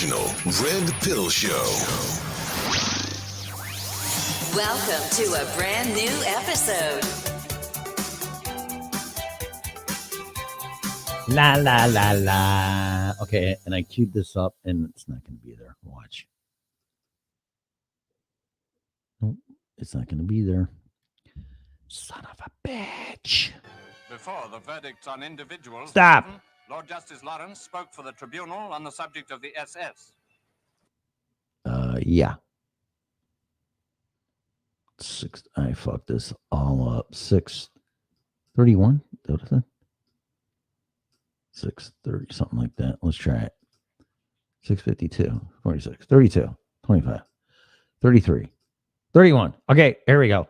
original Red Pill Show. Welcome to a brand new episode. La la la la. Okay, and I queued this up, and it's not going to be there. Watch. Nope, it's not going to be there. Son of a bitch. Before the verdicts on individuals, Stop. Lord Justice Lawrence spoke for the tribunal on the subject of the SS. Yeah. I fucked this all up. 631. 630, something like that. Let's try it. 652, 46, 32, 25, 33, 31. Okay, here we go.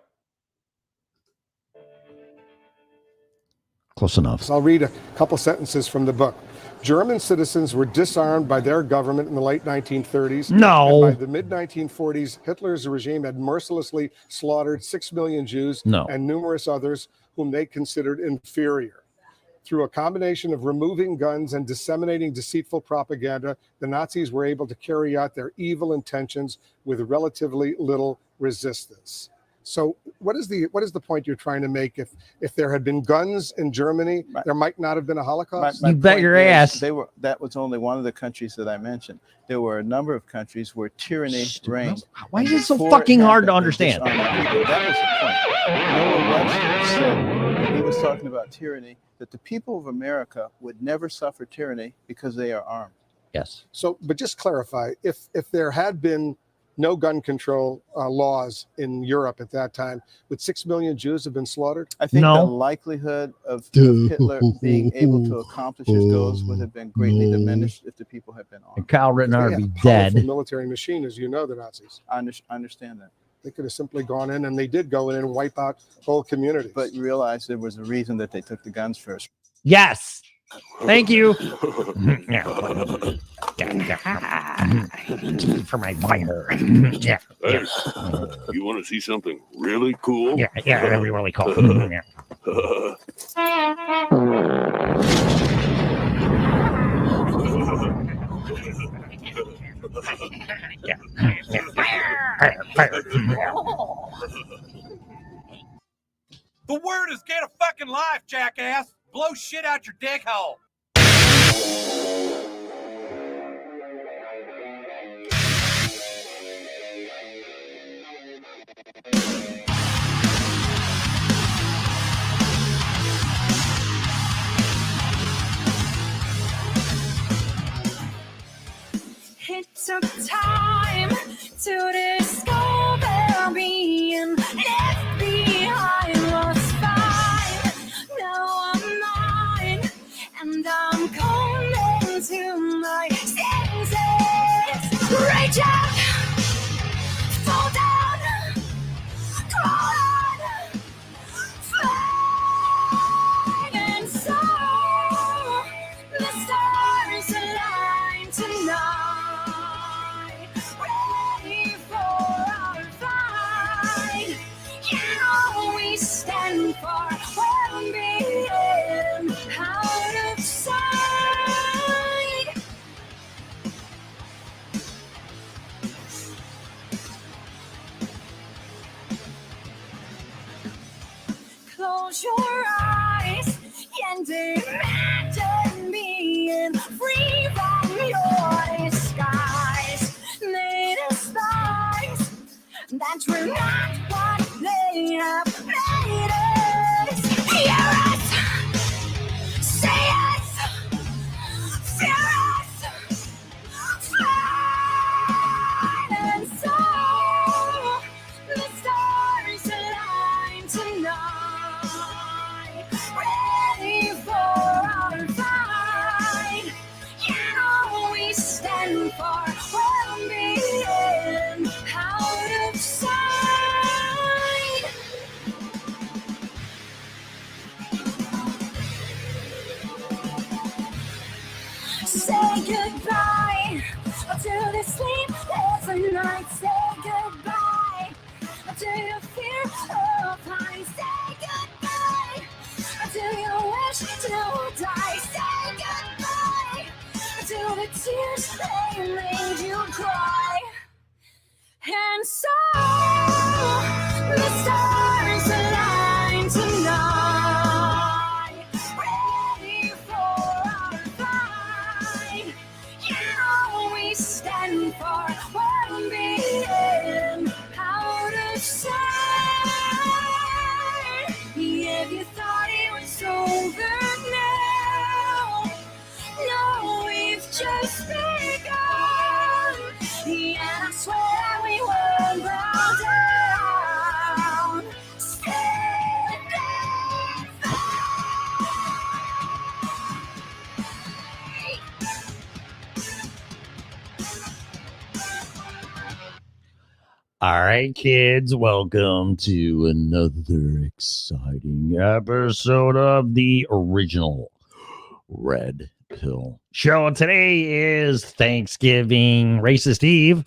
Close enough. So I'll read a couple sentences from the book. German citizens were disarmed by their government in the late 1930s. No. And by the mid-1940s, Hitler's regime had mercilessly slaughtered 6 million Jews and numerous others whom they considered inferior. Through a combination of removing guns and disseminating deceitful propaganda, the Nazis were able to carry out their evil intentions with relatively little resistance. So what is the point you're trying to make? If there had been guns in Germany, there might not have been a Holocaust? You bet your ass. That was only one of the countries that I mentioned. There were a number of countries where tyranny reigned. Why is it so fucking hard to understand? That was the point. Noah Webster said, when he was talking about tyranny, that the people of America would never suffer tyranny because they are armed. Yes. So, but just clarify, if there had been no gun control laws in Europe at that time, would 6 million Jews have been slaughtered? I think the likelihood of Hitler being able to accomplish his goals would have been greatly diminished if the people had been armed. And Kyle Rittenhouse would be Powerful dead. military machine, as you know, the Nazis. I understand that. They could have simply gone in, and they did go in and wipe out whole communities. But you realize there was a reason that they took the guns first. Yes. Thank you. For my fire. Yeah. Hey, you want to see something really cool? Yeah, really cool. Yeah. Fire. The word is get a fucking life, jackass. Blow shit out your dick hole. It took time to discover being left behind was fine. Now I'm mine, and I'm coming to my senses. Reach out, fall down, crawl on, fight, and so the stars align tonight. Stand for well-being out of sight. Close your eyes and imagine being free from your disguise. They despise that we're not what they have made us. Hear us, say us, fear us, fight, and so the stars align tonight, ready for our fight. You know we stand for well-being out of sight. Say goodbye to the sleepless night. Say goodbye to your fear of flying. Say goodbye to your wish to die. Say goodbye to the tears, they made you cry. And so the stars align tonight, ready for our fight. You know we stand for one being out of sight. If you thought it was over now, no, we've just begun. Yeah, I swear we won't bow down. Stand All right, kids, welcome to another exciting episode of the original Red Pill Show. Today is Thanksgiving Racist Eve,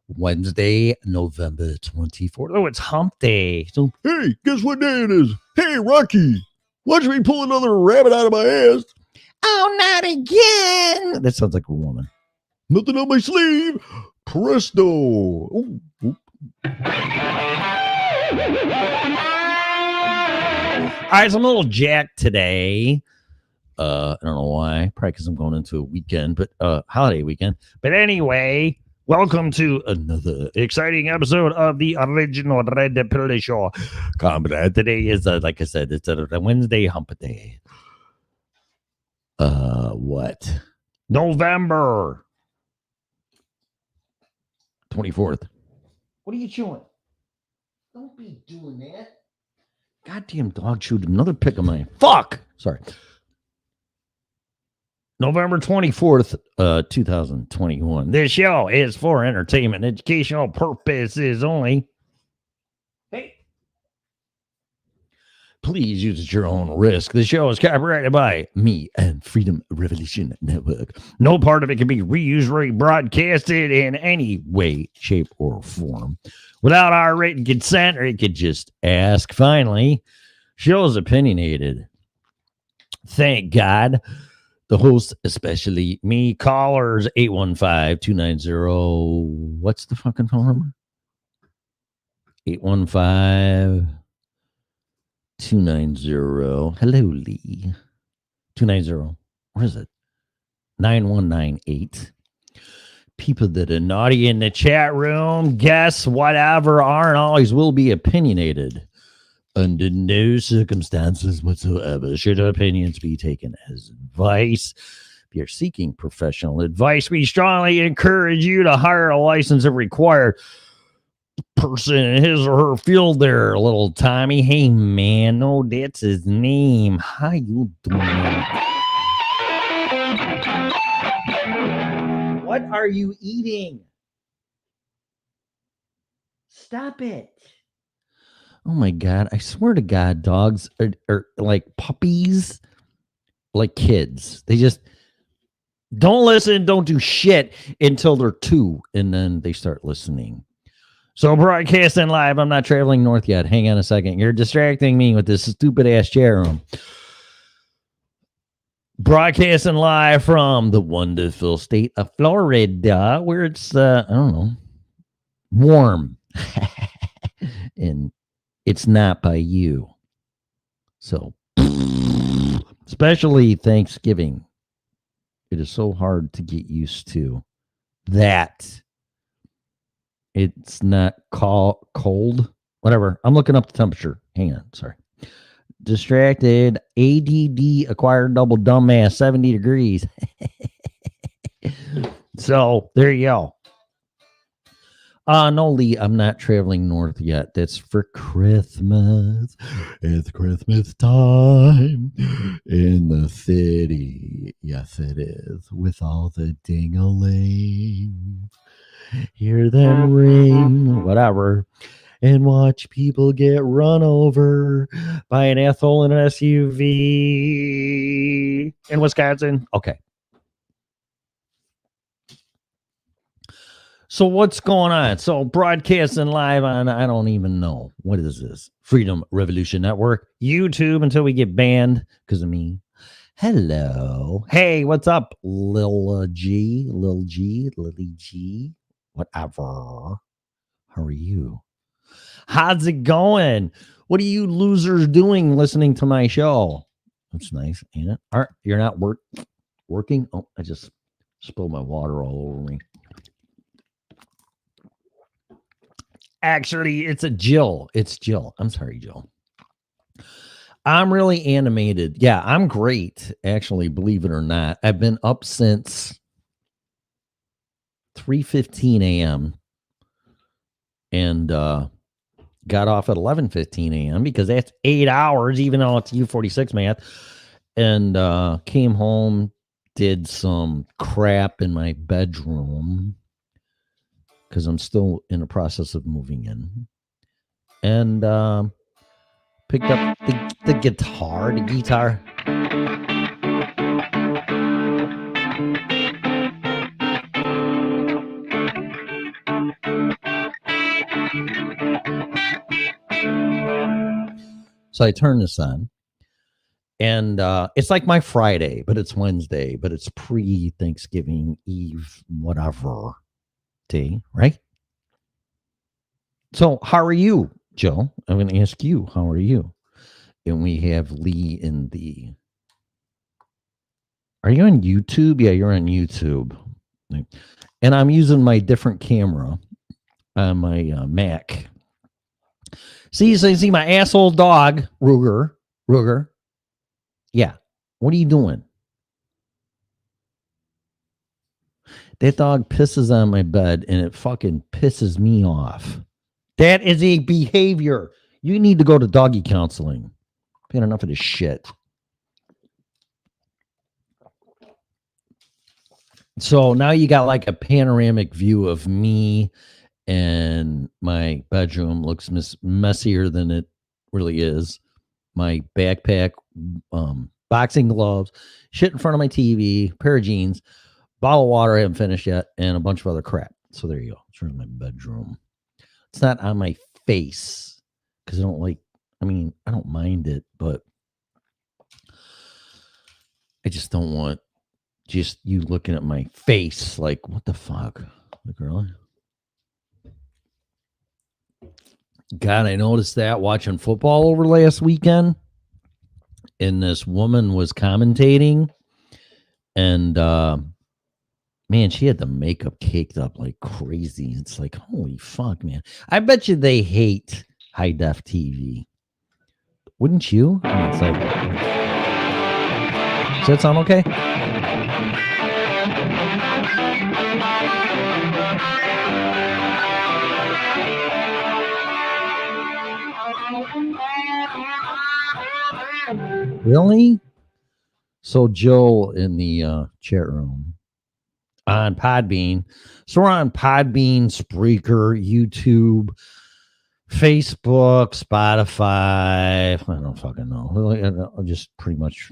Wednesday, November 24th. Oh, it's hump day. So, hey, guess what day it is? Hey, Rocky, watch me pull another rabbit out of my ass. oh, not again. That sounds like a woman. Nothing on my sleeve. Presto. Ooh, ooh. All right, so I'm a little jacked today. I don't know why. Probably because I'm going into a weekend, but holiday weekend. But anyway, welcome to another exciting episode of the original Red Pill Show. Comrade, today is, like I said, it's a Wednesday hump day. What? November 24th. What are you chewing? Don't be doing that. Goddamn dog chewed another pick of mine. Fuck. Sorry. November 24th, 2021. This show is for entertainment and educational purposes only. Hey. Please use at your own risk. The show is copyrighted by me and Freedom Revolution Network. No part of it can be reused or rebroadcasted in any way, shape, or form without our written consent, or you could just ask. Finally, show is opinionated. Thank God. The host, especially me, callers 815-290. What's the fucking phone number? 815-290. Hello, Lee. 290. Where is it? 9198. People that are naughty in the chat room, guess whatever, are and always will be opinionated. Under no circumstances whatsoever should opinions be taken as advice. If you're seeking professional advice, we strongly encourage you to hire a license if required person in his or her field there, little Tommy. Hey, man, no, that's his name. How you doing? What are you eating? Stop it. Oh my God. I swear to God, dogs are like puppies, like kids. They just don't listen, don't do shit until they're 2, and then they start listening. So broadcasting live, I'm not traveling north yet. Hang on a second. You're distracting me with this stupid ass chair room. Broadcasting live from the wonderful state of Florida, where it's, I don't know, warm. And it's not by you. So, especially Thanksgiving. It is so hard to get used to that. It's not cold. Whatever. I'm looking up the temperature. Hang on. Sorry. Distracted. ADD acquired double dumbass. 70 degrees. So there you go. No, Lee, I'm not traveling north yet. That's for Christmas. It's Christmas time in the city. Yes, it is. With all the ding-a-ling. Hear them ring, whatever, and watch people get run over by an asshole in an SUV in Wisconsin. Okay. So what's going on? So broadcasting live on, I don't even know. What is this? Freedom Revolution Network. YouTube until we get banned because of me. Hello. Hey, what's up, Lil G, Lily G, whatever. How are you? How's it going? What are you losers doing listening to my show? That's nice, ain't it? All right, you're not working? Oh, I just spilled my water all over me. Actually, it's Jill. It's Jill. I'm sorry, Jill. I'm really animated. Yeah, I'm great, actually, believe it or not. I've been up since 3:15 a.m. and got off at 11:15 a.m. because that's 8 hours, even though it's U46 math. And came home, did some crap in my bedroom because I'm still in the process of moving in. And picked up the guitar. So I turned this on. And it's like my Friday, but it's Wednesday, but it's pre-Thanksgiving Eve, whatever day, right? So how are you, Joe? I'm going to ask you, how are you? And we have Lee in the... Are you on YouTube? Yeah, you're on YouTube. And I'm using my different camera on my Mac. See my asshole dog, Ruger. Yeah. What are you doing? That dog pisses on my bed and it fucking pisses me off. That is a behavior. You need to go to doggy counseling. I've had enough of this shit. So now you got like a panoramic view of me, and my bedroom looks messier than it really is. My backpack, boxing gloves, shit in front of my TV, pair of jeans, bottle of water I haven't finished yet, and a bunch of other crap. So there you go. It's my bedroom. It's not on my face because I don't mind it, but I just don't want just you looking at my face like, what the fuck, girl? God, I noticed that watching football over last weekend, and this woman was commentating, and man, she had the makeup caked up like crazy. It's like, holy fuck, man. I bet you they hate high def TV. Wouldn't you? I mean, it's like, does that sound okay? Really? So Joe in the chat room on Podbean. So we're on Podbean, Spreaker, YouTube, Facebook, Spotify. I don't fucking know. I'll just pretty much,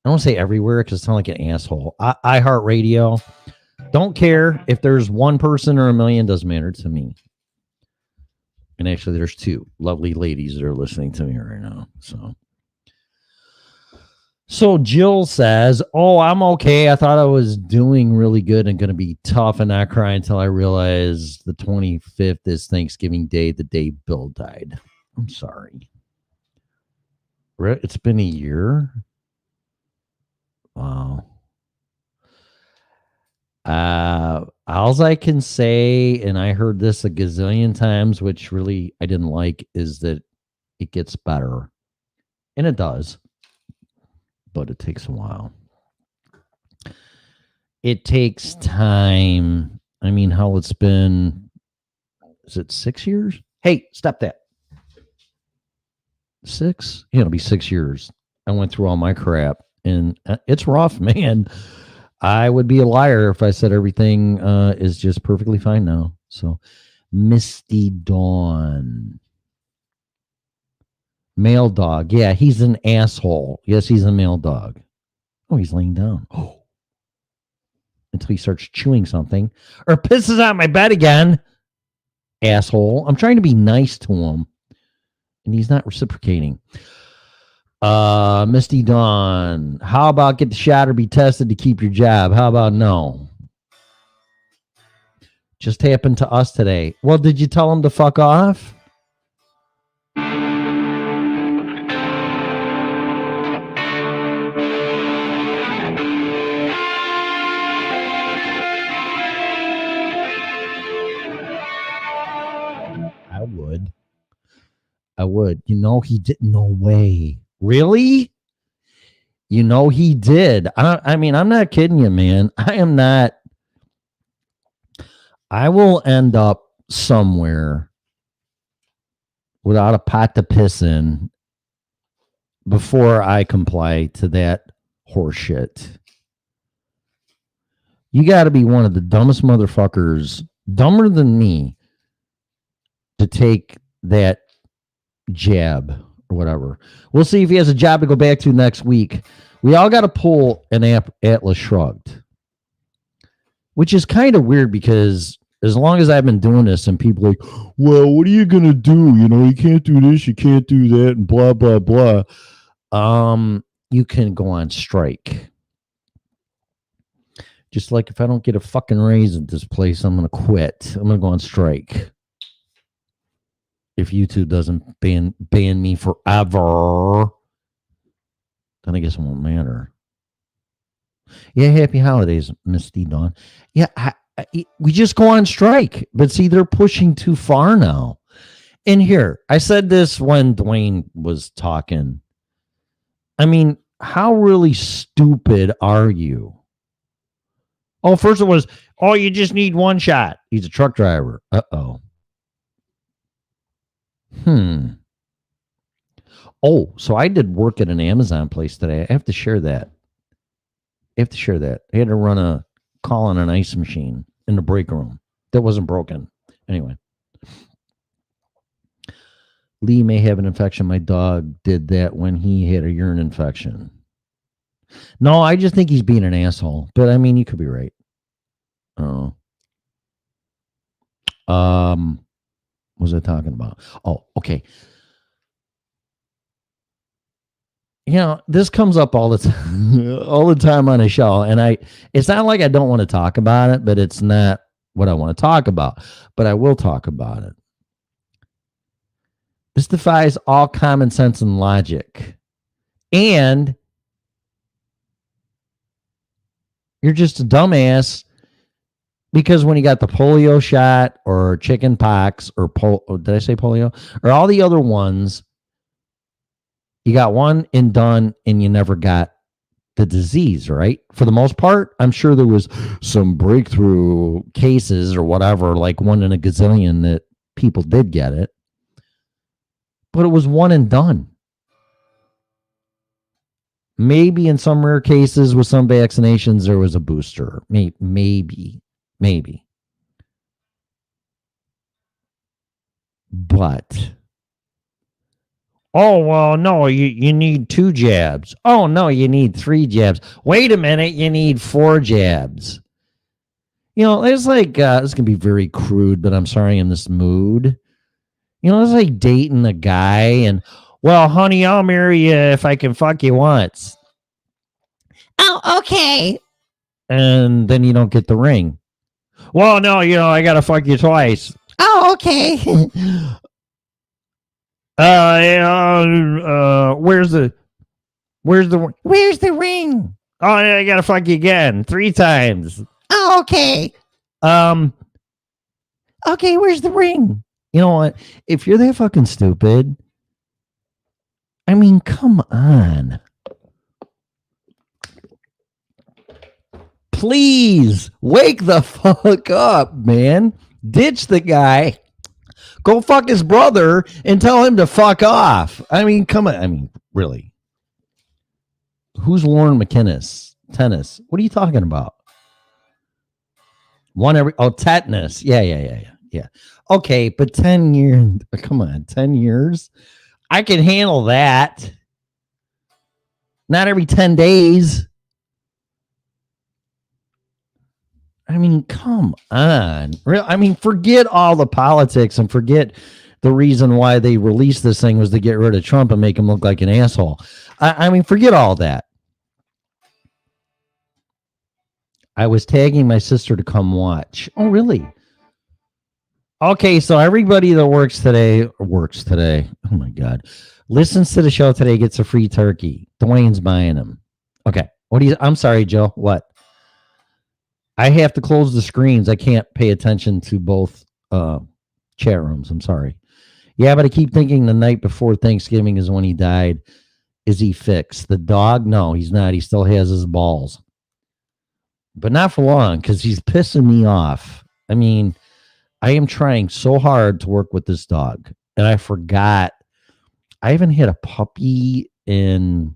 I don't say everywhere because I sound like an asshole. iHeartRadio. Don't care if there's one person or a million, doesn't matter to me. And actually, there's two lovely ladies that are listening to me right now. So Jill says, oh, I'm okay. I thought I was doing really good and going to be tough and not cry until I realized the 25th is Thanksgiving Day, the day Bill died. I'm sorry. It's been a year. Wow. All I can say, and I heard this a gazillion times, which really I didn't like, is that it gets better. And it does. But it takes a while. It takes time. I mean, hell, it's been, is it 6 years? Hey, stop that. 6? Yeah, it'll be 6 years. I went through all my crap, and it's rough, man. I would be a liar if I said everything is just perfectly fine now. So, Misty Dawn. Male dog. Yeah, he's an asshole. Yes, he's a male dog. Oh, he's laying down. Oh. Until he starts chewing something or pisses on my bed again. Asshole. I'm trying to be nice to him, and he's not reciprocating. Misty Dawn, how about get the shot or be tested to keep your job? How about no? Just happened to us today. Well, did you tell him to fuck off? I would. You know, he did. No way. Really? You know, he did. I mean, I'm not kidding you, man. I am not. I will end up somewhere without a pot to piss in before I comply to that horseshit. You got to be one of the dumbest motherfuckers, dumber than me, to take that jab or whatever. We'll see if he has a job to go back to next week. We all got to pull an Atlas Shrugged, which is kind of weird because as long as I've been doing this and people are like, well, what are you going to do? You know, you can't do this, you can't do that, and blah, blah, blah. You can go on strike. Just like if I don't get a fucking raise at this place, I'm going to quit. I'm going to go on strike. If YouTube doesn't ban me forever, then I guess it won't matter. Yeah, happy holidays, Misty Dawn. Yeah, we just go on strike. But see, they're pushing too far now. And here, I said this when Dwayne was talking. I mean, how really stupid are you? Oh, first it was, oh, you just need one shot. He's a truck driver. Uh-oh. Oh, so I did work at an Amazon place today. I have to share that. I had to run a call on an ice machine in the break room that wasn't broken. Anyway. Lee may have an infection. My dog did that when he had a urine infection. No, I just think he's being an asshole. But I mean, you could be right. Oh. What was I talking about? Oh, okay. You know, this comes up all the time on a show, and it's not like I don't want to talk about it, but it's not what I want to talk about. But I will talk about it. This defies all common sense and logic. And you're just a dumbass because when you got the polio shot or chicken pox or did I say polio? Or all the other ones, you got one and done and you never got the disease, right? For the most part, I'm sure there was some breakthrough cases or whatever, like one in a gazillion that people did get it. But it was one and done. Maybe in some rare cases with some vaccinations, there was a booster. Maybe. But, oh, well, no, you need 2 jabs. Oh, no, you need 3 jabs. Wait a minute, you need 4 jabs. You know, it's like, this can be very crude, but I'm sorry, in this mood. You know, it's like dating a guy and, well, honey, I'll marry you if I can fuck you once. Oh, okay. And then you don't get the ring. Well, no, you know, I got to fuck you twice. Oh, okay. Where's the ring? Oh, I got to fuck you again 3 times. Oh, okay. Okay, where's the ring? You know what? If you're that fucking stupid, I mean, come on. Please wake the fuck up, man. Ditch the guy. Go fuck his brother and tell him to fuck off. I mean, come on. I mean, really. Who's Lauren McInnes? Tennis. What are you talking about? Tetanus. Yeah. Okay, but 10 years. Come on, 10 years. I can handle that. Not every 10 days. I mean, come on. I mean, forget all the politics and forget the reason why they released this thing was to get rid of Trump and make him look like an asshole. I mean, forget all that. I was tagging my sister to come watch. Oh, really? Okay, so everybody that works today. Oh my God. Listens to the show today gets a free turkey. Dwayne's buying them. Okay. I'm sorry, Joe. What? I have to close the screens. I can't pay attention to both chat rooms. I'm sorry. Yeah, but I keep thinking the night before Thanksgiving is when he died. Is he fixed? The dog? No, he's not. He still has his balls. But not for long, because he's pissing me off. I mean, I am trying so hard to work with this dog. And I forgot. I haven't had a puppy in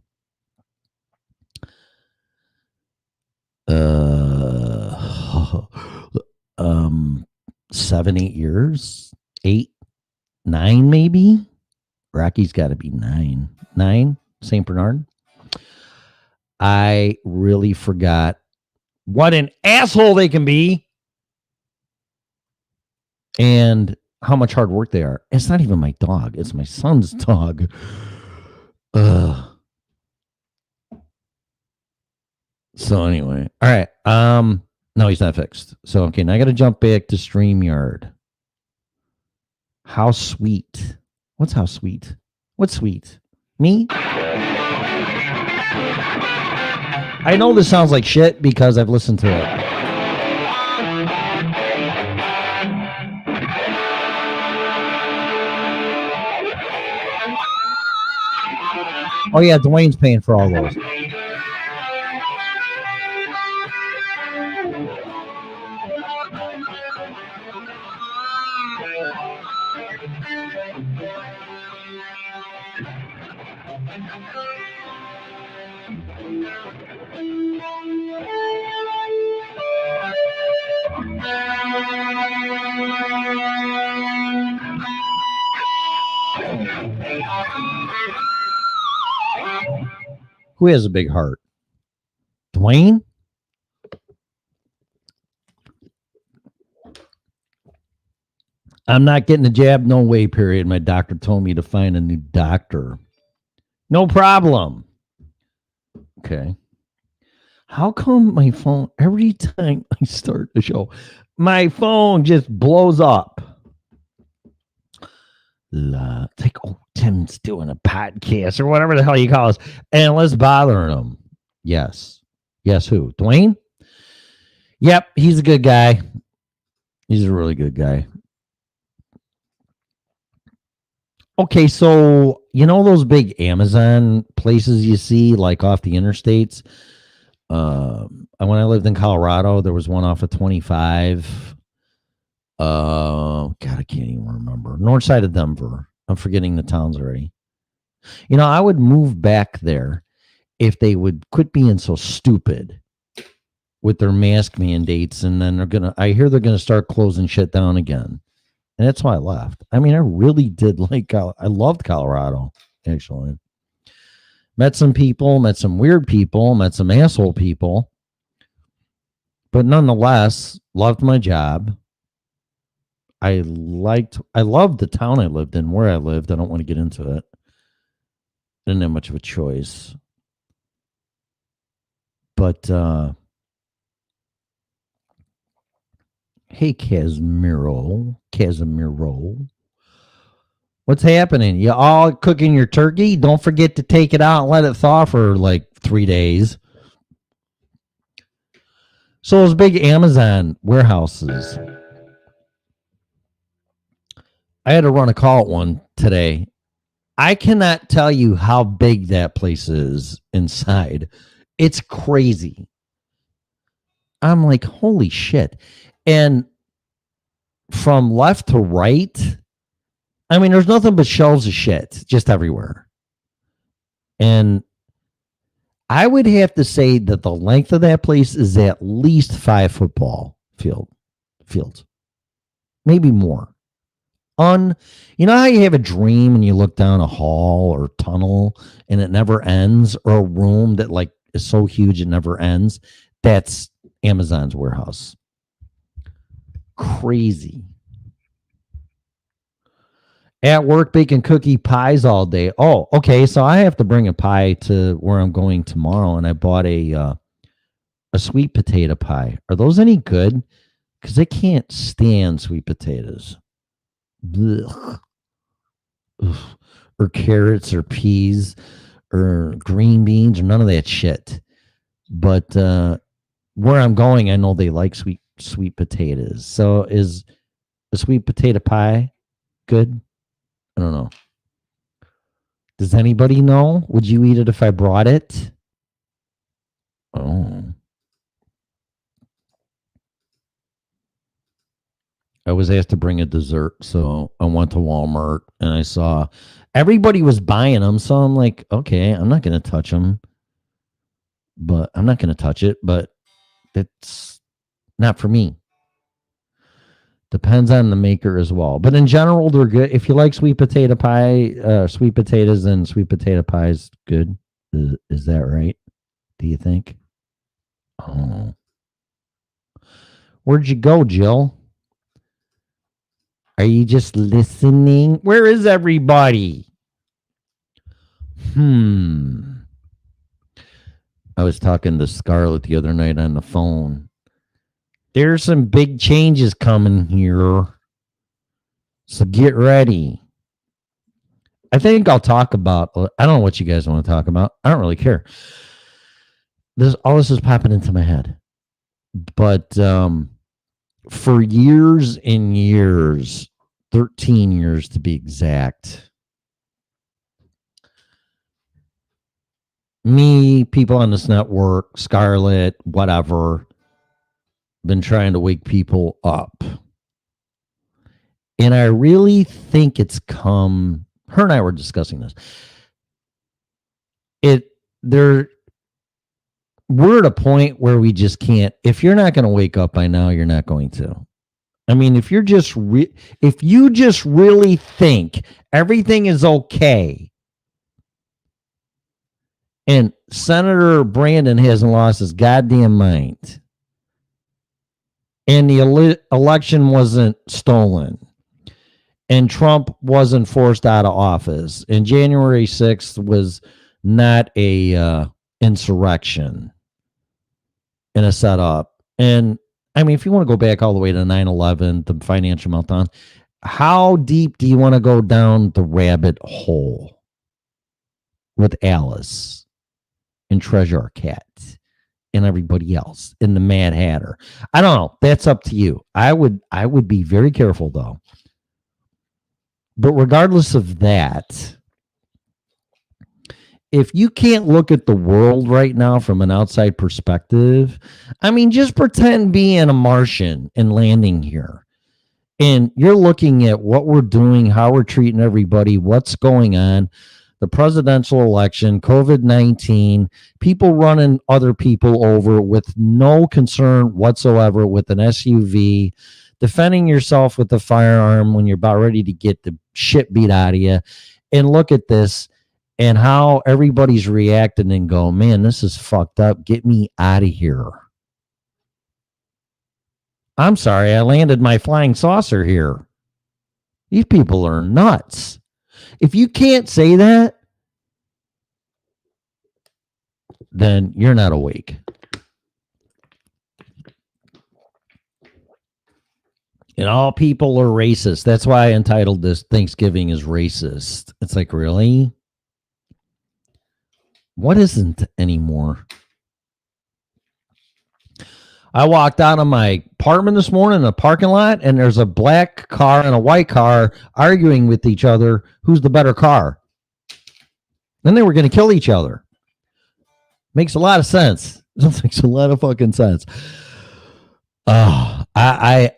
7-8 years. 8, 9 maybe. Rocky's got to be 9 St. Bernard. I really forgot what an asshole they can be and how much hard work they are. It's not even my dog. It's my son's dog. So anyway, all right. No, he's not fixed. So, okay, now I got to jump back to StreamYard. How sweet. What's how sweet? What's sweet? Me? I know this sounds like shit because I've listened to it. Oh, yeah, Dwayne's paying for all those. Who has a big heart? Dwayne? I'm not getting a jab, no way, period. My doctor told me to find a new doctor. No problem. Okay. How come my phone, every time I start the show, my phone just blows up? It's like, oh, Tim's doing a podcast or whatever the hell you call us. And let's bother him. Yes. Yes, who? Dwayne? Yep, he's a good guy. He's a really good guy. Okay, so you know those big Amazon places you see like off the interstates? When I lived in Colorado, there was one off of 25. God, I can't even remember. North side of Denver. I'm forgetting the towns already. You know, I would move back there if they would quit being so stupid with their mask mandates, and then I hear they're gonna start closing shit down again. And that's why I left. I mean, I really did I loved Colorado, actually. Met some people, met some weird people, met some asshole people. But nonetheless, loved my job. I loved the town I lived in, where I lived. I don't want to get into it. Didn't have much of a choice. But hey, Casimiro. What's happening? You all cooking your turkey? Don't forget to take it out and let it thaw for like 3 days. So those big Amazon warehouses. I had to run a call at one today. I cannot tell you how big that place is inside. It's crazy. I'm like, holy shit. And from left to right, I mean, there's nothing but shelves of shit just everywhere. And I would have to say that the length of that place is at least 5 football fields. Maybe more. You know how you have a dream and you look down a hall or tunnel and it never ends, or a room that like is so huge it never ends? That's Amazon's warehouse. Crazy. At work baking cookie pies all day. Oh, okay. So I have to bring a pie to where I'm going tomorrow, and I bought a sweet potato pie. Are those any good? Because I can't stand sweet potatoes. Blech. Ugh. Or carrots or peas or green beans or none of that shit. But where I'm going, I know they like sweet potatoes. So is a sweet potato pie good? I don't know. Does anybody know? Would you eat it if I brought it? Oh. I was asked to bring a dessert, so I went to Walmart and I saw everybody was buying them. So I'm like, okay, I'm not going to touch them, but I'm not going to touch it, but it's not for me. Depends on the maker as well. But in general, they're good. If you like sweet potato pie, sweet potatoes and sweet potato pies, good. Is that right? Do you think? Oh. Where'd you go, Jill? Are you just listening? Where is everybody? I was talking to Scarlett the other night on the phone. There's some big changes coming here. So get ready. I think I'll talk about, I don't know what you guys want to talk about. I don't really care. All this is popping into my head. But for years and years, 13 years to be exact, me, people on this network, Scarlett, whatever, been trying to wake people up. And I really think it's come, her and I were discussing this. We're at a point where we just can't, if you're not going to wake up by now, you're not going to. I mean, if you just really think everything is okay, and Senator Brandon hasn't lost his goddamn mind, and the election wasn't stolen, and Trump wasn't forced out of office, and January 6th was not a insurrection and a setup. And I mean, if you want to go back all the way to 9/11, the financial meltdown, how deep do you want to go down the rabbit hole with Alice and Treasure Cat and everybody else in the Mad Hatter? I don't know. That's up to you. I would be very careful though. But regardless of that, if you can't look at the world right now from an outside perspective, I mean, just pretend being a Martian and landing here. And you're looking at what we're doing, how we're treating everybody, what's going on, the presidential election, COVID-19, people running other people over with no concern whatsoever with an SUV, defending yourself with a firearm when you're about ready to get the shit beat out of you. And look at this. And how everybody's reacting and go, man, this is fucked up. Get me out of here. I'm sorry, I landed my flying saucer here. These people are nuts. If you can't say that, then you're not awake. And all people are racist. That's why I entitled this Thanksgiving is Racist. It's like, really? What isn't anymore? I walked out of my apartment this morning in a parking lot, and there's a black car and a white car arguing with each other. Who's the better car? Then they were going to kill each other. Makes a lot of sense. It makes a lot of fucking sense. Oh, I'm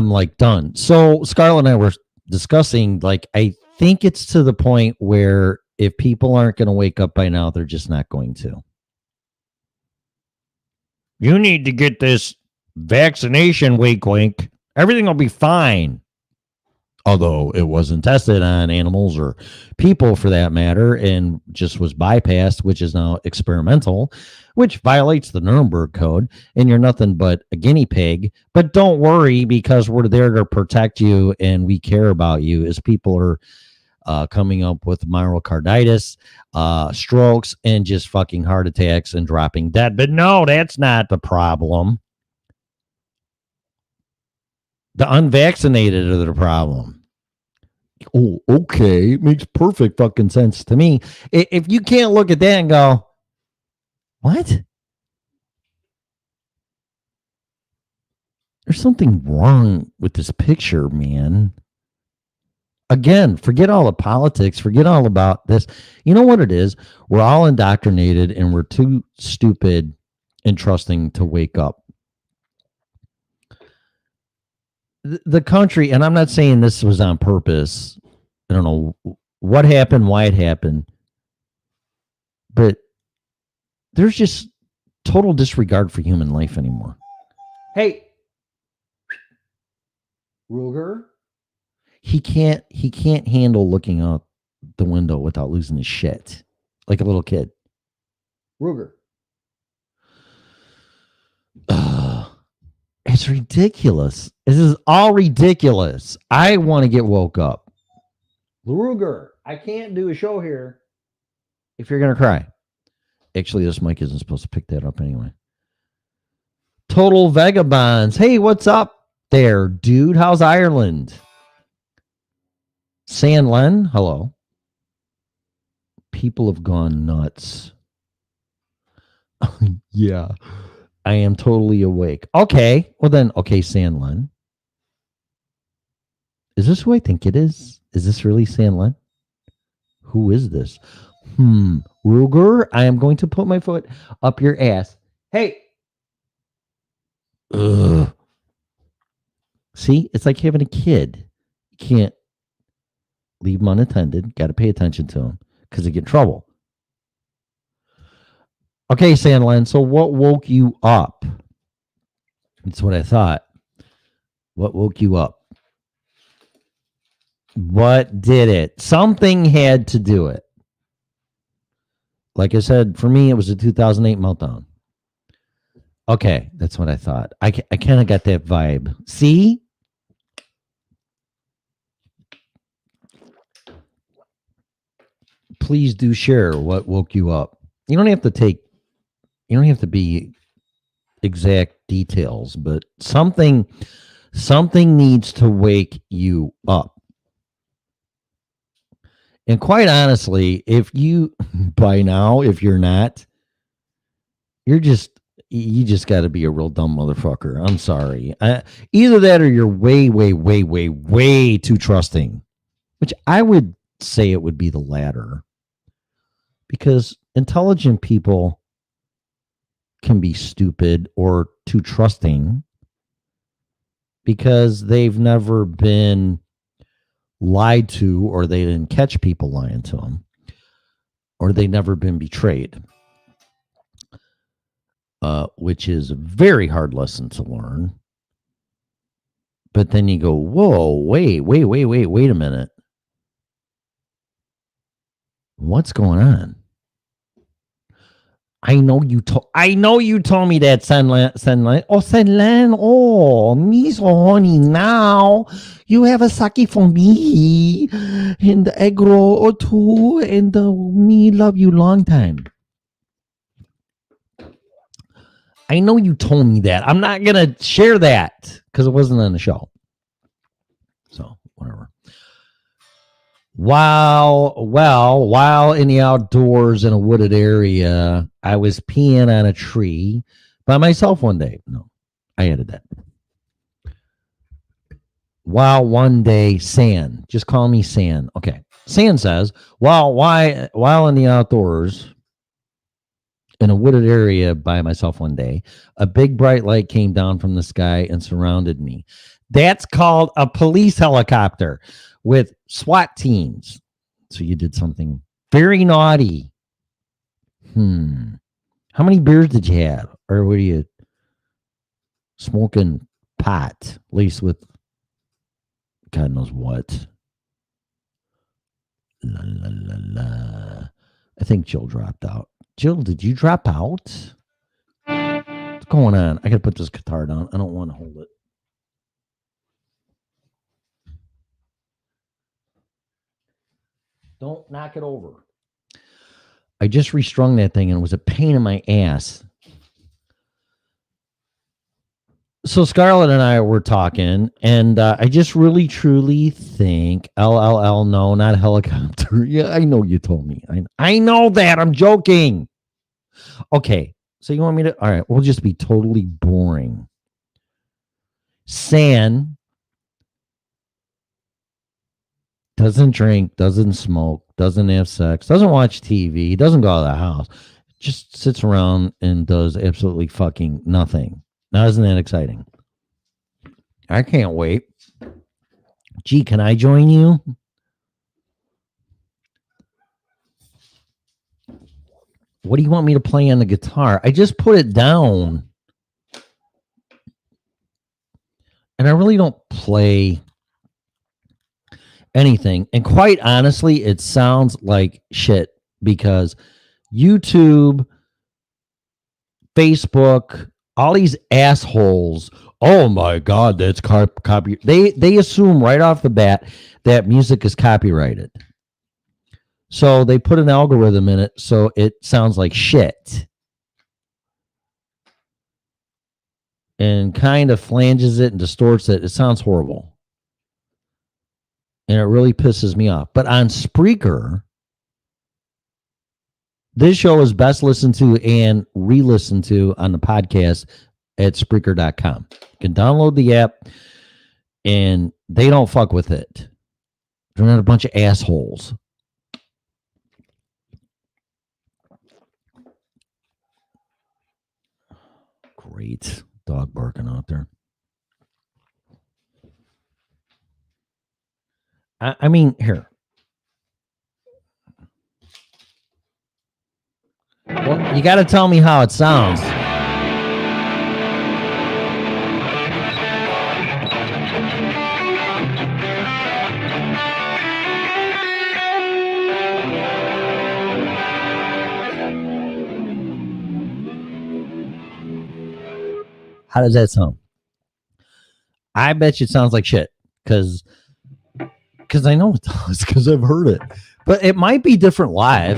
like done. So Scarlett and I were discussing, like, I think it's to the point where if people aren't going to wake up by now, they're just not going to. You need to get this vaccination, wink, wink. Everything will be fine. although it wasn't tested on animals or people for that matter, and just was bypassed, which is now experimental, which violates the Nuremberg Code, and you're nothing but a guinea pig. But don't worry, because we're there to protect you, and we care about you as people are coming up with myocarditis, strokes, and just fucking heart attacks and dropping dead. But no, that's not the problem. The unvaccinated are the problem. Oh, okay. Makes perfect fucking sense to me. If you can't look at that and go, what? There's something wrong with this picture, man. Again, forget all the politics. Forget all about this. You know what it is? We're all indoctrinated and we're too stupid and trusting to wake up. The country, and I'm not saying this was on purpose. I don't know what happened, why it happened, but there's just total disregard for human life anymore. Hey, Ruger, he can't handle looking out the window without losing his shit like a little kid. Ruger. It's ridiculous. This is all ridiculous. I want to get woke up. Ruger, I can't do a show here if you're going to cry. Actually, this mic isn't supposed to pick that up anyway. Total Vagabonds. Hey, what's up there, dude? How's Ireland? San Len, hello. People have gone nuts. Yeah. I am totally awake. Okay. Well then, okay, San Len. Is this who I think it is? Is this really San Len? Who is this? Ruger, I am going to put my foot up your ass. Hey. Ugh. See, it's like having a kid. You can't leave them unattended. Got to pay attention to them because they get in trouble. Okay, Sandland, so what woke you up? That's what I thought. What woke you up? What did it? Something had to do it. Like I said, for me, it was a 2008 meltdown. Okay, that's what I thought. I kind of got that vibe. See? Please do share what woke you up. You don't have to be exact details, but something needs to wake you up. And quite honestly, if you by now, if you're not, you just got to be a real dumb motherfucker. I'm sorry. Either that or you're way too trusting, which I would say it would be the latter, because intelligent people can be stupid or too trusting because they've never been lied to, or they didn't catch people lying to them, or they never been betrayed, which is a very hard lesson to learn. But then you go, whoa, wait a minute. What's going on? I know you told me that, Senlan. Oh, Senlan. Oh, me so horny now. You have a sake for me. And egg roll or two. And me love you long time. I know you told me that. I'm not going to share that because it wasn't on the show. So, whatever. While in the outdoors in a wooded area, I was peeing on a tree by myself one day. No, I added that. While one day, San, just call me San. Okay. San says, while in the outdoors in a wooded area by myself one day, a big bright light came down from the sky and surrounded me. That's called a police helicopter with SWAT teams. So you did something very naughty. How many beers did you have? Or were you smoking pot, laced with God knows what. La, la, la, la. I think Jill dropped out. Jill, did you drop out? What's going on? I got to put this guitar down. I don't want to hold it. Don't knock it over. I just restrung that thing and it was a pain in my ass. So Scarlett and I were talking, and I just really, truly think LLL, no, not helicopter. Yeah, I know you told me. I know that. I'm joking. Okay, so you want me to? All right, we'll just be totally boring. San doesn't drink, doesn't smoke, doesn't have sex, doesn't watch TV, doesn't go out of the house, just sits around and does absolutely fucking nothing. Now, isn't that exciting? I can't wait. Gee, can I join you? What do you want me to play on the guitar? I just put it down. And I really don't play anything. And quite honestly, it sounds like shit because YouTube, Facebook, all these assholes, oh my God, that's copy. They assume right off the bat that music is copyrighted. So they put an algorithm in it so it sounds like shit. And kind of flanges it and distorts it. It sounds horrible. And it really pisses me off. But on Spreaker, this show is best listened to and re-listened to on the podcast at Spreaker.com. You can download the app, and they don't fuck with it. They're not a bunch of assholes. Great dog barking out there. I mean, here. Well, you got to tell me how it sounds. How does that sound? I bet you it sounds like shit because I know it does because I've heard it, but it might be different live.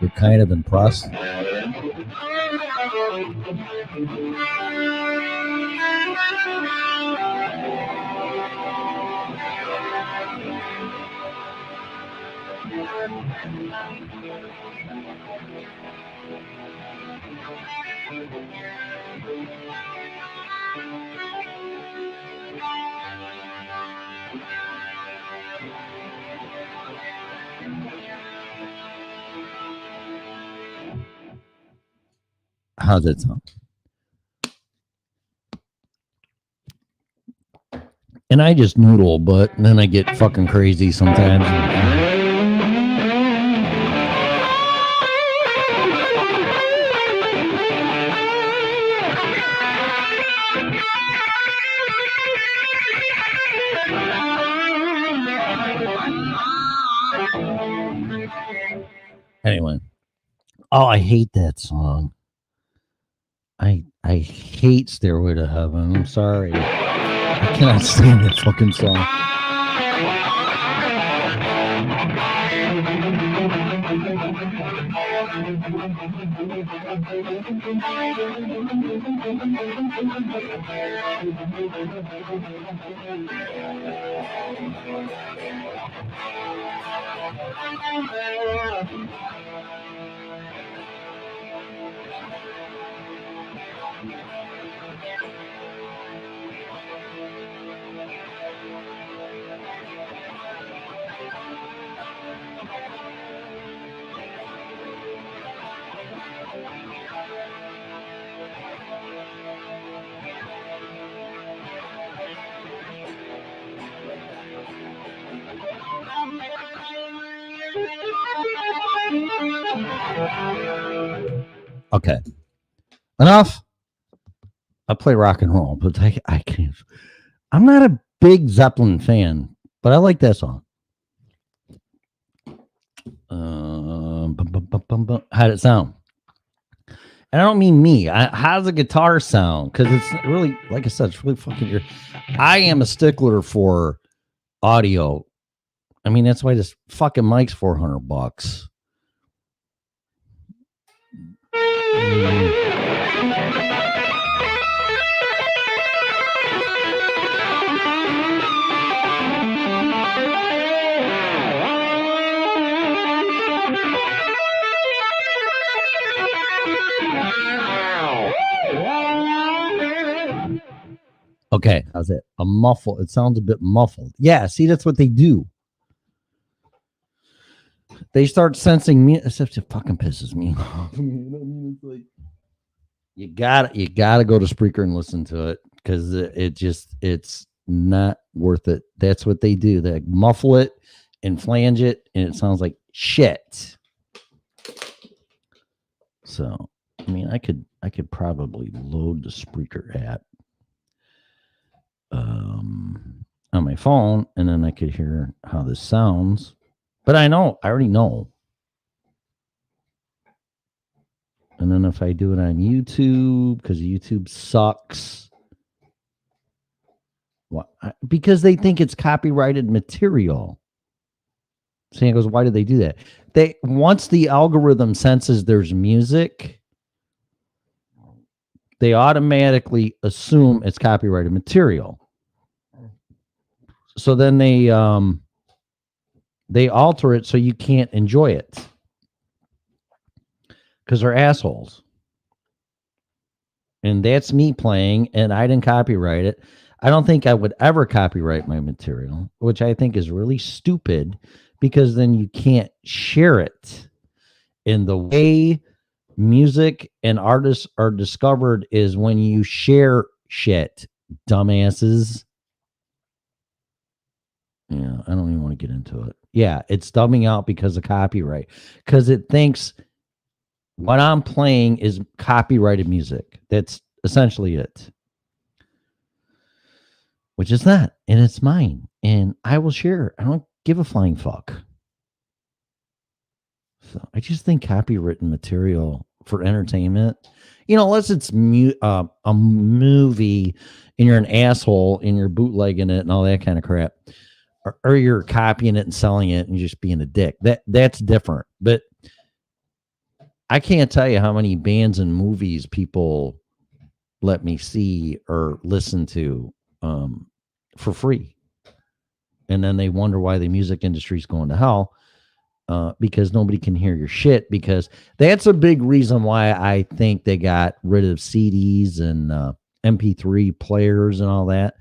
You're kind of impressed. How's that sound? And I just noodle, but then I get fucking crazy sometimes. Anyway. Oh, I hate that song. I hate Stairway to Heaven. I'm sorry. I cannot stand that fucking song. Okay. Enough. I play rock and roll, but I can't. I'm not a big Zeppelin fan, but I like that song. How'd it sound? And I don't mean me. How's the guitar sound? Because it's really, like I said, it's really fucking weird. I am a stickler for audio. I mean, that's why this fucking mic's $400. Okay, how's it? A muffle. It sounds a bit muffled. Yeah, see, that's what they do. They start sensing me. It fucking pisses me off. It's like, you gotta go to Spreaker and listen to it because it's not worth it. That's what they do. They muffle it and flange it, and it sounds like shit. So, I mean, I could probably load the Spreaker app on my phone, and then I could hear how this sounds. But I already know. And then if I do it on YouTube, because YouTube sucks. Because they think it's copyrighted material. Sam goes, why do they do that? Once the algorithm senses there's music, they automatically assume it's copyrighted material. So then they alter it so you can't enjoy it because they're assholes. And that's me playing, and I didn't copyright it. I don't think I would ever copyright my material, which I think is really stupid because then you can't share it. And the way music and artists are discovered is when you share shit, dumbasses. Yeah, I don't even want to get into it. Yeah, it's dumbing out because of copyright. Because it thinks what I'm playing is copyrighted music. That's essentially it. Which is not. And it's mine. And I will share. I don't give a flying fuck. So I just think copywritten material for entertainment, unless it's a movie and you're an asshole and you're bootlegging it and all that kind of crap. Or you're copying it and selling it and just being a dick. That's different. But I can't tell you how many bands and movies people let me see or listen to for free. And then they wonder why the music industry is going to hell because nobody can hear your shit. Because that's a big reason why I think they got rid of CDs and MP3 players and all that.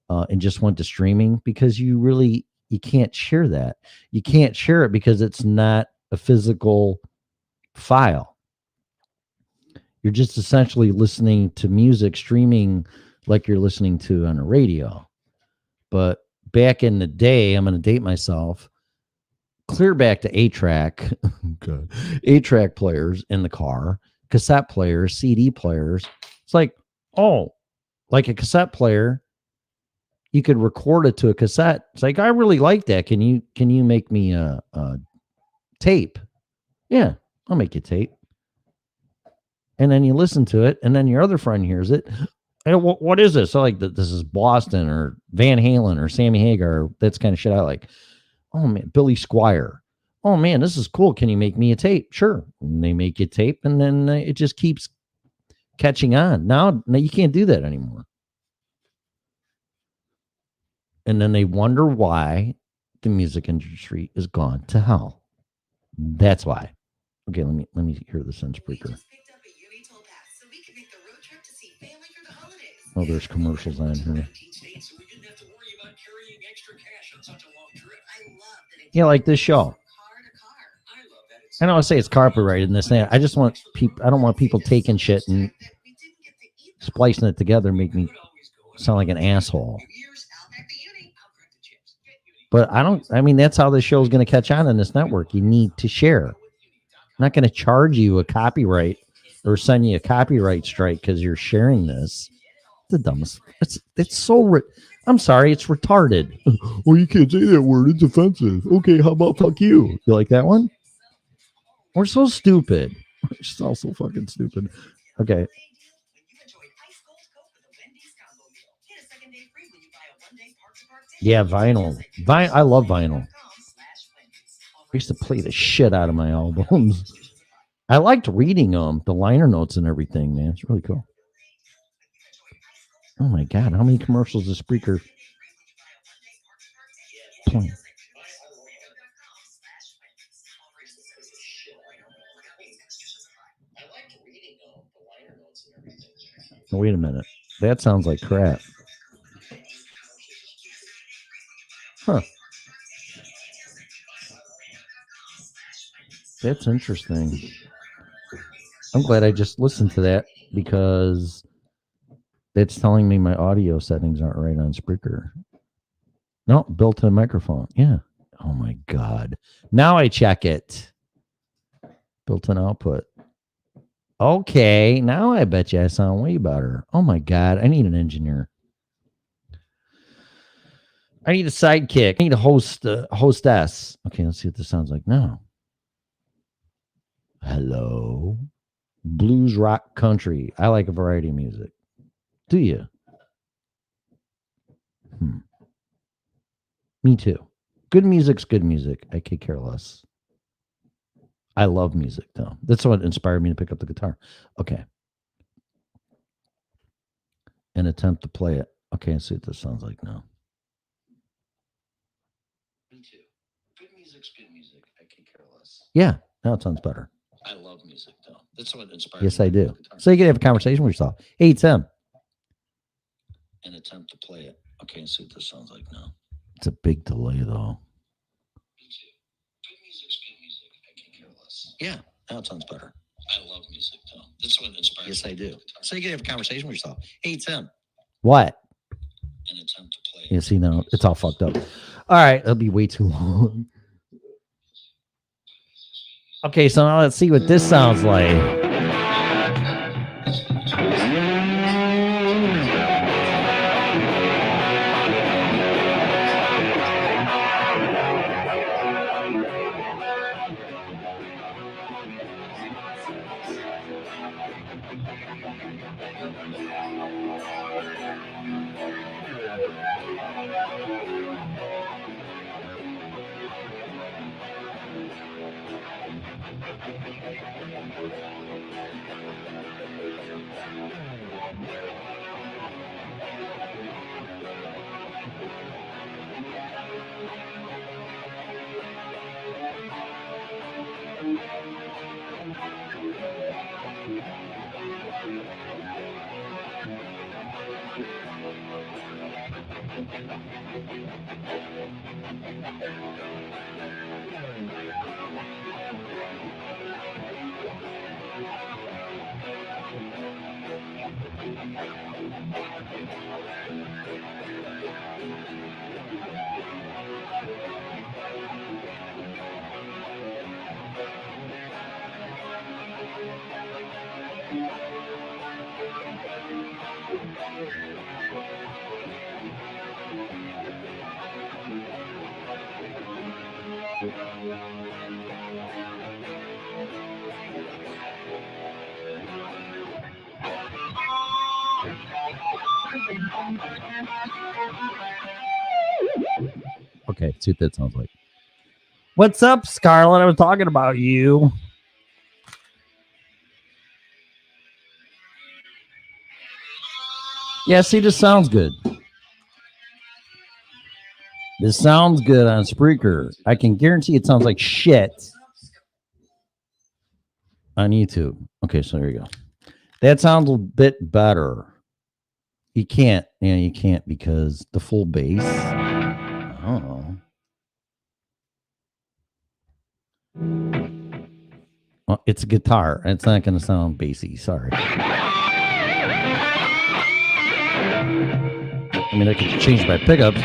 And just went to streaming because you can't share that. You can't share it because it's not a physical file. You're just essentially listening to music streaming like you're listening to on a radio. But back in the day, I'm going to date myself, clear back to 8-track, 8-track players in the car, cassette players, CD players. It's like, like a cassette player. You could record it to a cassette. It's like, I really like that. Can you make me a tape? Yeah, I'll make you tape. And then you listen to it, and then your other friend hears it. Hey, what is this? So like, this is Boston or Van Halen or Sammy Hagar. That's kind of shit I like. Oh man, Billy Squier. Oh man, this is cool. Can you make me a tape? Sure. And they make you tape, and then it just keeps catching on. Now you can't do that anymore. And then they wonder why the music industry is gone to hell. That's why. Okay, let me hear this on Spreaker. Oh, there's commercials on here. Yeah, like this show. I don't want to say it's copyrighted and this and that. I just want people. I don't want people taking shit and splicing it together, make me sound like an asshole. But I mean, that's how this show is going to catch on in this network. You need to share. not going to charge you a copyright or send you a copyright strike because you're sharing this. The dumbest. It's so. I'm sorry, it's retarded. Well, you can't say that word. It's offensive. Okay, how about fuck you? You like that one? We're so stupid. We're so fucking stupid. Okay. Yeah, vinyl. I love vinyl. I used to play the shit out of my albums. I liked reading them, the liner notes and everything, man. It's really cool. Oh my God, how many commercials does Spreaker play? Wait a minute. That sounds like crap. Huh. That's interesting. I'm glad I just listened to that because it's telling me my audio settings aren't right on Spreaker. No, built-in microphone. Yeah. Oh my God. Now I check it. Built-in output. Okay. Now I bet you I sound way better. Oh my God. I need an engineer. I need a sidekick. I need a hostess. Okay, let's see what this sounds like now. Hello. Blues, rock, country. I like a variety of music. Do you? Me too. Good music's good music. I could care less. I love music, though. That's what inspired me to pick up the guitar. Okay. And attempt to play it. Okay, let's see what this sounds like now. Me too. Good music's good music. I could care less. Yeah, now it sounds better. I love music, though. That's what inspired me. Yes, I do. So you can have a conversation with yourself. Hey, Tim. And attempt to play it. Okay, let's see what this sounds like now. It's a big delay, though. Me too. Good music's good music. I can care less. Yeah, now it sounds better. I love music, though. That's what inspires me. Yes, I do. So you can have a conversation with yourself. Hey, Tim. What? And attempt to play it. Yeah, see, now it's all fucked up. All right, it'll be way too long. Okay, so now let's see what this sounds like. Okay, see what that sounds like. What's up, Scarlett? I was talking about you. Yeah, see, this sounds good. This sounds good on Spreaker. I can guarantee it sounds like shit on YouTube. Okay, so there you go. That sounds a bit better. You can't because the full bass. Oh. Well, it's a guitar. It's not going to sound bassy. Sorry. I mean, I could change my pickups.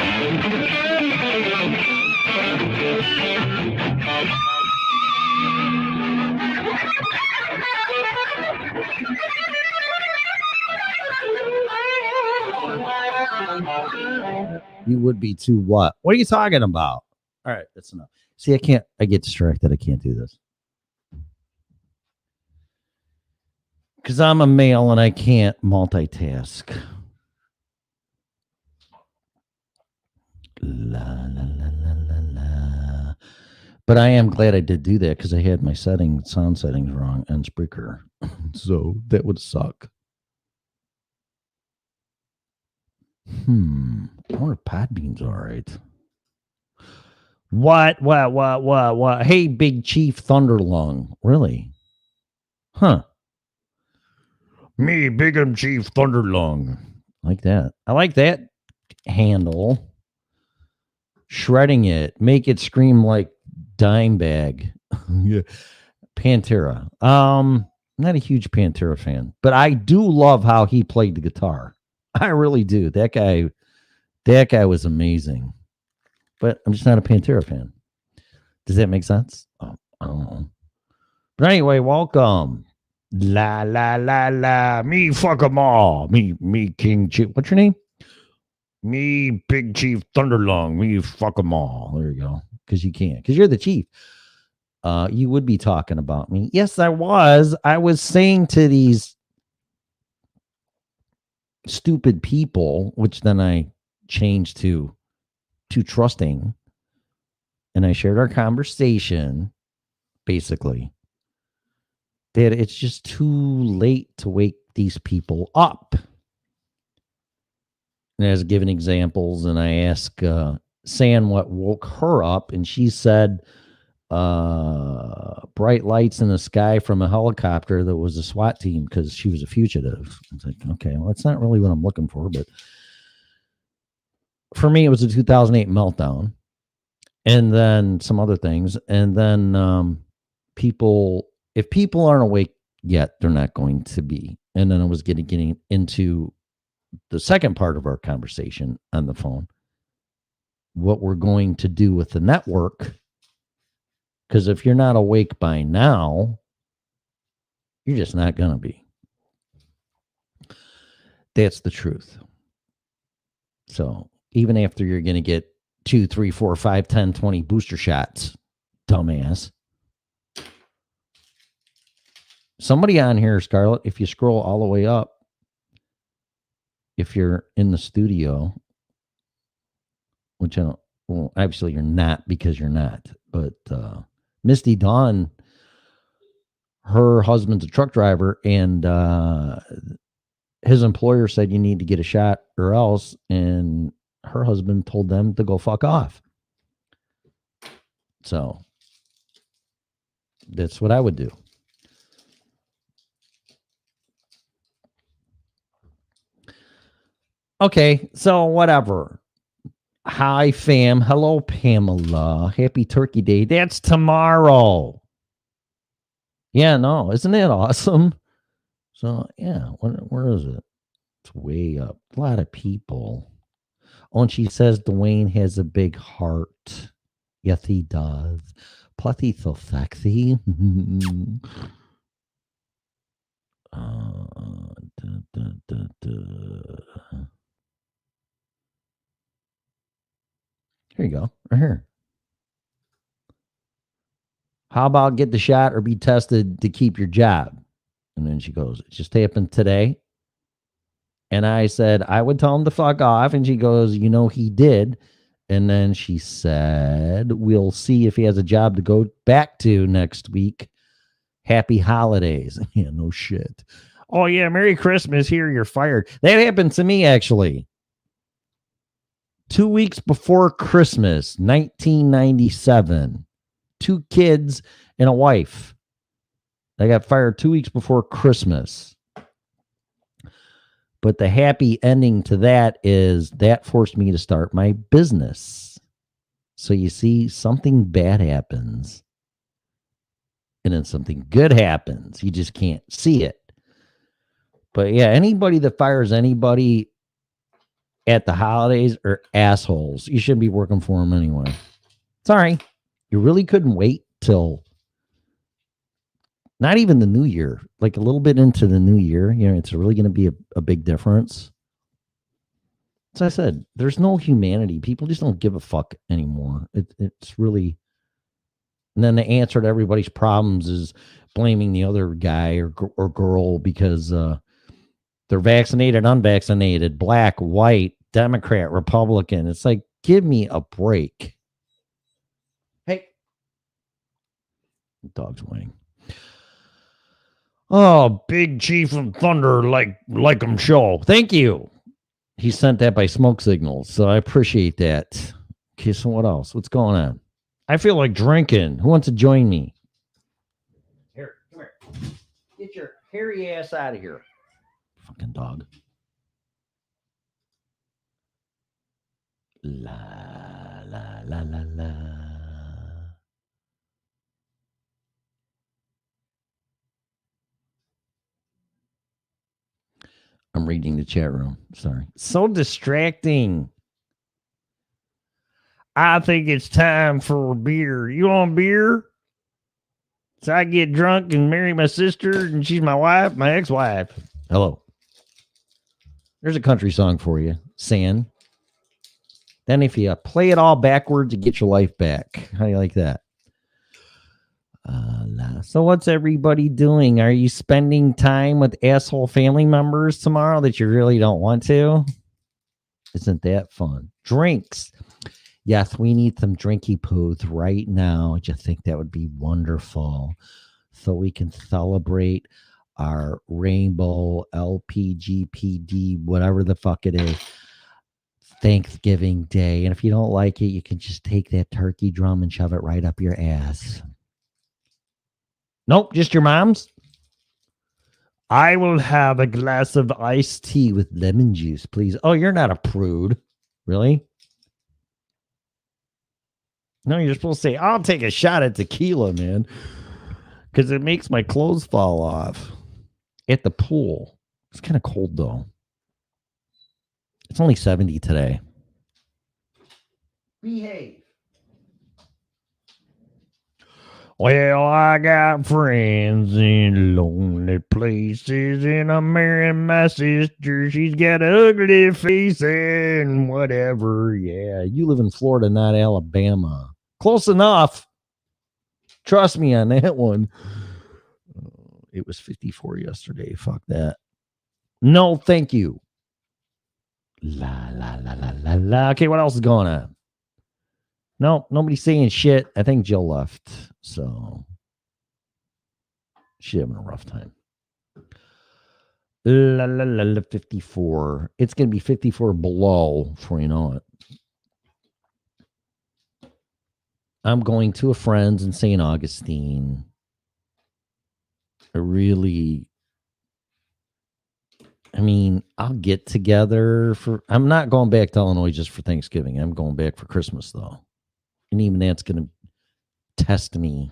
You would be too what? What are you talking about? All right, that's enough. See, I get distracted. I can't do this. Because I'm a male and I can't multitask. La, la, la, la, la, la. But I am glad I did do that because I had my sound settings wrong on Spreaker. So that would suck. I wonder if Podbean's all right. What? Hey, Big Chief Thunderlung. Really? Huh. Me, Big M Chief Thunderlung. Like that. I like that handle. Shredding it. Make it scream like Dimebag. Yeah. Pantera. I'm not a huge Pantera fan, but I do love how he played the guitar. I really do. That guy was amazing. But I'm just not a Pantera fan. Does that make sense? Oh, I don't know. But anyway, welcome. La la la la. Me fuck 'em all. Me King Chief. What's your name? Me Big Chief Thunderlung. Me fuck 'em all. There you go. Because you can't. Because you're the chief. You would be talking about me. Yes, I was. I was saying to these stupid people, which then I changed to trusting, and I shared our conversation, basically, that it's just too late to wake these people up. And I was giving examples, and I asked San what woke her up, and she said bright lights in the sky from a helicopter that was a SWAT team because she was a fugitive. I was like, okay, well, that's not really what I'm looking for, but for me, it was a 2008 meltdown, and then some other things, and then if people aren't awake yet, they're not going to be. And then I was getting into the second part of our conversation on the phone, what we're going to do with the network, because if you're not awake by now, you're just not going to be. That's the truth. So even after you're going to get 2, 3, 4, 5, 10, 20 booster shots, dumbass. Somebody on here, Scarlett, if you scroll all the way up, if you're in the studio, which I don't, well, obviously you're not because you're not, but Misty Dawn, her husband's a truck driver, and his employer said you need to get a shot or else, and her husband told them to go fuck off. So that's what I would do. Okay, so whatever. Hi, fam. Hello, Pamela. Happy Turkey Day. That's tomorrow. Yeah, no, isn't that awesome? So, yeah, where is it? It's way up. A lot of people. Oh, and she says Dwayne has a big heart. Yes, he does. Plus, he's so sexy. Here you go. Right here. How about get the shot or be tested to keep your job? And then she goes, it just happened today. And I said, I would tell him to fuck off. And she goes, you know, he did. And then she said, we'll see if he has a job to go back to next week. Happy holidays. Yeah, no shit. Oh, yeah, Merry Christmas. Here, you're fired. That happened to me, actually. 2 weeks before Christmas, 1997. 2 kids and a wife. I got fired 2 weeks before Christmas. But the happy ending to that is that forced me to start my business. So you see, something bad happens. And then something good happens. You just can't see it. But yeah, anybody that fires anybody at the holidays are assholes. You shouldn't be working for them anyway. Sorry. You really couldn't wait till not even the new year, like a little bit into the new year. You know, it's really going to be a big difference. As I said, there's no humanity. People just don't give a fuck anymore. It's really. And then the answer to everybody's problems is blaming the other guy or girl because they're vaccinated, unvaccinated, black, white, Democrat, Republican. It's like, give me a break. Hey, dog's whining. Oh, Big Chief of Thunder, like him show. Thank you. He sent that by smoke signals, so I appreciate that. Okay, so what else? What's going on? I feel like drinking. Who wants to join me? Here, come here. Get your hairy ass out of here. Fucking dog. La, la, la, la, la. I'm reading the chat room. Sorry. So distracting. I think it's time for a beer. You want beer? So I get drunk and marry my sister, and she's my wife, my ex-wife. Hello. There's a country song for you, San. Then if you play it all backwards, you get your life back. How do you like that? So what's everybody doing? Are you spending time with asshole family members tomorrow that you really don't want to? Isn't that fun? Drinks. Yes, we need some drinky poos right now. I just think that would be wonderful. So we can celebrate our rainbow LPGPD, whatever the fuck it is, Thanksgiving Day. And if you don't like it, you can just take that turkey drum and shove it right up your ass. Nope, just your mom's. I will have a glass of iced tea with lemon juice, please. Oh, you're not a prude. Really? No, you're supposed to say, I'll take a shot at tequila, man. Because it makes my clothes fall off. At the pool. It's kind of cold, though. It's only 70 today. Behave. Well, I got friends in lonely places, and I'm marrying my sister. She's got an ugly face and whatever. Yeah, you live in Florida, not Alabama. Close enough. Trust me on that one. It was 54 yesterday. Fuck that. No, thank you. La, la, la, la, la, la. Okay, what else is going on? No, nobody's saying shit. I think Jill left. So she's having a rough time. La, la, la, la, 54. It's going to be 54 below before you know it. I'm going to a friend's in St. Augustine. I'll get together for, I'm not going back to Illinois just for Thanksgiving. I'm going back for Christmas, though. And even that's going to test me.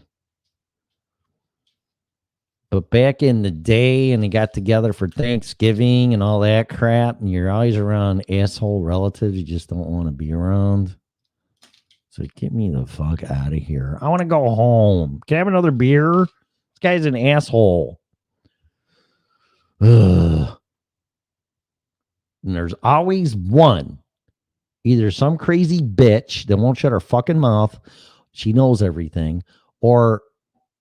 But back in the day, and they got together for Thanksgiving and all that crap, and you're always around asshole relatives you just don't want to be around. So get me the fuck out of here. I want to go home. Can I have another beer? This guy's an asshole. Ugh. And there's always one. Either some crazy bitch that won't shut her fucking mouth. She knows everything. Or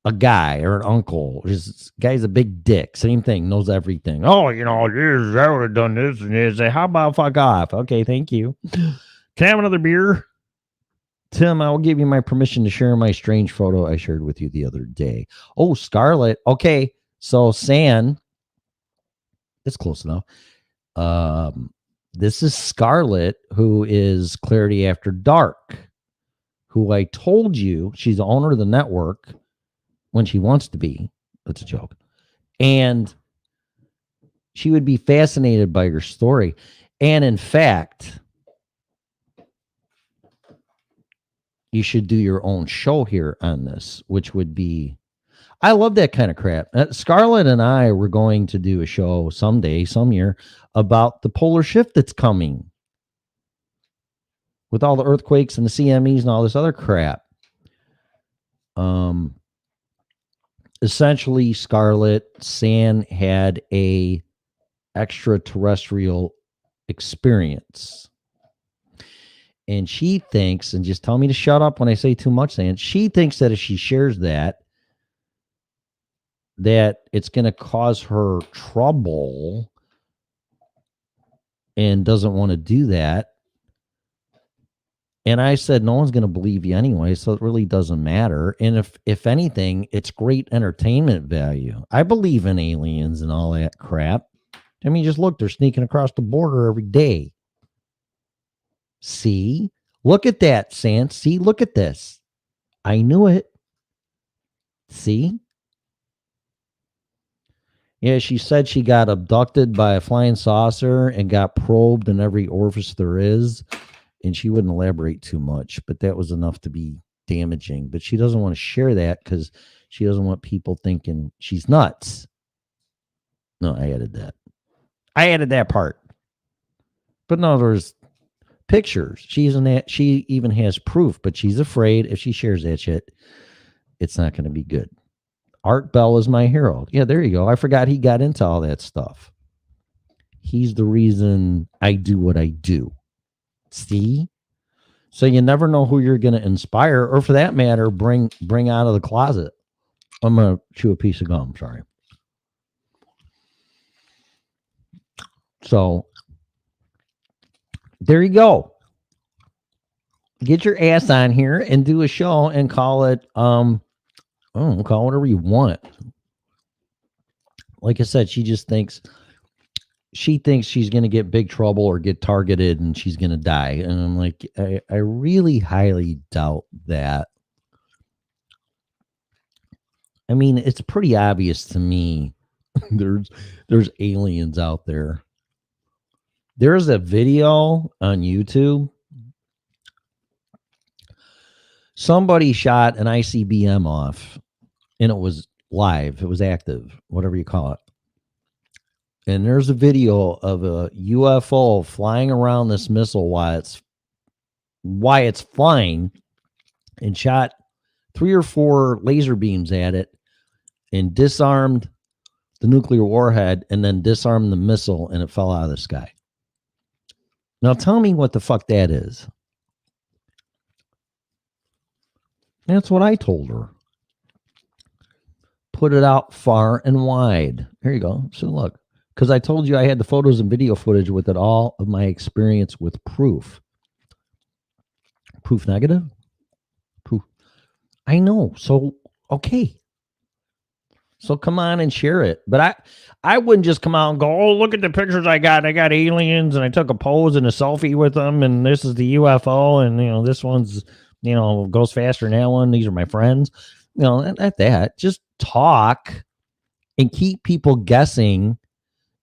a guy or an uncle. This guy's a big dick. Same thing. Knows everything. Oh, I would have done this and this. How about fuck off? Okay, thank you. Can I have another beer? Tim, I will give you my permission to share my strange photo I shared with you the other day. Oh, Scarlett. Okay, so San. It's close enough. This is Scarlett, who is Clarity After Dark, who I told you she's the owner of the network when she wants to be. That's a joke. And she would be fascinated by your story. And in fact, you should do your own show here on this, which would be, I love that kind of crap. Scarlett and I were going to do a show someday, some year, about the polar shift that's coming with all the earthquakes and the CMEs and all this other crap. Essentially, Scarlett, San had a extraterrestrial experience. And she thinks, and just tell me to shut up when I say too much, Sand, she thinks that if she shares that it's going to cause her trouble and doesn't want to do that. And I said, no one's going to believe you anyway, so it really doesn't matter. And if anything, it's great entertainment value. I believe in aliens and all that crap. I mean, just look, they're sneaking across the border every day. See? Look at that, Sans. See? Look at this. I knew it. See? Yeah, she said she got abducted by a flying saucer and got probed in every orifice there is. And she wouldn't elaborate too much, but that was enough to be damaging. But she doesn't want to share that because she doesn't want people thinking she's nuts. No, I added that. I added that part. But no, there's pictures. She even has proof, but she's afraid if she shares that shit, it's not going to be good. Art Bell is my hero. Yeah, there you go. I forgot he got into all that stuff. He's the reason I do what I do. See? So you never know who you're going to inspire, or for that matter, bring out of the closet. I'm going to chew a piece of gum. Sorry. So there you go. Get your ass on here and do a show and call it, call it whatever you want. Like I said, she thinks she's going to get big trouble or get targeted and she's going to die. And I'm like, I really highly doubt that. I mean, it's pretty obvious to me. There's aliens out there. There's a video on YouTube. Somebody shot an ICBM off and it was live. It was active, whatever you call it. And there's a video of a UFO flying around this missile while it's flying, and shot 3 or 4 laser beams at it and disarmed the nuclear warhead and then disarmed the missile, and it fell out of the sky. Now tell me what the fuck that is. That's what I told her. Put it out far and wide. There you go. So look. Because I told you I had the photos and video footage with it, all of my experience with proof. Proof negative? Proof. I know. So, okay. So come on and share it. But I wouldn't just come out and go, oh, look at the pictures I got. I got aliens and I took a pose and a selfie with them. And this is the UFO. And, this one's, goes faster than that one. These are my friends. Not that. Just talk and keep people guessing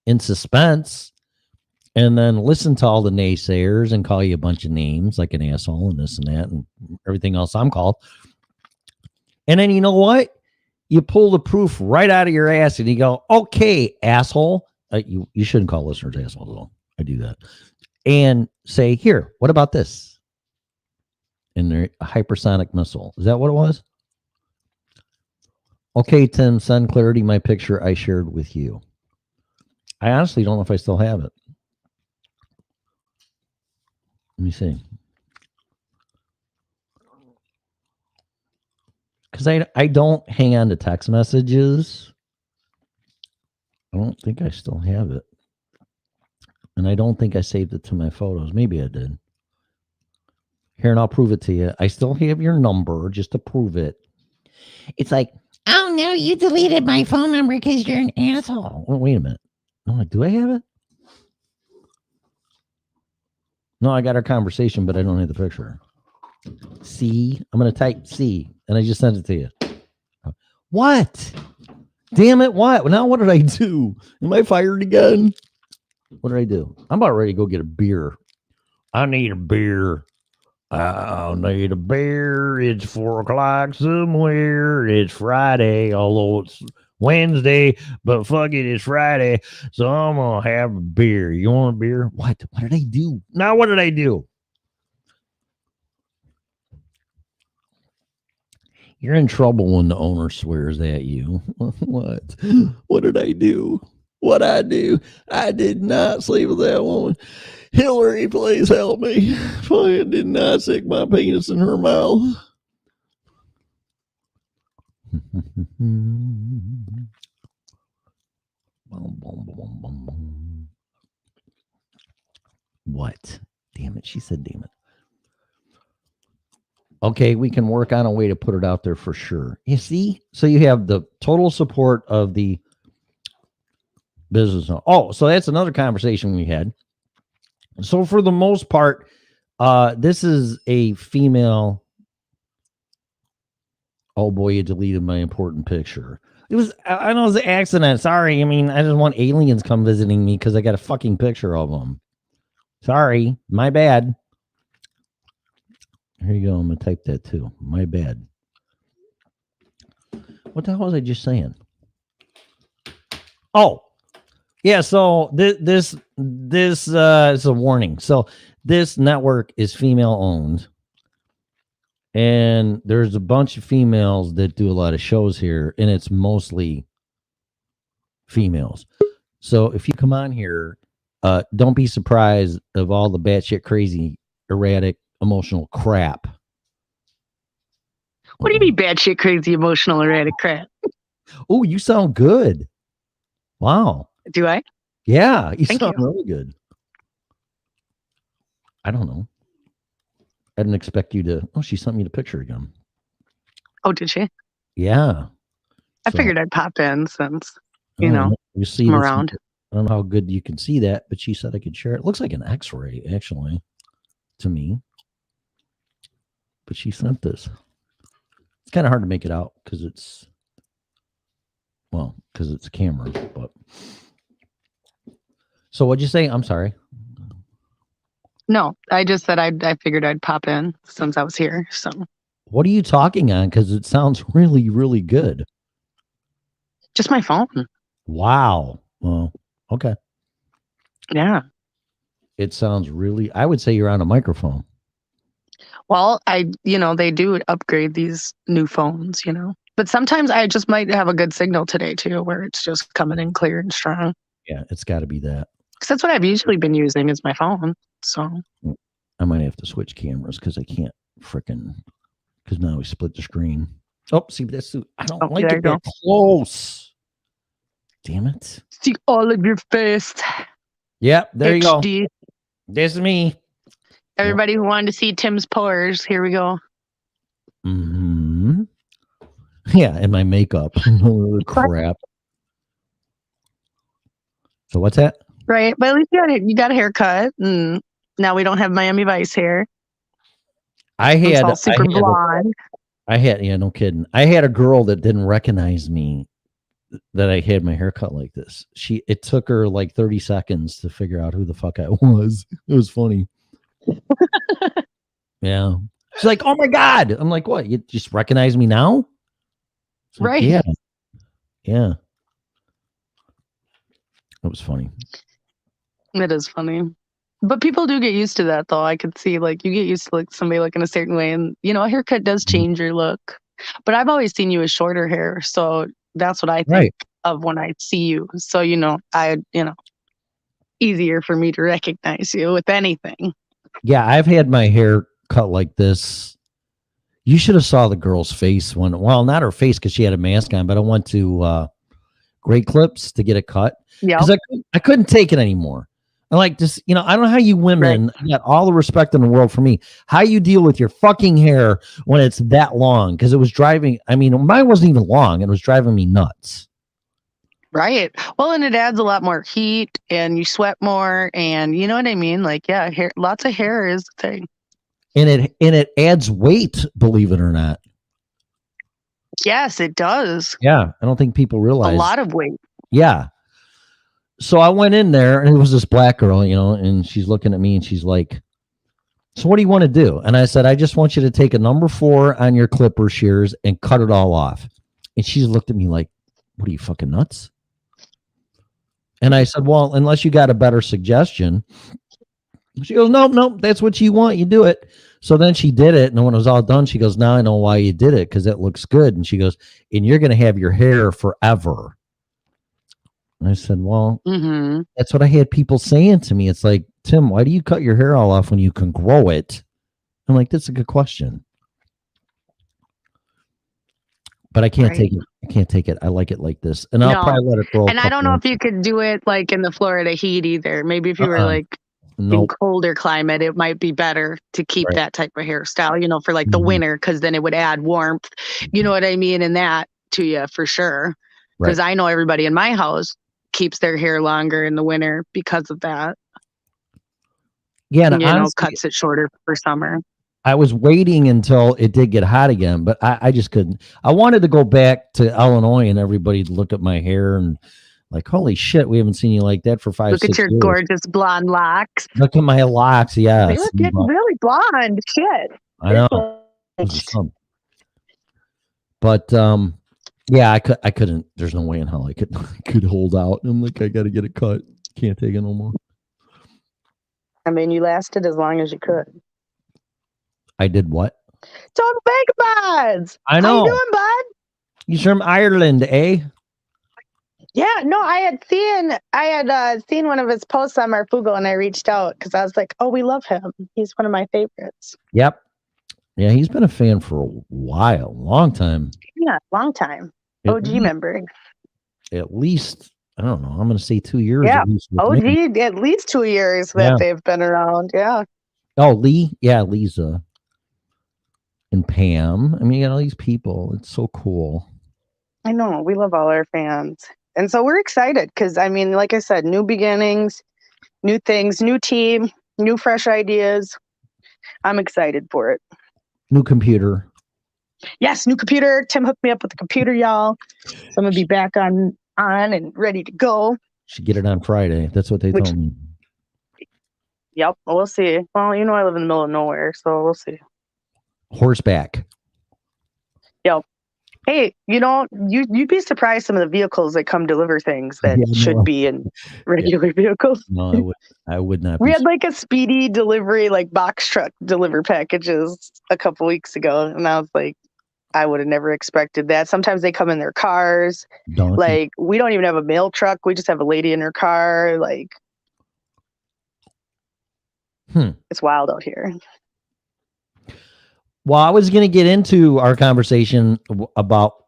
in suspense, and then listen to all the naysayers and call you a bunch of names like an asshole and this and that and everything else I'm called. And then you know what? You pull the proof right out of your ass and you go, okay, asshole. You shouldn't call listeners assholes at all. I do that. And say, here, what about this? And they're a hypersonic missile. Is that what it was? Okay, Tim, send Clarity my picture I shared with you. I honestly don't know if I still have it. Let me see. Because I don't hang on to text messages. I don't think I still have it. And I don't think I saved it to my photos. Maybe I did. Here, and I'll prove it to you. I still have your number just to prove it. It's like, oh, no, you deleted my phone number because you're an asshole. Well, wait a minute. No, do I have it? No, I got our conversation, but I don't have the picture. C. I'm going to type C, and I just sent it to you. What? Damn it, what? Well, now what did I do? Am I fired again? What did I do? I'm about ready to go get a beer. I need a beer. I need a beer. It's 4:00 somewhere. It's Friday, although it's Wednesday, but fuck it, it's Friday, so I'm gonna have a beer. You want a beer? What did I do? Now what did I do? You're in trouble when the owner swears at you. What did I do? what I do. I did not sleep with that woman. Hillary, please help me. I did not stick my penis in her mouth. What? Damn it. She said, damn it. Okay, we can work on a way to put it out there for sure. You see? So you have the total support of the business. Oh, so that's another conversation we had. So for the most part, this is a female. Oh boy, you deleted my important picture. It was, I know it was an accident. Sorry. I mean, I just want aliens come visiting me because I got a fucking picture of them. Sorry, my bad. Here you go. I'm going to type that too. My bad. What the hell was I just saying? Oh, yeah. So this is a warning. So this network is female owned. And there's a bunch of females that do a lot of shows here, and it's mostly females. So if you come on here, don't be surprised of all the batshit crazy, erratic, emotional crap. What do you mean batshit crazy, emotional, erratic crap? Oh, you sound good. Wow. Do I? Yeah, you Thank sound you. really good. I don't know. I didn't expect you to. Oh, she sent me the picture again. Oh, did she? Yeah. I figured I'd pop in since, you know, you see I'm this- around. I don't know how good you can see that, but she said I could share it. It looks like an X-ray, actually, to me. But she sent this. It's kind of hard to make it out because it's a camera. But so what'd you say? I'm sorry. No, I just said I figured I'd pop in since I was here. So What are you talking on? Because it sounds really, really good. just my phone. Wow. Well, okay. Yeah. It sounds really. I would say you're on a microphone. Well, they do upgrade these new phones, but sometimes I just might have a good signal today too, where it's just coming in clear and strong. Yeah, it's got to be that. Because that's what I've usually been using is my phone. So I might have to switch cameras because I can't frickin' because now we split the screen. Oh, see, that's I don't like there it you that close. Damn it. see all of your face. Yep, there you go. HD. This is me. Everybody who wanted to see Tim's pores, here we go. Hmm. Yeah, and my makeup. Oh, crap. So what's that? Right, but at least you got a haircut, and now we don't have Miami Vice hair. It's all super blonde. Yeah, no kidding. I had a girl that didn't recognize me that I had my haircut like this. It took her like 30 seconds to figure out who the fuck I was. It was funny. Yeah. She's like, oh my God. I'm like, what? You just recognize me now? Like, Right. Yeah. Yeah. It was funny. It is funny. But people do get used to that, though. I could see, like, you get used to like somebody looking a certain way, and a haircut does change your look. But I've always seen you with shorter hair, so that's what I think of when I see you. So easier for me to recognize you with anything. Yeah, I've had my hair cut like this. You should have saw the girl's face not her face because she had a mask on, but I went to Great Clips to get it cut. Yeah, because I couldn't take it anymore. I like this, I don't know how you women got all the respect in the world for me. How you deal with your fucking hair when it's that long? Because it was driving. I mean, mine wasn't even long. It was driving me nuts. Right. Well, and it adds a lot more heat, and you sweat more, and you know what I mean. Like, yeah, hair. Lots of hair is the thing. And it adds weight, believe it or not. Yes, it does. Yeah, I don't think people realize A lot of weight. Yeah. So I went in there and it was this black girl, and she's looking at me and she's like, so what do you want to do? And I said, I just want you to take a number 4 on your clipper shears and cut it all off. And she looked at me like, what are you fucking nuts? And I said, well, unless you got a better suggestion. She goes, no, that's what you want. You do it. So then she did it. And when it was all done, she goes, now I know why you did it. Cause it looks good. And she goes, and you're going to have your hair forever. I said, well, Mm-hmm. that's what I had people saying to me. It's like, Tim, why do you cut your hair all off when you can grow it? I'm like, that's a good question. But I can't take it. I can't take it. I like it like this. And I'll probably let it grow. And I don't know if you could do it like in the Florida heat either. Maybe if you were like in colder climate, it might be better to keep that type of hairstyle, you know, for like the winter, because then it would add warmth. You know what I mean? And that to you for sure. Because I know everybody in my house keeps their hair longer in the winter because of that. Yeah, and, honestly, cuts it shorter for summer. I was waiting until it did get hot again, but I just couldn't. I wanted to go back to Illinois and everybody look at my hair and like, holy shit, we haven't seen you like that for 5 Look 6 at your years. Gorgeous blonde locks. Look at my locks. Yeah. They look getting really blonde. Shit. I know. But yeah, I couldn't. There's no way in hell I could hold out. I'm like, I got to get it cut. Can't take it no more. I mean, you lasted as long as you could. I did what? Total Vagabonds. I know. How you doing, bud? He's from Ireland, eh? Yeah, no, I had seen one of his posts on Marfugo, and I reached out because I was like, oh, we love him. He's one of my favorites. Yep. Yeah, he's been a fan for a while, long time. Yeah, long time. OG member. At least, I don't know, I'm going to say 2 years. Yeah, at least OG, at least 2 years that they've been around. Yeah. Oh, Lee? Yeah, Lisa. And Pam. I mean, you got all these people. It's so cool. I know. We love all our fans. And so we're excited because, I mean, like I said, new beginnings, new things, new team, new fresh ideas. I'm excited for it. New computer. Yes, new computer. Tim hooked me up with the computer, y'all. So I'm going to be back on and ready to go. Should get it on Friday. That's what they told me. Yep. Well, we'll see. Well, you know, I live in the middle of nowhere, so we'll see. Horseback. Yep. Hey, you know, you'd be surprised some of the vehicles that come deliver things that should be in regular vehicles. No, I would not. We had like a speedy delivery, like box truck deliver packages a couple weeks ago, and I was like, I would have never expected that. Sometimes they come in their cars. Donkey. Like, we don't even have a mail truck. We just have a lady in her car. Like, it's wild out here. Well, I was going to get into our conversation about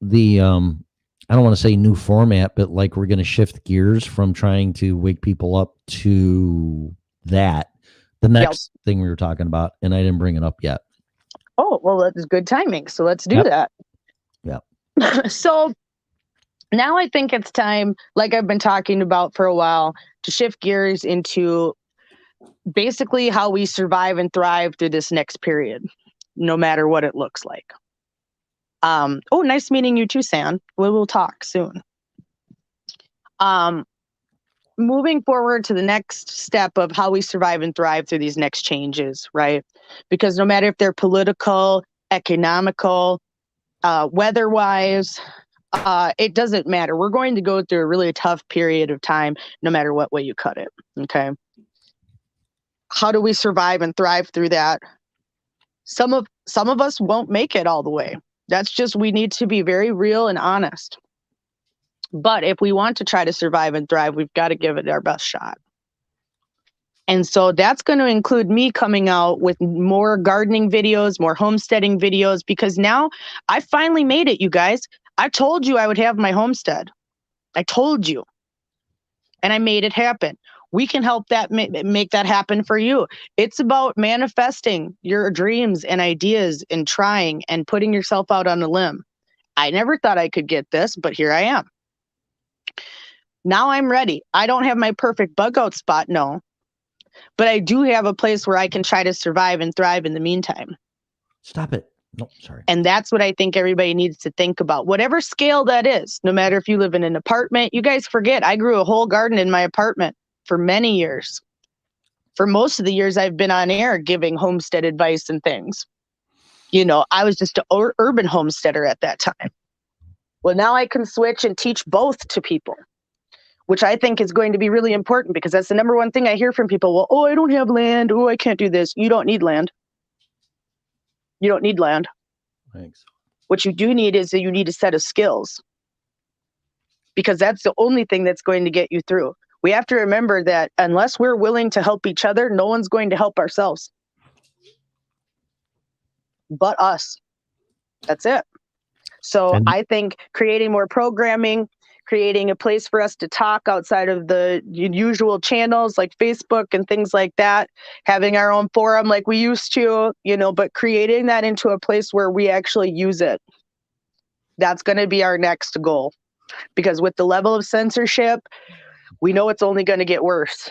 the, I don't want to say new format, but like we're going to shift gears from trying to wake people up to that. The next thing we were talking about, and I didn't bring it up yet. Oh, well, that's good timing. So let's do that. Yep. So now I think it's time, like I've been talking about for a while, to shift gears into basically how we survive and thrive through this next period, no matter what it looks like. Oh, nice meeting you too, Sam. We will talk soon. Moving forward to the next step of how we survive and thrive through these next changes, right? Because no matter if they're political, economical, weather-wise, it doesn't matter. We're going to go through a really tough period of time, no matter what way you cut it, okay? How do we survive and thrive through that? Some of us won't make it all the way. That's just, we need to be very real and honest. But if we want to try to survive and thrive, we've got to give it our best shot. And so that's going to include me coming out with more gardening videos, more homesteading videos, because now I finally made it, you guys. I told you I would have my homestead. I told you. And I made it happen. We can help that make that happen for you. It's about manifesting your dreams and ideas and trying and putting yourself out on a limb. I never thought I could get this, but here I am. Now I'm ready. I don't have my perfect bug out spot, no. But I do have a place where I can try to survive and thrive in the meantime. Stop it. No, sorry. And that's what I think everybody needs to think about. Whatever scale that is, no matter if you live in an apartment. You guys forget, I grew a whole garden in my apartment for many years. For most of the years I've been on air giving homestead advice and things. You know, I was just an urban homesteader at that time. Well, now I can switch and teach both to people, which I think is going to be really important because that's the number one thing I hear from people. Well, oh, I don't have land. Oh, I can't do this. You don't need land. You don't need land. Thanks. What you do need is that you need a set of skills. because that's the only thing that's going to get you through. We have to remember that unless we're willing to help each other, no one's going to help ourselves but us. That's it. So I think creating more programming, creating a place for us to talk outside of the usual channels like Facebook and things like that, having our own forum like we used to, but creating that into a place where we actually use it. That's going to be our next goal, because with the level of censorship, we know it's only going to get worse.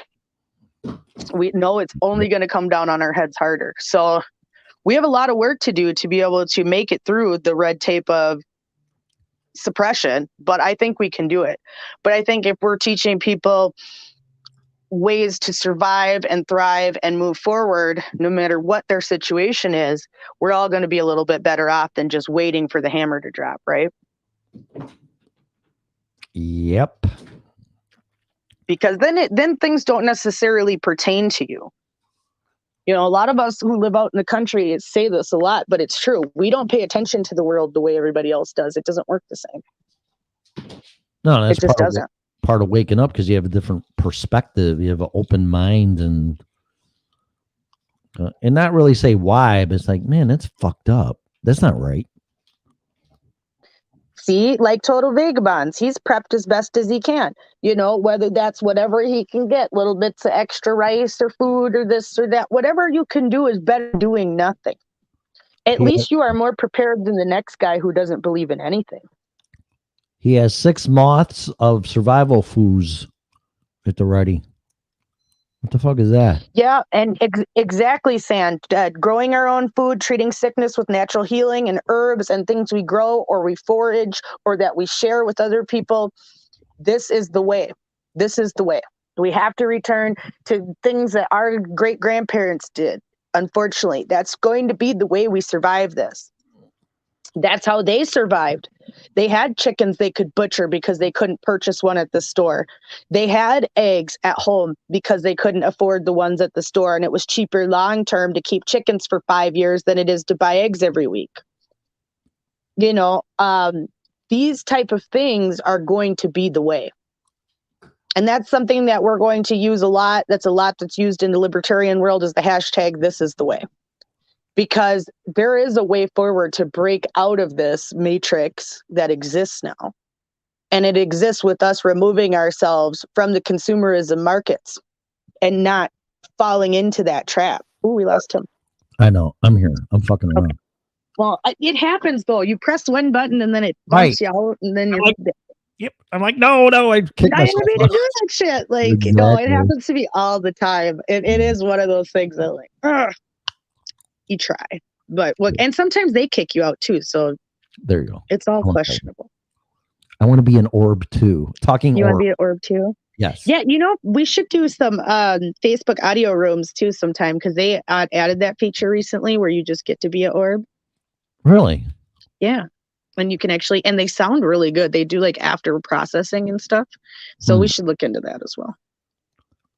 We know it's only going to come down on our heads harder. So we have a lot of work to do to be able to make it through the red tape of suppression, but I think we can do it. But I think if we're teaching people ways to survive and thrive and move forward, no matter what their situation is, we're all going to be a little bit better off than just waiting for the hammer to drop, right? Yep. Because then things don't necessarily pertain to you. A lot of us who live out in the country say this a lot, but it's true. We don't pay attention to the world the way everybody else does. It doesn't work the same. No, that's it just doesn't. Part of waking up, because you have a different perspective. You have an open mind and not really say why, but it's like, man, that's fucked up. That's not right. See, like Total Vagabonds, he's prepped as best as he can, whether that's whatever he can get, little bits of extra rice or food or this or that, whatever you can do is better than doing nothing. At least you are more prepared than the next guy who doesn't believe in anything. He has 6 moths of survival foods at the ready. What the fuck is that? Yeah, and exactly, Sand. Growing our own food, treating sickness with natural healing and herbs and things we grow or we forage or that we share with other people. This is the way. This is the way. We have to return to things that our great-grandparents did. Unfortunately, that's going to be the way we survive this. That's how they survived. They had chickens they could butcher because they couldn't purchase one at the store. They had eggs at home because they couldn't afford the ones at the store. And it was cheaper long term to keep chickens for 5 years than it is to buy eggs every week. These type of things are going to be the way. And that's something that we're going to use a lot. That's a lot that's used in the libertarian world, is the hashtag "this is the way." Because there is a way forward to break out of this matrix that exists now. And it exists with us removing ourselves from the consumerism markets and not falling into that trap. Ooh, we lost him. I know. I'm here. I'm fucking around. Okay. Well, it happens though. You press one button and then it bumps you out, and then you're yep. I'm like, no, I kicked I didn't mean to do that shit. Like, Exactly. No, it happens to me all the time. It is one of those things that, like, ugh, you try, but look, and sometimes they kick you out too. So there you go. It's all questionable. I want to be an orb too. Talking. You want to be an orb too? Yes. Yeah, we should do some Facebook audio rooms too sometime, because they added that feature recently where you just get to be an orb. Really? Yeah. And you can actually, and they sound really good. They do like after processing and stuff. So we should look into that as well.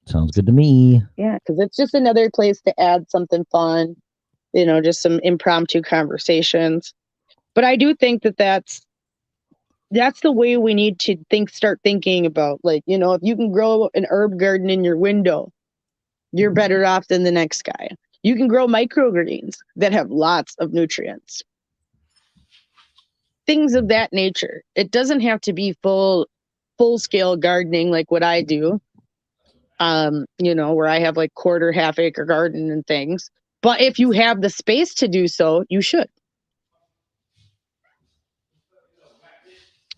Sounds good to me. Yeah, because it's just another place to add something fun, just some impromptu conversations. But I do think that that's the way we need to start thinking about, like, if you can grow an herb garden in your window, you're better off than the next guy. You can grow microgreens that have lots of nutrients. Things of that nature. It doesn't have to be full scale gardening like what I do. Where I have like half acre garden and things. But if you have the space to do so, you should.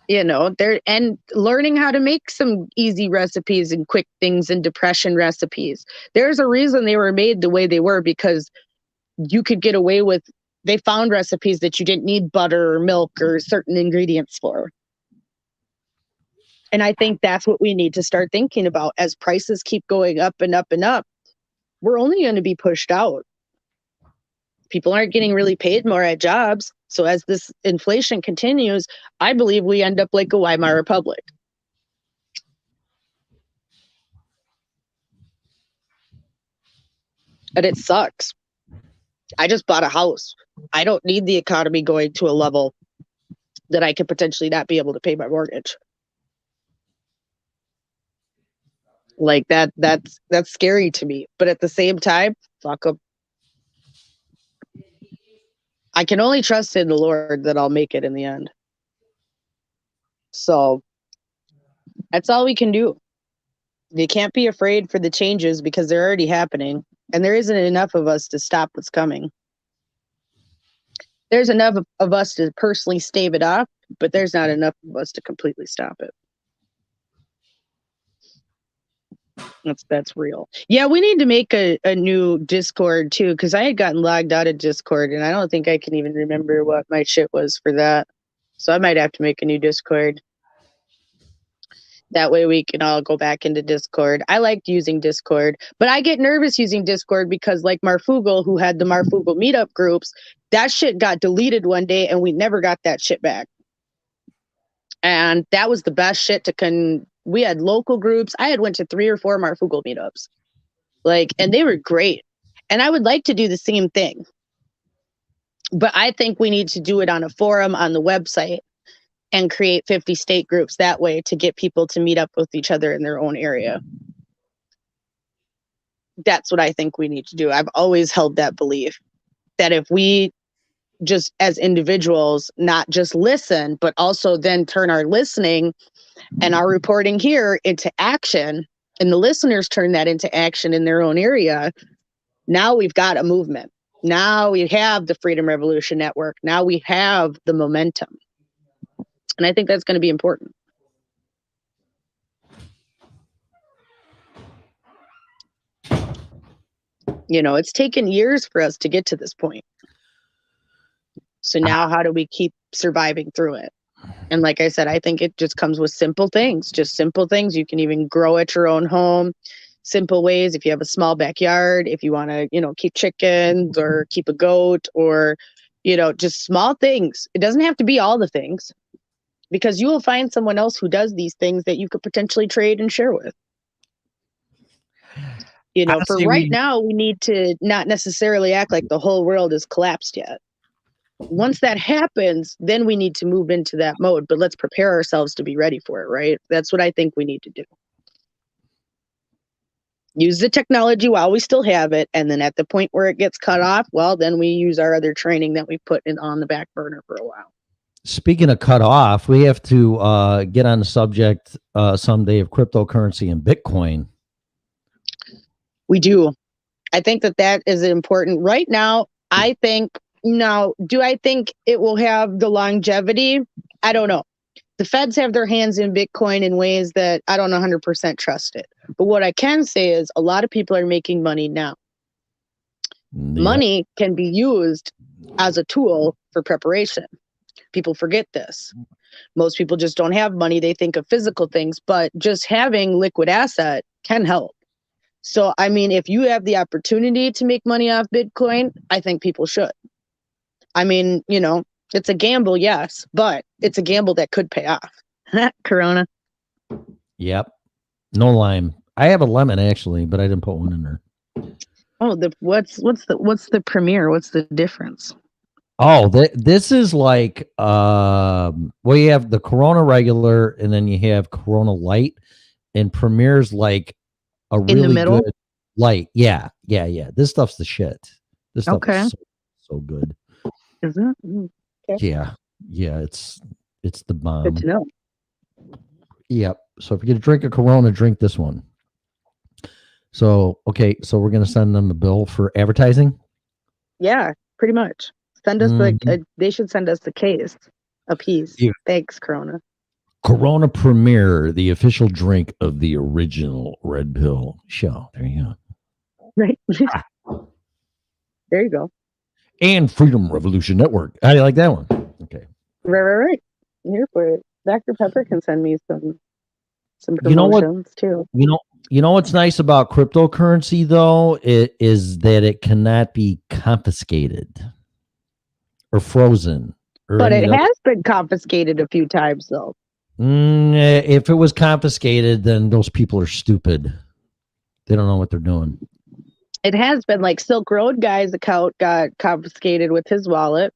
And learning how to make some easy recipes and quick things and depression recipes. There's a reason they were made the way they were, because you could get away with, they found recipes that you didn't need butter or milk or certain ingredients for. And I think that's what we need to start thinking about. As prices keep going up and up and up, we're only going to be pushed out. People aren't getting really paid more at jobs. So as this inflation continues, I believe we end up like a Weimar Republic. And it sucks. I just bought a house. I don't need the economy going to a level that I could potentially not be able to pay my mortgage. Like that's scary to me. But at the same time, fuck them. I can only trust in the Lord that I'll make it in the end. So that's all we can do. You can't be afraid for the changes because they're already happening. And there isn't enough of us to stop what's coming. There's enough of us to personally stave it off, but there's not enough of us to completely stop it. That's real. Yeah, we need to make a new Discord too, because I had gotten logged out of Discord and I don't think I can even remember what my shit was for that. So I might have to make a new Discord. That way we can all go back into Discord. I liked using Discord, but I get nervous using Discord because like Marfugal, who had the Marfugal meetup groups, that shit got deleted one day and we never got that shit back. And that was the best shit we had local groups. I had went to 3 or 4 Marfugal meetups. And they were great. And I would like to do the same thing. But I think we need to do it on a forum on the website and create 50 state groups that way to get people to meet up with each other in their own area. That's what I think we need to do. I've always held that belief that if we just as individuals, not just listen, but also then turn our listening and our reporting here into action, and the listeners turn that into action in their own area, now we've got a movement. Now we have the Freedom Revolution Network. Now we have the momentum. And I think that's going to be important. It's taken years for us to get to this point. So now how do we keep surviving through it? And like I said, I think it just comes with simple things, just simple things. You can even grow at your own home, simple ways. If you have a small backyard, if you want to, keep chickens or keep a goat or, just small things. It doesn't have to be all the things, because you will find someone else who does these things that you could potentially trade and share with. For right now, we need to not necessarily act like the whole world is collapsed yet. Once that happens, then we need to move into that mode, but let's prepare ourselves to be ready for it, right? That's what I think we need to do. Use the technology while we still have it, and then at the point where it gets cut off, well, then we use our other training that we put on the back burner for a while. Speaking of cut off, we have to get on the subject someday of cryptocurrency and Bitcoin. We do. I think that is important. Right now, do I think it will have the longevity? I don't know. The feds have their hands in Bitcoin in ways that I don't 100% trust it. But what I can say is a lot of people are making money now. Yeah. Money can be used as a tool for preparation. People forget this. Most people just don't have money. They think of physical things, but just having liquid asset can help. So, if you have the opportunity to make money off Bitcoin, I think people should. It's a gamble, yes, but it's a gamble that could pay off. Corona. Yep. No lime. I have a lemon actually, but I didn't put one in there. Oh, what's the Premier? What's the difference? Oh, this is like you have the Corona regular, and then you have Corona Light, and Premier's like a really in the middle? Good light. Yeah. This stuff's the shit. This stuff is so good. Is it? Okay. Yeah. It's the bomb. Good to know. Yep. So if you're gonna drink a Corona, drink this one. So we're gonna send them a bill for advertising. Yeah, pretty much. Send us they should send us the case, a piece. Yeah. Thanks, Corona. Corona Premier, the official drink of the original Red Pill show. There you go. Right. There you go. And Freedom Revolution Network. How do you like that one? Okay. Right. I'm here for it. Dr. Pepper can send me some promotions too. You know what's nice about cryptocurrency though? It is that it cannot be confiscated or frozen. But it has been confiscated a few times though. If it was confiscated, then those people are stupid. They don't know what they're doing. It has been, like Silk Road guy's account got confiscated with his wallet.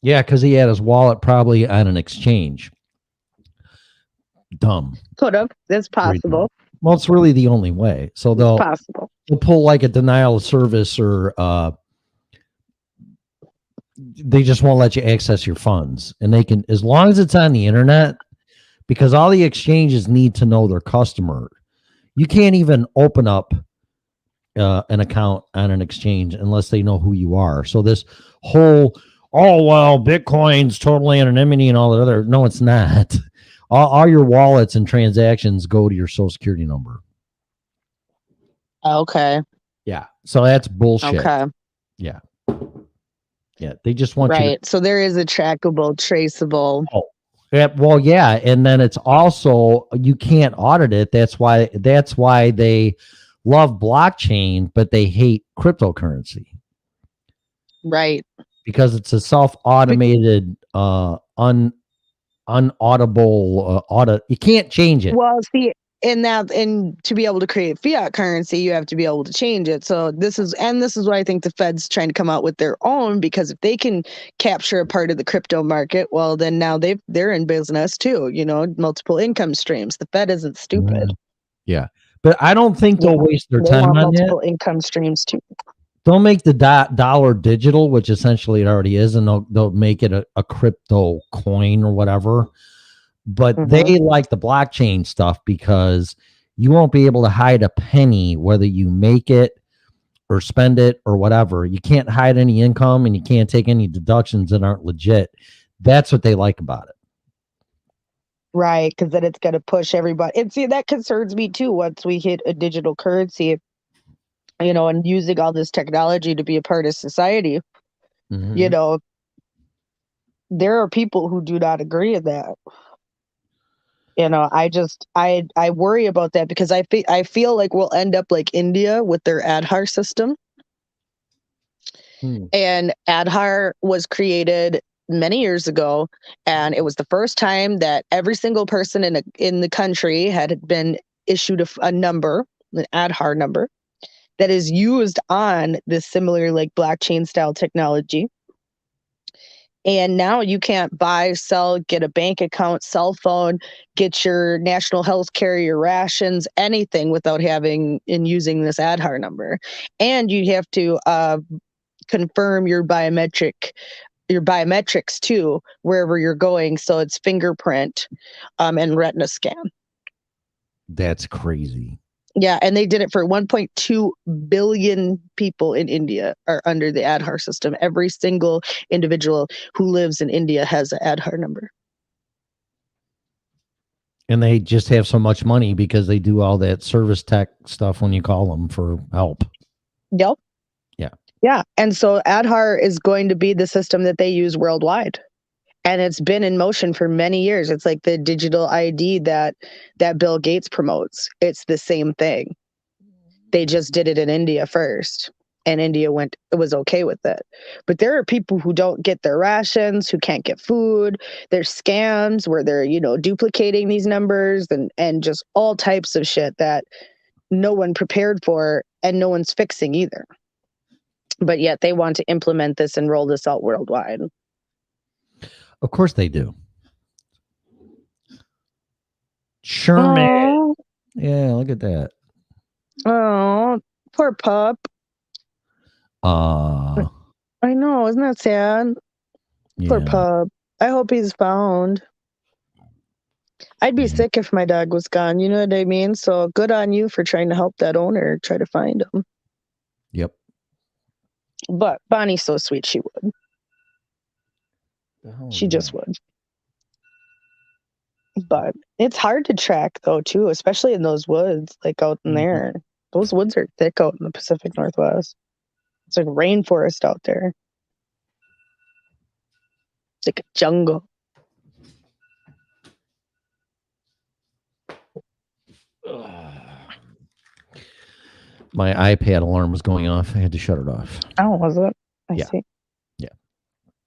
Yeah, because he had his wallet probably on an exchange. Dumb. Could have. That's possible. Well, it's really the only way. So they'll pull like a denial of service, or they just won't let you access your funds. And they can, as long as it's on the internet, because all the exchanges need to know their customer. You can't even open up an account on an exchange unless they know who you are. So this whole, oh, well, Bitcoin's total anonymity and all that other, no, it's not. All your wallets and transactions go to your social security number. Okay. Yeah. So that's bullshit. Okay. Yeah. Yeah. They just want you Right. So there is a trackable, traceable. Oh, yeah, well, yeah. And then it's also, you can't audit it. That's why they love blockchain, but they hate cryptocurrency. Right. Because it's a self-automated, unaudible audit. You can't change it. Well, see, and to be able to create fiat currency, you have to be able to change it. So this is what I think the Fed's trying to come out with their own, because if they can capture a part of the crypto market, well, then now they're in business too, multiple income streams. The Fed isn't stupid. Yeah. But I don't think they'll waste their time on multiple that. Income streams too. They'll make the dollar digital, which essentially it already is, and they'll make it a crypto coin or whatever. But they like the blockchain stuff because you won't be able to hide a penny, whether you make it or spend it or whatever. You can't hide any income, and you can't take any deductions that aren't legit. That's what they like about it. Right, because then it's going to push everybody. And see, that concerns me too. Once we hit a digital currency, and using all this technology to be a part of society, there are people who do not agree with that. I worry about that, because I feel like we'll end up like India with their Aadhaar system. And Aadhaar was created many years ago, and it was the first time that every single person in the country had been issued a number, an Aadhaar number, that is used on this similar like blockchain style technology. And now you can't buy, sell, get a bank account, cell phone, get your national health care, your rations, anything without using this Aadhaar number. And you have to confirm your biometrics too, wherever you're going. So it's fingerprint and retina scan. That's crazy. Yeah, and they did it for 1.2 billion people in India are under the Aadhaar system. Every single individual who lives in India has an Aadhaar number. And they just have so much money because they do all that service tech stuff when you call them for help. Yep. Yeah. Yeah, and so Aadhaar is going to be the system that they use worldwide. And it's been in motion for many years. It's like the digital ID that Bill Gates promotes. It's the same thing. They just did it in India first, and India was okay with it. But there are people who don't get their rations, who can't get food. There's scams where they're, duplicating these numbers and just all types of shit that no one prepared for and no one's fixing either. But yet they want to implement this and roll this out worldwide. Of course they do. Sherman. Yeah, look at that. Oh, poor pup. I know, isn't that sad? Yeah. Poor pup. I hope he's found. I'd be sick if my dog was gone, you know what I mean? So good on you for trying to help that owner try to find him. Yep. But Bonnie's so sweet, she would. She just would. But it's hard to track though too, especially in those woods, like out in there. Those woods are thick out in the Pacific Northwest. It's like rainforest out there. It's like a jungle. My iPad alarm was going off. I had to shut it off. Oh, was it? I see.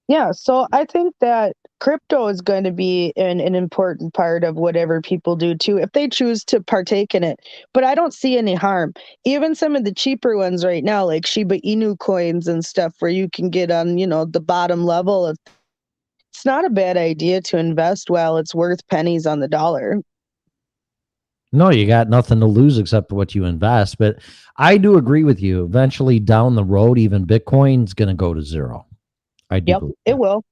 Yeah, so I think that crypto is going to be an important part of whatever people do too, if they choose to partake in it. But I don't see any harm. Even some of the cheaper ones right now, like Shiba Inu coins and stuff, where you can get on, the bottom level of. It's not a bad idea to invest while it's worth pennies on the dollar. No, you got nothing to lose except what you invest. But I do agree with you. Eventually, down the road, even Bitcoin's going to go to zero. I do. Yep, it will.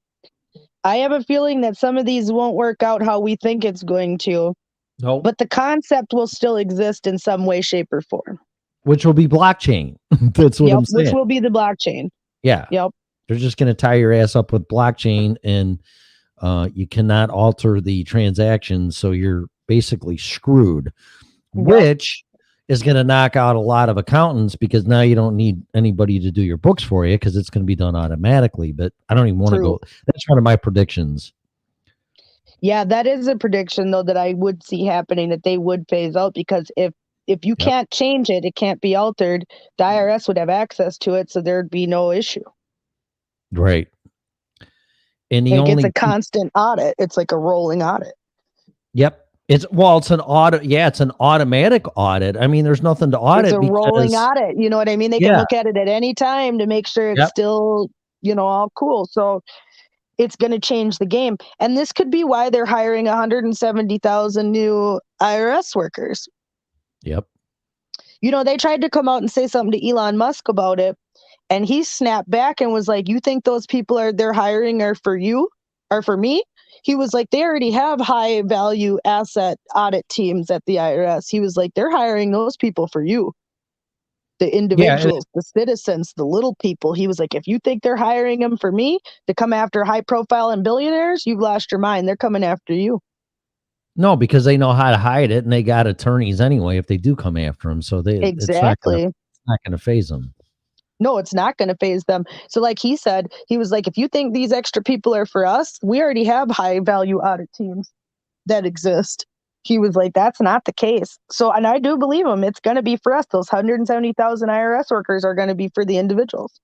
I have a feeling that some of these won't work out how we think it's going to. No. But the concept will still exist in some way, shape, or form. Which will be blockchain. That's what I'm saying. Which will be the blockchain. Yeah. Yep. They're just going to tie your ass up with blockchain, and you cannot alter the transactions. So you're basically screwed, which is going to knock out a lot of accountants because now you don't need anybody to do your books for you because it's going to be done automatically. But I don't even want to go. That's one of my predictions. Yeah, that is a prediction, though, that I would see happening, that they would phase out, because if you can't change it, it can't be altered, the IRS would have access to it, so there'd be no issue. Right. And it's a constant audit. It's like a rolling audit. Yep. It's an audit. Yeah, it's an automatic audit. I mean, there's nothing to audit. It's a rolling audit. You know what I mean? They can look at it at any time to make sure it's still, all cool. So it's going to change the game. And this could be why they're hiring 170,000 new IRS workers. Yep. They tried to come out and say something to Elon Musk about it, and he snapped back and was like, you think those people they're hiring are for you or for me? He was like, they already have high value asset audit teams at the IRS. He was like, they're hiring those people for you. The individuals, the citizens, the little people. He was like, if you think they're hiring them for me to come after high profile and billionaires, you've lost your mind. They're coming after you. No, because they know how to hide it, and they got attorneys anyway if they do come after them. So it's not going to phase them. No, it's not going to phase them. So like he said, he was like, if you think these extra people are for us, we already have high value audit teams that exist. He was like, that's not the case. So, and I do believe him. It's going to be for us. Those 170,000 IRS workers are going to be for the individuals.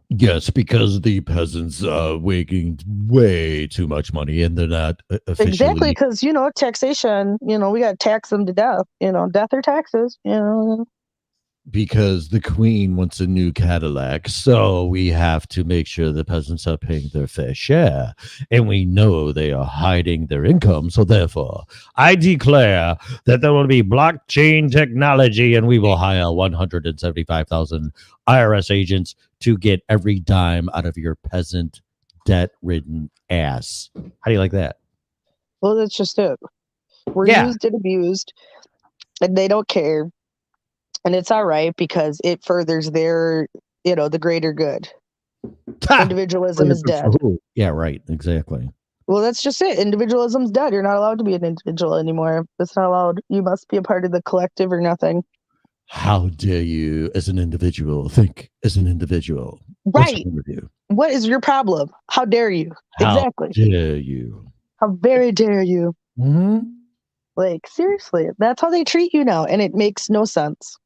Yes, because the peasants are making way too much money and they're not officially. Exactly, because, taxation, we got to tax them to death, death or taxes, Because the queen wants a new Cadillac, so we have to make sure the peasants are paying their fair share. And we know they are hiding their income, so therefore, I declare that there will be blockchain technology and we will hire 175,000 IRS agents to get every dime out of your peasant debt-ridden ass. How do you like that? Well, that's just it. We're used and abused, and they don't care. And it's all right because it furthers their, the greater good. Individualism is dead. Yeah, right. Exactly. Well, that's just it. Individualism's dead. You're not allowed to be an individual anymore. That's not allowed. You must be a part of the collective or nothing. How dare you, as an individual, think as an individual? Right. What is your problem? How dare you? Exactly. How dare you? How very dare you? Mm-hmm. Like, seriously, that's how they treat you now. And it makes no sense.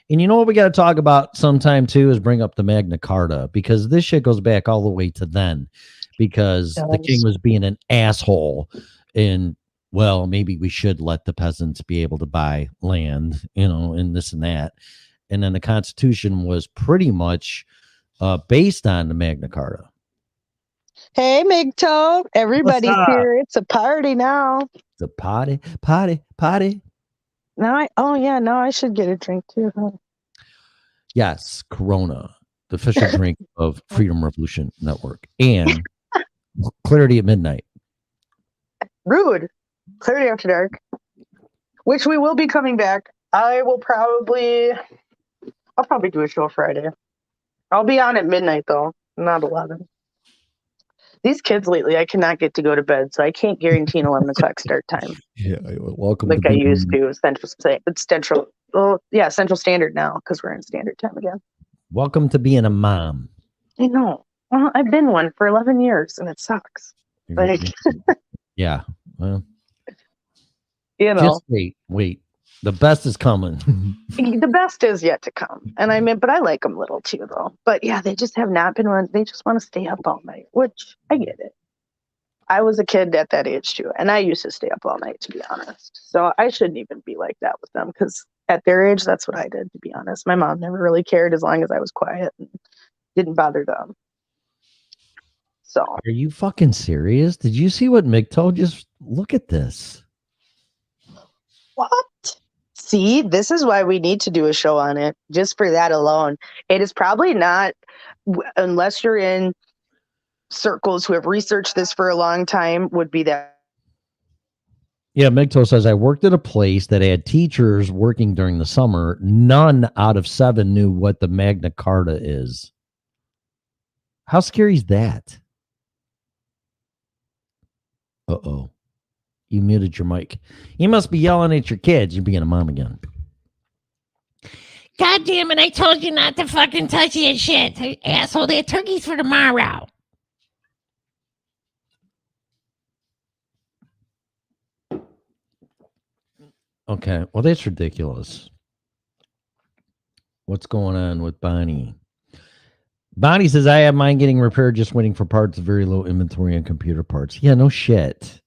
And you know what we got to talk about sometime too is bring up the Magna Carta, because this shit goes back all the way to then, because the king was being an asshole, and well, maybe we should let the peasants be able to buy land, and this and that. And then the Constitution was pretty much based on the Magna Carta. Hey, Migto, everybody's here. It's a party now. It's a party. Now I should get a drink too. Huh? Yes, Corona, the official drink of Freedom Revolution Network, and Clarity at Midnight. Rude. Clarity After Dark, which we will be coming back. I'll probably do a show Friday. I'll be on at midnight though, not 11. These kids lately, I cannot get to go to bed, so I can't guarantee an 11 o'clock start time. Yeah, welcome. Like I used to. Central. Oh, yeah, Central Standard now because we're in Standard Time again. Welcome to being a mom. I know. Well, I've been one for 11 years, and it sucks. Like, yeah. Well, just wait. The best is coming. The best is yet to come. And but I like them little too, though. But yeah, they just have not been one. They just want to stay up all night, which I get it. I was a kid at that age too, and I used to stay up all night, to be honest. So I shouldn't even be like that with them, because at their age, that's what I did, to be honest. My mom never really cared as long as I was quiet and didn't bother them. So. Are you fucking serious? Did you see what Mick told? Just look at this. What? See, this is why we need to do a show on it, just for that alone. It is probably not, unless you're in circles who have researched this for a long time, would be that. Yeah, Migto says, I worked at a place that had teachers working during the summer. None out of 7 knew what the Magna Carta is. How scary is that? Uh-oh. You muted your mic. You must be yelling at your kids. You're being a mom again. God damn it, I told you not to fucking touch that shit. Asshole, they're turkeys for tomorrow. Okay, well, that's ridiculous. What's going on with Bonnie? Bonnie says, I have mine getting repaired, just waiting for parts, very low inventory on computer parts. Yeah, no shit.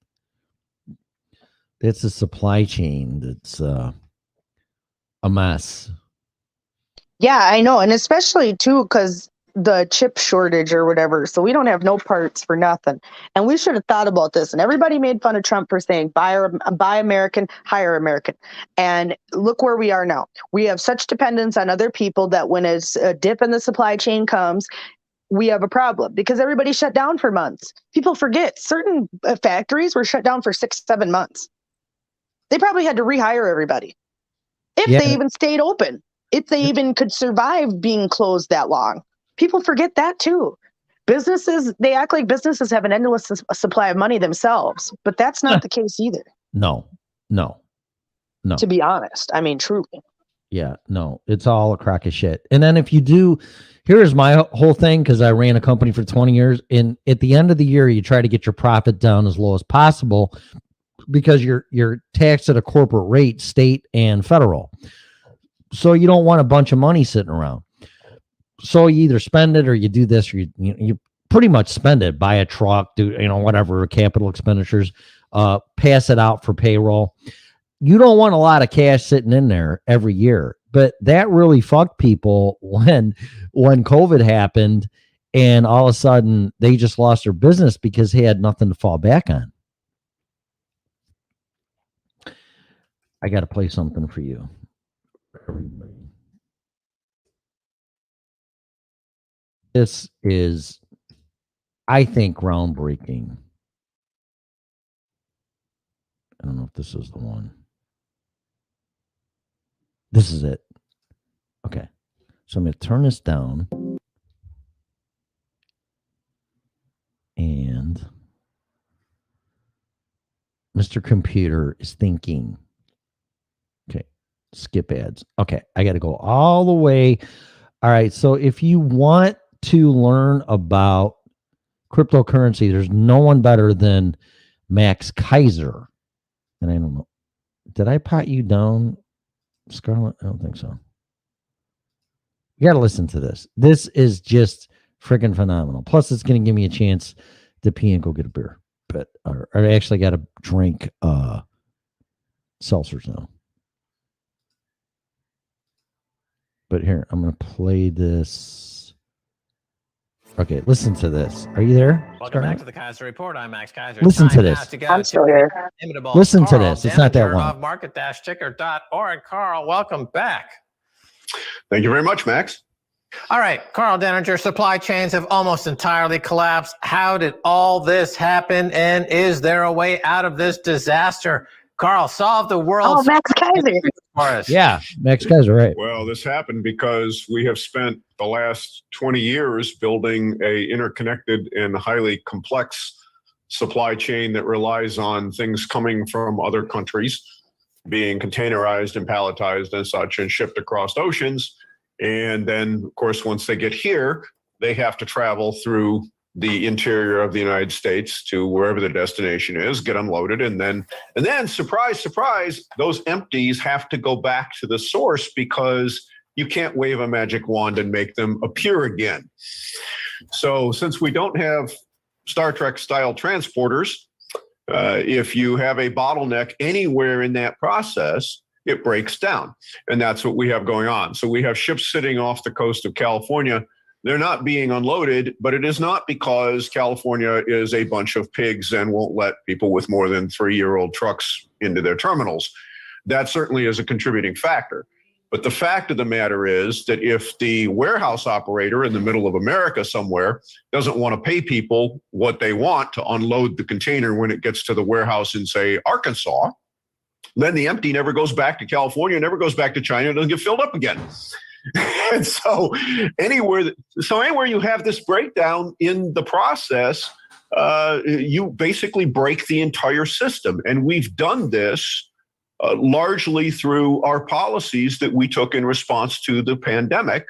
That's a supply chain that's a mess. Yeah, I know. And especially, too, because the chip shortage or whatever. So we don't have no parts for nothing. And we should have thought about this. And everybody made fun of Trump for saying, buy American, hire American. And look where we are now. We have such dependence on other people that when a dip in the supply chain comes, we have a problem because everybody shut down for months. People forget certain factories were shut down for 6-7 months. They probably had to rehire everybody if they even stayed open, if they even could survive being closed that long. People forget that too. Businesses, they act like businesses have an endless supply of money themselves, but that's not the case either. No. To be honest, I mean, truly. Yeah, no, it's all a crock of shit. And then if you do, here's my whole thing, because I ran a company for 20 years, and at the end of the year, you try to get your profit down as low as possible because you're taxed at a corporate rate, state and federal. So you don't want a bunch of money sitting around. So you either spend it or you do this, or you pretty much spend it, buy a truck, do whatever, capital expenditures, pass it out for payroll. You don't want a lot of cash sitting in there every year. But that really fucked people when COVID happened and all of a sudden they just lost their business because they had nothing to fall back on. I got to play something for you. Everybody. This is, I think, groundbreaking. I don't know if this is the one. This is it. Okay. So I'm going to turn this down. And Mr. Computer is thinking. Okay. Skip ads. Okay. I got to go all the way. All right. So if you want to learn about cryptocurrency, there's no one better than Max Keiser. And I don't know. Did I pot you down, Scarlett? I don't think so. You got to listen to this. This is just freaking phenomenal. Plus, it's going to give me a chance to pee and go get a beer. But I actually got to drink seltzers now. But here, I'm going to play this. Okay, listen to this. Are you there? Welcome back to the Keiser Report. I'm Max Keiser. Listen to this. I'm still here. Listen to this. It's not that long. Market-ticker.org. Carl, welcome back. Thank you very much, Max. All right, Carl Denninger, supply chains have almost entirely collapsed. How did all this happen, and is there a way out of this disaster? Carl, solve the world's... Oh, Max Keiser. For us. Yeah, Max Keiser, right. Well, this happened because we have spent the last 20 years building a interconnected and highly complex supply chain that relies on things coming from other countries being containerized and palletized and such and shipped across oceans. And then, of course, once they get here, they have to travel through the interior of the United States to wherever the destination is, get unloaded, and then surprise, surprise, those empties have to go back to the source because you can't wave a magic wand and make them appear again. So since we don't have Star Trek style transporters, if you have a bottleneck anywhere in that process, it breaks down. And that's what we have going on. So we have ships sitting off the coast of California. They're not being unloaded, but it is not because California is a bunch of pigs and won't let people with more than 3-year-old trucks into their terminals. that certainly is a contributing factor. But the fact of the matter is that if the warehouse operator in the middle of America somewhere doesn't want to pay people what they want to unload the container when it gets to the warehouse in, say, Arkansas, then the empty never goes back to California, never goes back to China, it doesn't get filled up again. And so anywhere you have this breakdown in the process, you basically break the entire system. And we've done this largely through our policies that we took in response to the pandemic.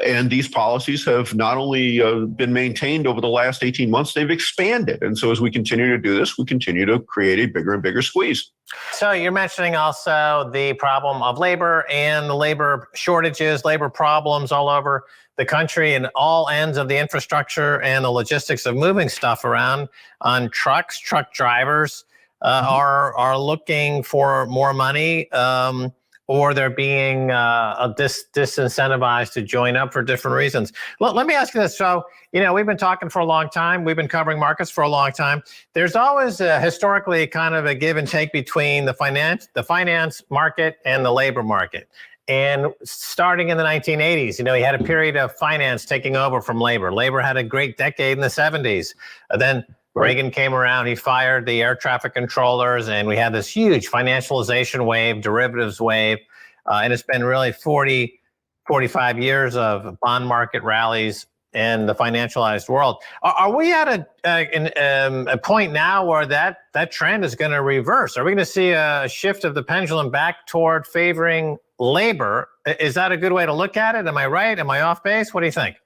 And these policies have not only been maintained over the last 18 months, they've expanded. And so as we continue to do this, we continue to create a bigger and bigger squeeze. So you're mentioning also the problem of labor and the labor shortages, labor problems all over the country and all ends of the infrastructure and the logistics of moving stuff around on trucks. Truck drivers are looking for more money, or they're being disincentivized to join up for different reasons. Let me ask you this. So, we've been talking for a long time. We've been covering markets for a long time. There's always historically kind of a give and take between the finance market and the labor market. And starting in the 1980s, you had a period of finance taking over from labor. Labor had a great decade in the 70s. Then Reagan came around, he fired the air traffic controllers, and we had this huge financialization wave, derivatives wave. And it's been really 40, 45 years of bond market rallies in the financialized world. Are we at a point now where that trend is going to reverse? Are we going to see a shift of the pendulum back toward favoring labor? Is that a good way to look at it? Am I right? Am I off base? What do you think?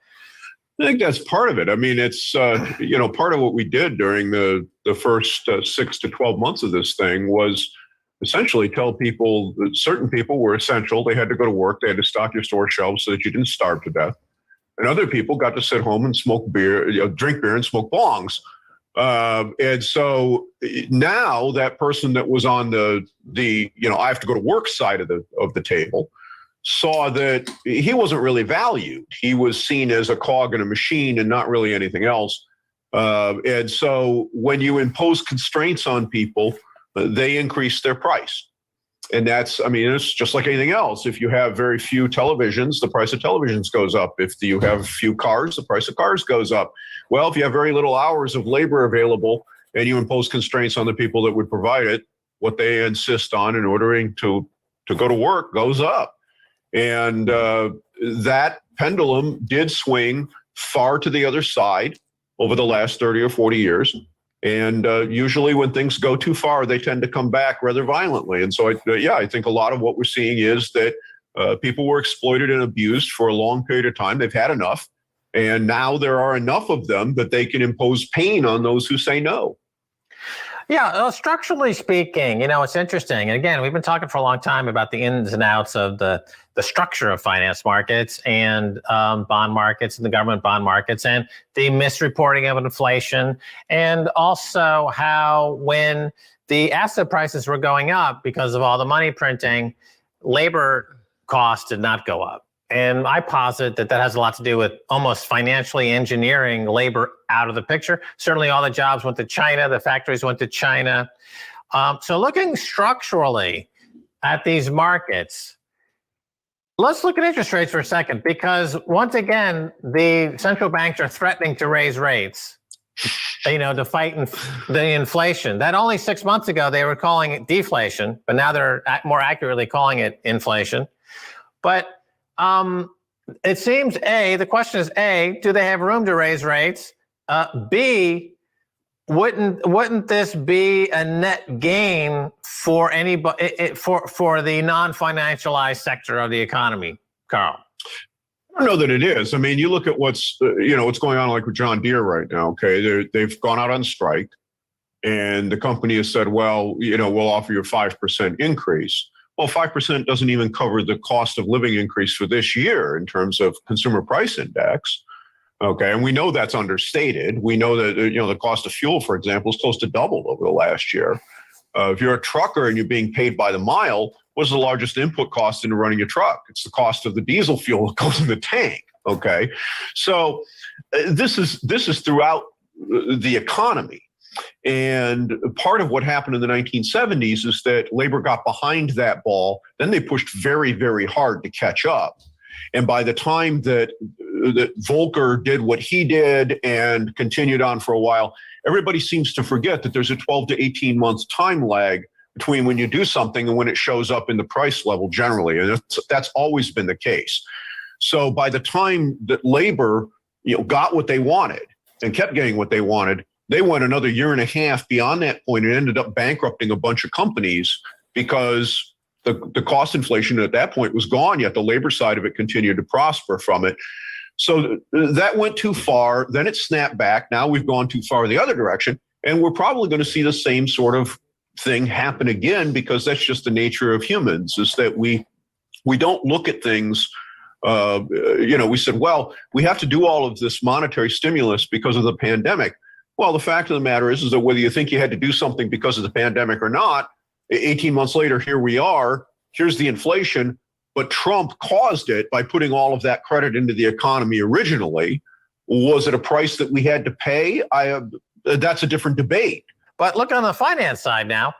I think that's part of it. I mean, it's, part of what we did during the first 6 to 12 months of this thing was essentially tell people that certain people were essential. They had to go to work. They had to stock your store shelves so that you didn't starve to death. And other people got to sit home and smoke beer, drink beer and smoke bongs. And so now that person that was on the I have to go to work side of the table saw that he wasn't really valued. He was seen as a cog in a machine and not really anything else. And so when you impose constraints on people, they increase their price. And it's just like anything else. If you have very few televisions, the price of televisions goes up. If you have few cars, the price of cars goes up. Well, if you have very little hours of labor available and you impose constraints on the people that would provide it, what they insist on in ordering to go to work goes up. And that pendulum did swing far to the other side over the last 30 or 40 years. And usually when things go too far, they tend to come back rather violently. And so, I think a lot of what we're seeing is that people were exploited and abused for a long period of time. They've had enough. And now there are enough of them that they can impose pain on those who say no. Yeah, structurally speaking, it's interesting. And again, we've been talking for a long time about the ins and outs of the structure of finance markets and bond markets and the government bond markets and the misreporting of inflation, and also how when the asset prices were going up because of all the money printing, labor costs did not go up. And I posit that has a lot to do with almost financially engineering labor out of the picture. Certainly all the jobs went to China, the factories went to China. So looking structurally at these markets, let's look at interest rates for a second, because once again, the central banks are threatening to raise rates, to fight the inflation. That only 6 months ago, they were calling it deflation, but now they're more accurately calling it inflation. But it seems the question is do they have room to raise rates? B, wouldn't this be a net gain for anybody, for the non-financialized sector of the economy, Carl? I don't know that it is. I mean, you look at what's going on like with John Deere right now. Okay, they've gone out on strike, and the company has said, well, we'll offer you a 5% increase. Well, 5% doesn't even cover the cost of living increase for this year in terms of consumer price index. Okay, and we know that's understated. We know that the cost of fuel, for example, is close to double over the last year. If you're a trucker and you're being paid by the mile, what's the largest input cost into running a truck? It's the cost of the diesel fuel that goes in the tank. Okay, so this is throughout the economy. And part of what happened in the 1970s is that labor got behind that ball. Then they pushed very, very hard to catch up. And by the time that Volcker did what he did and continued on for a while, everybody seems to forget that there's a 12 to 18 month time lag between when you do something and when it shows up in the price level generally. And that's always been the case. So by the time that labor got what they wanted and kept getting what they wanted, they went another year and a half beyond that point and ended up bankrupting a bunch of companies because the cost inflation at that point was gone, yet the labor side of it continued to prosper from it. So that went too far. Then it snapped back. Now we've gone too far the other direction. And we're probably going to see the same sort of thing happen again, because that's just the nature of humans, is that we don't look at things. We said, well, we have to do all of this monetary stimulus because of the pandemic. Well, the fact of the matter is that whether you think you had to do something because of the pandemic or not, 18 months later, here we are. Here's the inflation. But Trump caused it by putting all of that credit into the economy originally. Was it a price that we had to pay? That's a different debate. But look on the finance side now.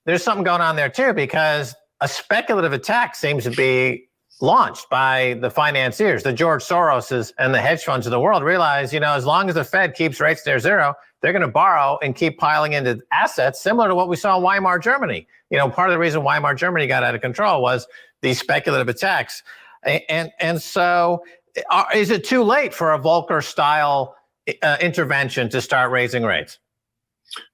There's something going on there, too, because a speculative attack seems to be launched by the financiers. The George Soroses and the hedge funds of the world realize, as long as the Fed keeps rates near zero, they're going to borrow and keep piling into assets, similar to what we saw in Weimar Germany. Part of the reason Weimar Germany got out of control was these speculative attacks. And so is it too late for a Volcker-style intervention to start raising rates?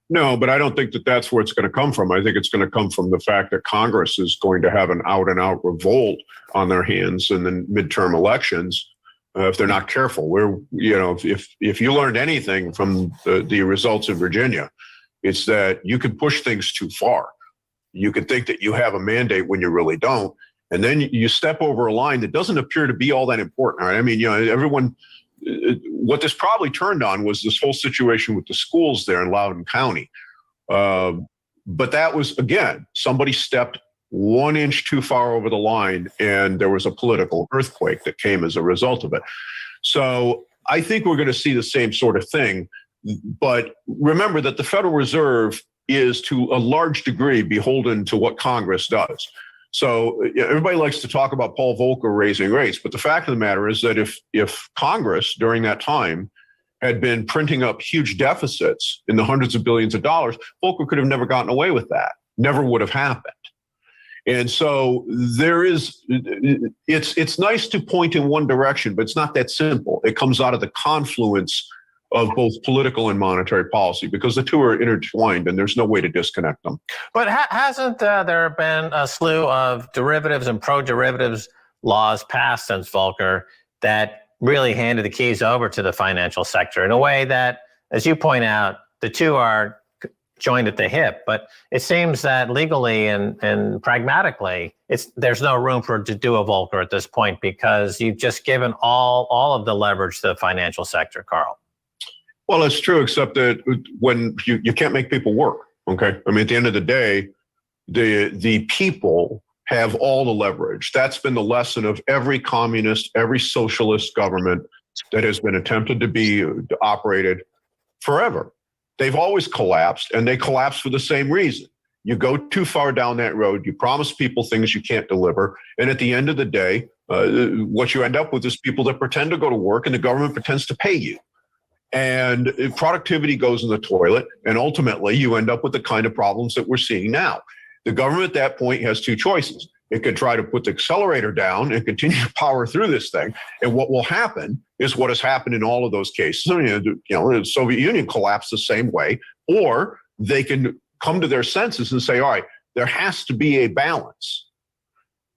No, but I don't think that that's where it's going to come from. I think it's going to come from the fact that Congress is going to have an out-and-out revolt on their hands in the midterm elections if they're not careful. If you learned anything from the results in Virginia, it's that you can push things too far. You can think that you have a mandate when you really don't, and then you step over a line that doesn't appear to be all that important. Right? I mean, everyone. What this probably turned on was this whole situation with the schools there in Loudoun County. But that was, again, somebody stepped 1 inch too far over the line, and there was a political earthquake that came as a result of it. So I think we're going to see the same sort of thing. But remember that the Federal Reserve is to a large degree beholden to what Congress does. So everybody likes to talk about Paul Volcker raising rates, but the fact of the matter is that if Congress during that time had been printing up huge deficits in the hundreds of billions of dollars, Volcker could have never gotten away with that. Never would have happened. And so it's nice to point in one direction, but it's not that simple. It comes out of the confluence of both political and monetary policy, because the two are intertwined and there's no way to disconnect them. But hasn't there been a slew of derivatives and pro-derivatives laws passed since Volcker that really handed the keys over to the financial sector in a way that, as you point out, the two are joined at the hip? But it seems that legally and pragmatically, there's no room to do a Volcker at this point, because you've just given all of the leverage to the financial sector, Carl. Well, it's true, except that when you can't make people work, okay? I mean, at the end of the day, the people have all the leverage. That's been the lesson of every communist, every socialist government that has been attempted to be operated forever. They've always collapsed, and they collapse for the same reason. You go too far down that road, you promise people things you can't deliver, and at the end of the day, what you end up with is people that pretend to go to work, and the government pretends to pay you. And productivity goes in the toilet, and ultimately you end up with the kind of problems that we're seeing now. The government at that point has two choices. It could try to put the accelerator down and continue to power through this thing. And what will happen is what has happened in all of those cases. The Soviet Union collapsed the same way, or they can come to their senses and say, all right, there has to be a balance.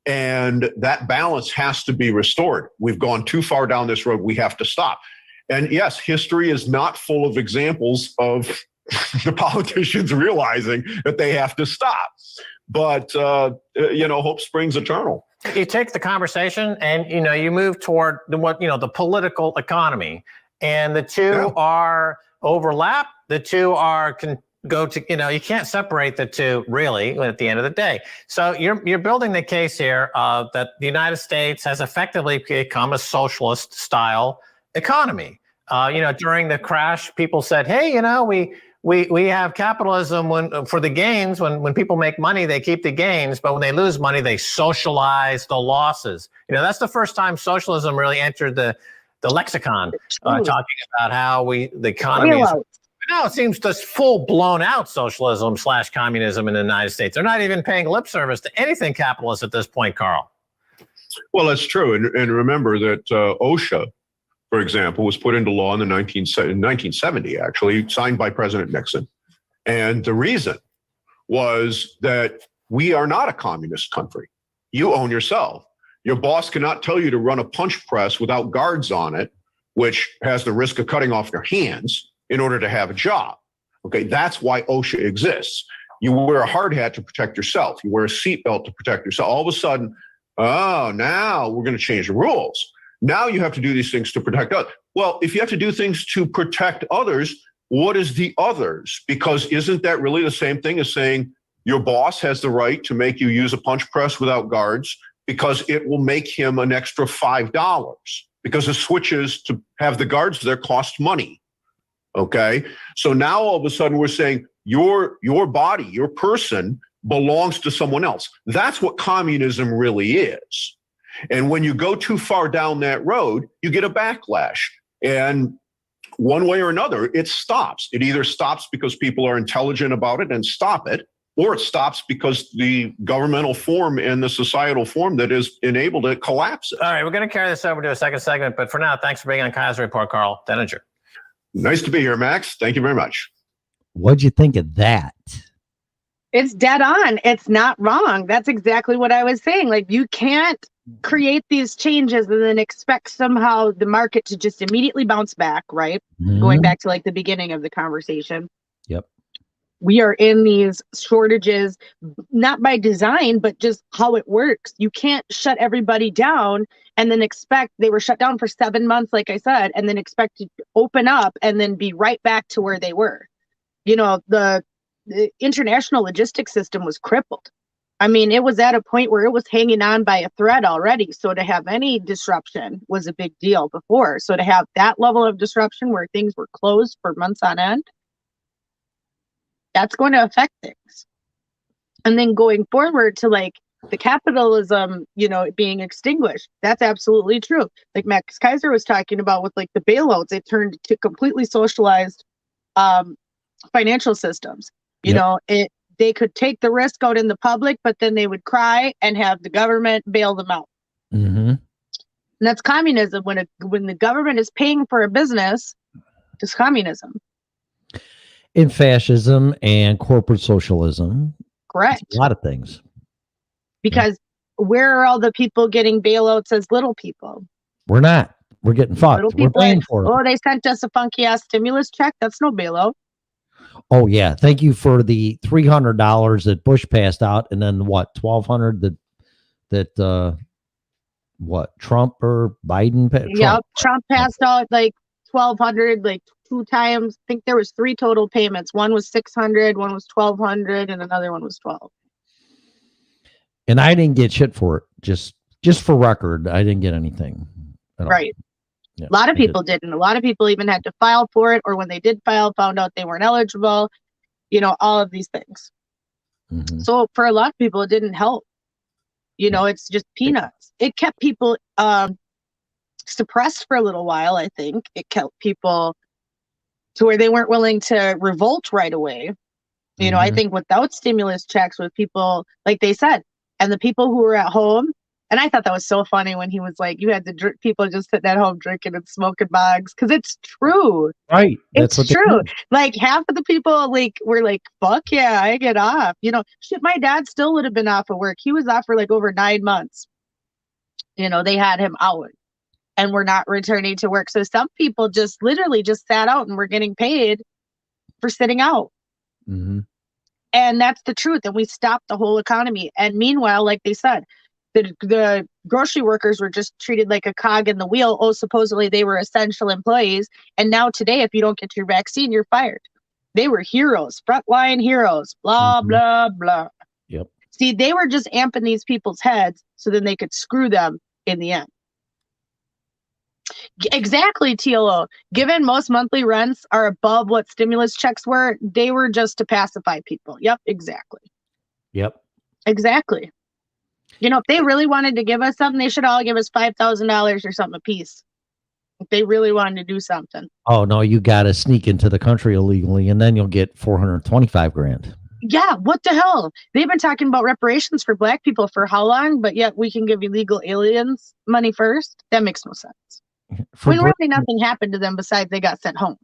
And that balance has to be restored. We've gone too far down this road. We have to stop. And yes, history is not full of examples of the politicians realizing that they have to stop. But, hope springs eternal. You take the conversation and, you move toward the political economy, and the two are overlap. The two are you can't separate the two really at the end of the day. So you're building the case here that the United States has effectively become a socialist style economy. During the crash, people said, hey, we have capitalism when for the gains. When people make money, they keep the gains, but when they lose money, they socialize the losses. That's the first time socialism really entered the lexicon, talking about how the economy. Now it seems just full blown out socialism / communism in the United States. They're not even paying lip service to anything capitalist at this point, Carl. Well, that's true. And remember that OSHA, for example, was put into law in 1970, actually, signed by President Nixon. And the reason was that we are not a communist country. You own yourself. Your boss cannot tell you to run a punch press without guards on it, which has the risk of cutting off your hands in order to have a job. Okay, that's why OSHA exists. You wear a hard hat to protect yourself. You wear a seatbelt to protect yourself. All of a sudden, now we're going to change the rules. Now you have to do these things to protect others. Well, if you have to do things to protect others, what is the others? Because isn't that really the same thing as saying your boss has the right to make you use a punch press without guards because it will make him an extra $5 because the switches to have the guards there cost money. Okay, so now all of a sudden we're saying your body, your person belongs to someone else. That's what communism really is. And when you go too far down that road, you get a backlash. And one way or another, it stops. It either stops because people are intelligent about it and stop it, or it stops because the governmental form and the societal form that is enabled it collapses. All right, we're going to carry this over to a second segment. But for now, thanks for being on Kaiser Report, Carl Denninger. Nice to be here, Max. Thank you very much. What'd you think of that? It's dead on. It's not wrong. That's exactly what I was saying. Like, you can't create these changes and then expect somehow the market to just immediately bounce back, right? Mm-hmm. Going back to like the beginning of the conversation. Yep. We are in these shortages, not by design, but just how it works. You can't shut everybody down and then expect they were shut down for 7 months, like I said, and then expect to open up and then be right back to where they were. The international logistics system was crippled. I mean, it was at a point where it was hanging on by a thread already. So to have any disruption was a big deal before. So to have that level of disruption where things were closed for months on end, that's going to affect things. And then going forward to like the capitalism, being extinguished. That's absolutely true. Like Max Kaiser was talking about with like the bailouts, it turned to completely socialized financial systems. They could take the risk out in the public, but then they would cry and have the government bail them out. Mm-hmm. And that's communism. When the government is paying for a business, it's communism. In fascism and corporate socialism. Correct. A lot of things. Because where are all the people getting bailouts as little people? We're not. We're getting fucked. We're paying for it. Oh, they sent us a funky ass stimulus check. That's no bailout. Oh yeah. Thank you for the $300 that Bush passed out, and then what, $1,200 that Trump or Biden passed? Yeah, Trump passed out like $1,200 like 2 times. I think there was 3 total payments. One was $600, one was $1,200, and another one was $1,200. And I didn't get shit for it. Just for record, I didn't get anything. Right. Yeah, a lot of people didn't. A lot of people even had to file for it, or when they did file, found out they weren't eligible. All of these things. Mm-hmm. So for a lot of people, it didn't help. It's just peanuts. It kept people suppressed for a little while, I think. It kept people to where they weren't willing to revolt right away. I think without stimulus checks, with people, like they said, and the people who were at home, and I thought that was so funny when he was like, you had to drink, people just sitting at home drinking and smoking bogs, because it's true. Right. It's true. Like half of the people were like, fuck yeah, I get off. Shit, my dad still would have been off of work. He was off for like over 9 months. They had him out and were not returning to work. So some people just literally just sat out and were getting paid for sitting out. Mm-hmm. And that's the truth. And we stopped the whole economy. And meanwhile, like they said, the grocery workers were just treated like a cog in the wheel. Oh, supposedly they were essential employees. And now today, if you don't get your vaccine, you're fired. They were heroes, frontline heroes, blah, blah, blah. Yep. See, they were just amping these people's heads so then they could screw them in the end. Exactly, TLO. Given most monthly rents are above what stimulus checks were, they were just to pacify people. Yep, exactly. Yep. Exactly. If they really wanted to give us something, they should all give us $5,000 or something apiece. If they really wanted to do something. Oh no, you got to sneak into the country illegally, and then you'll get $425,000. Yeah, what the hell? They've been talking about reparations for Black people for how long? But yet we can give illegal aliens money first. That makes no sense. Really nothing happened to them besides they got sent home.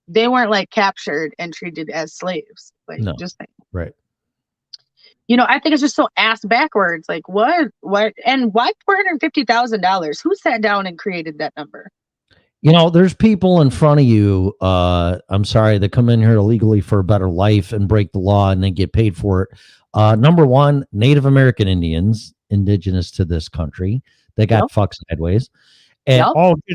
They weren't like captured and treated as slaves. Like, no, just think. Right. I think it's just so ass backwards. Like what, and why $450,000? Who sat down and created that number? There's people in front of you. I'm sorry, that come in here illegally for a better life and break the law and then get paid for it. Number one, Native American Indians, indigenous to this country, they got fucked sideways. And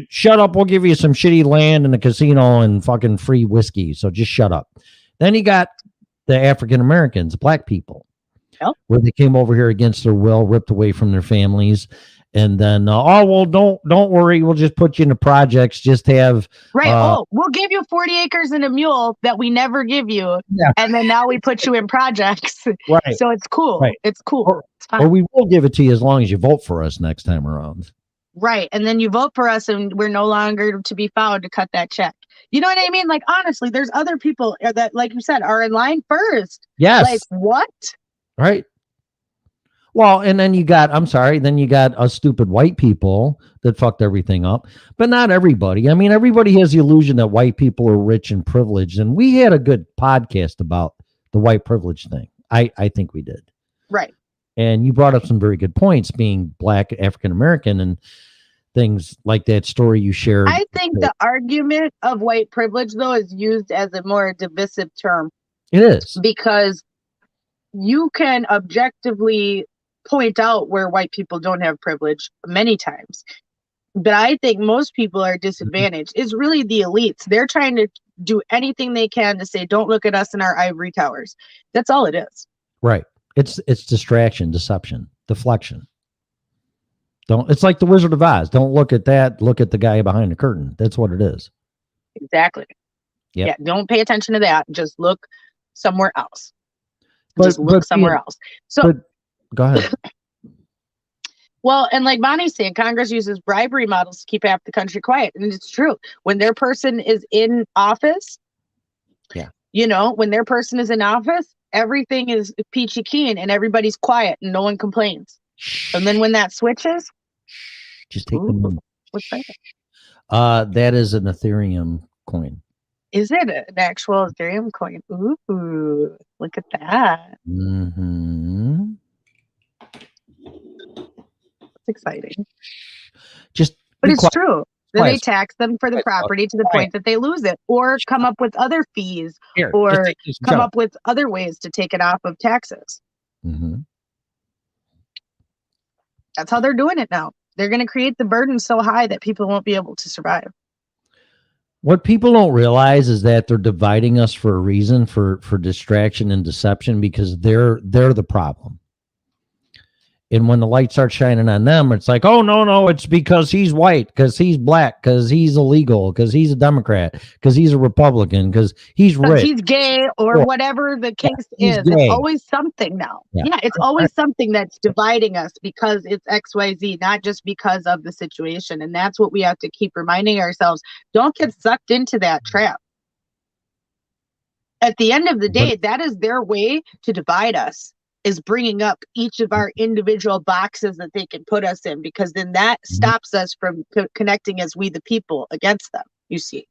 shut up, we'll give you some shitty land and a casino and fucking free whiskey. So just shut up. Then you got the African Americans, Black people, where they came over here against their will, ripped away from their families. And then, don't worry, we'll just put you into projects. Just have we'll give you 40 acres and a mule that we never give you, and then now we put you in projects. Right. So it's cool. Right. It's cool. It's fine. Or we will give it to you as long as you vote for us next time around. Right. And then you vote for us, and we're no longer to be found to cut that check. You know what I mean? Like, honestly, there's other people that, like you said, are in line first. Yes. Like, what? Right. Well, and then you got us stupid white people that fucked everything up, but not everybody. I mean, everybody has the illusion that white people are rich and privileged. And we had a good podcast about the white privilege thing. I think we did. Right. And you brought up some very good points, being Black, African-American, and things like that story you shared. I think the argument of white privilege, though, is used as a more divisive term. It is. Because you can objectively point out where white people don't have privilege many times. But I think most people are disadvantaged. It's really the elites. They're trying to do anything they can to say, don't look at us in our ivory towers. That's all it is. Right. It's distraction, deception, deflection. It's like the Wizard of Oz. Don't look at that. Look at the guy behind the curtain. That's what it is. Exactly. Yep. Yeah. Don't pay attention to that. Just look somewhere else. Look somewhere else. So go ahead. Well, and like Bonnie's saying, Congress uses bribery models to keep half the country quiet. And it's true. When their person is in office, when their person is in office, everything is peachy keen and everybody's quiet and no one complains. And then when that switches, just take the moment. What's that? That is an Ethereum coin. Is it an actual Ethereum coin? Ooh, look at that. Mm-hmm. It's exciting. But it's true. Then they tax them for the property to the point that they lose it, or come up with other fees, or come up with other ways to take it off of taxes. Mm-hmm. That's how they're doing it now. They're going to create the burden so high that people won't be able to survive. What people don't realize is that they're dividing us for a reason, for distraction and deception, because they're the problem. And when the light starts shining on them, it's like, oh, no, it's because he's white, because he's Black, because he's illegal, because he's a Democrat, because he's a Republican, because he's rich. He's gay, or whatever the case is. Gay. It's always something now. Yeah, it's always something that's dividing us because it's XYZ, not just because of the situation. And that's what we have to keep reminding ourselves. Don't get sucked into that trap. At the end of the day, that is their way to divide us, is bringing up each of our individual boxes that they can put us in, because then that stops us from connecting as we the people against them, you see.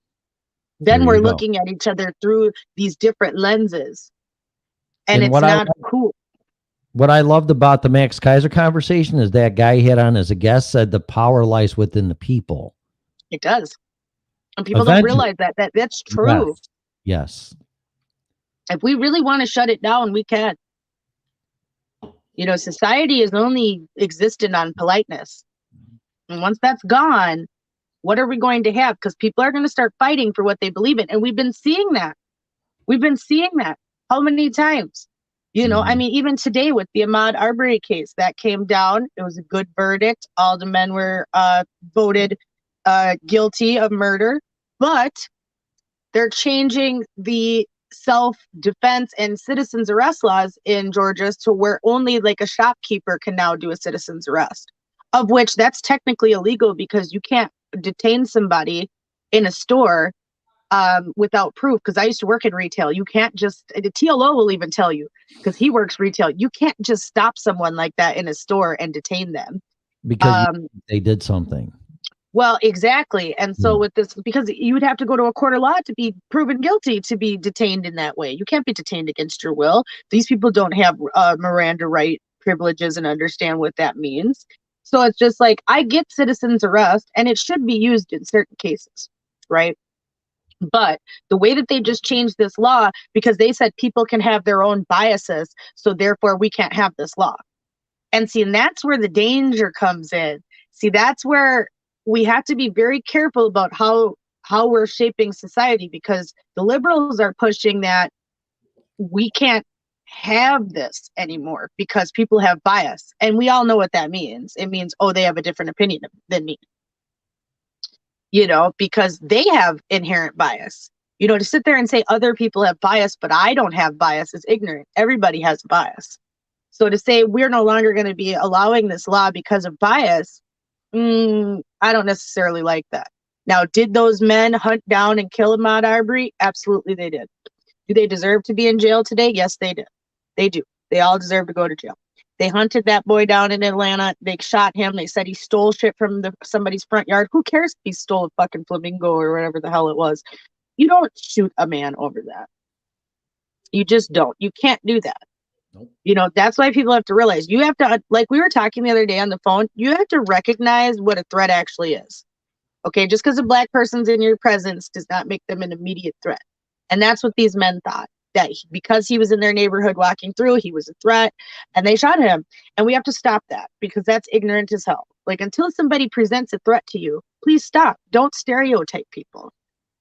Then we're looking at each other through these different lenses, and it's not cool. What I loved about the Max Kaiser conversation is that guy he had on as a guest said the power lies within the people. It does. And people don't realize that's true. Yes. If we really want to shut it down, we can. Society is only existent on politeness. And once that's gone, what are we going to have? Because people are going to start fighting for what they believe in. And we've been seeing that. How many times? I mean, even today with the Ahmaud Arbery case that came down, it was a good verdict. All the men were voted guilty of murder, but they're changing the self-defense and citizens arrest laws in Georgia to where only like a shopkeeper can now do a citizen's arrest, of which that's technically illegal because you can't detain somebody in a store without proof. Because I used to work in retail. You can't just, the TLO will even tell you, because he works retail, you can't just stop someone like that in a store and detain them. Because they did something. Well, exactly. And so with this, because you would have to go to a court of law to be proven guilty to be detained in that way. You can't be detained against your will. These people don't have Miranda right privileges and understand what that means. So it's just like, I get citizens arrest and it should be used in certain cases, right? But the way that they just changed this law, because they said people can have their own biases, so therefore we can't have this law. And see, and that's where the danger comes in. See, that's where we have to be very careful about how we're shaping society, because the liberals are pushing that we can't have this anymore because people have bias. And we all know what that means. It means, oh, they have a different opinion than me. You know, because they have inherent bias. You know, to sit there and say other people have bias, but I don't have bias is ignorant. Everybody has bias. So to say we're no longer going to be allowing this law because of bias, I don't necessarily like that. Now, did those men hunt down and kill Ahmaud Arbery? Absolutely they did. Do they deserve to be in jail today? Yes, they did. They do. They all deserve to go to jail. They hunted that boy down in Atlanta. They shot him. They said he stole shit from somebody's front yard. Who cares if he stole a fucking flamingo or whatever the hell it was? You don't shoot a man over that. You just don't. You can't do that. Nope. You know, that's why people have to realize, you have to, like we were talking the other day on the phone, you have to recognize what a threat actually is. Okay, just because a black person's in your presence does not make them an immediate threat. And that's what these men thought, that because he was in their neighborhood walking through, he was a threat, and they shot him. And we have to stop that, because that's ignorant as hell. Like, until somebody presents a threat to you, please stop. Don't stereotype people.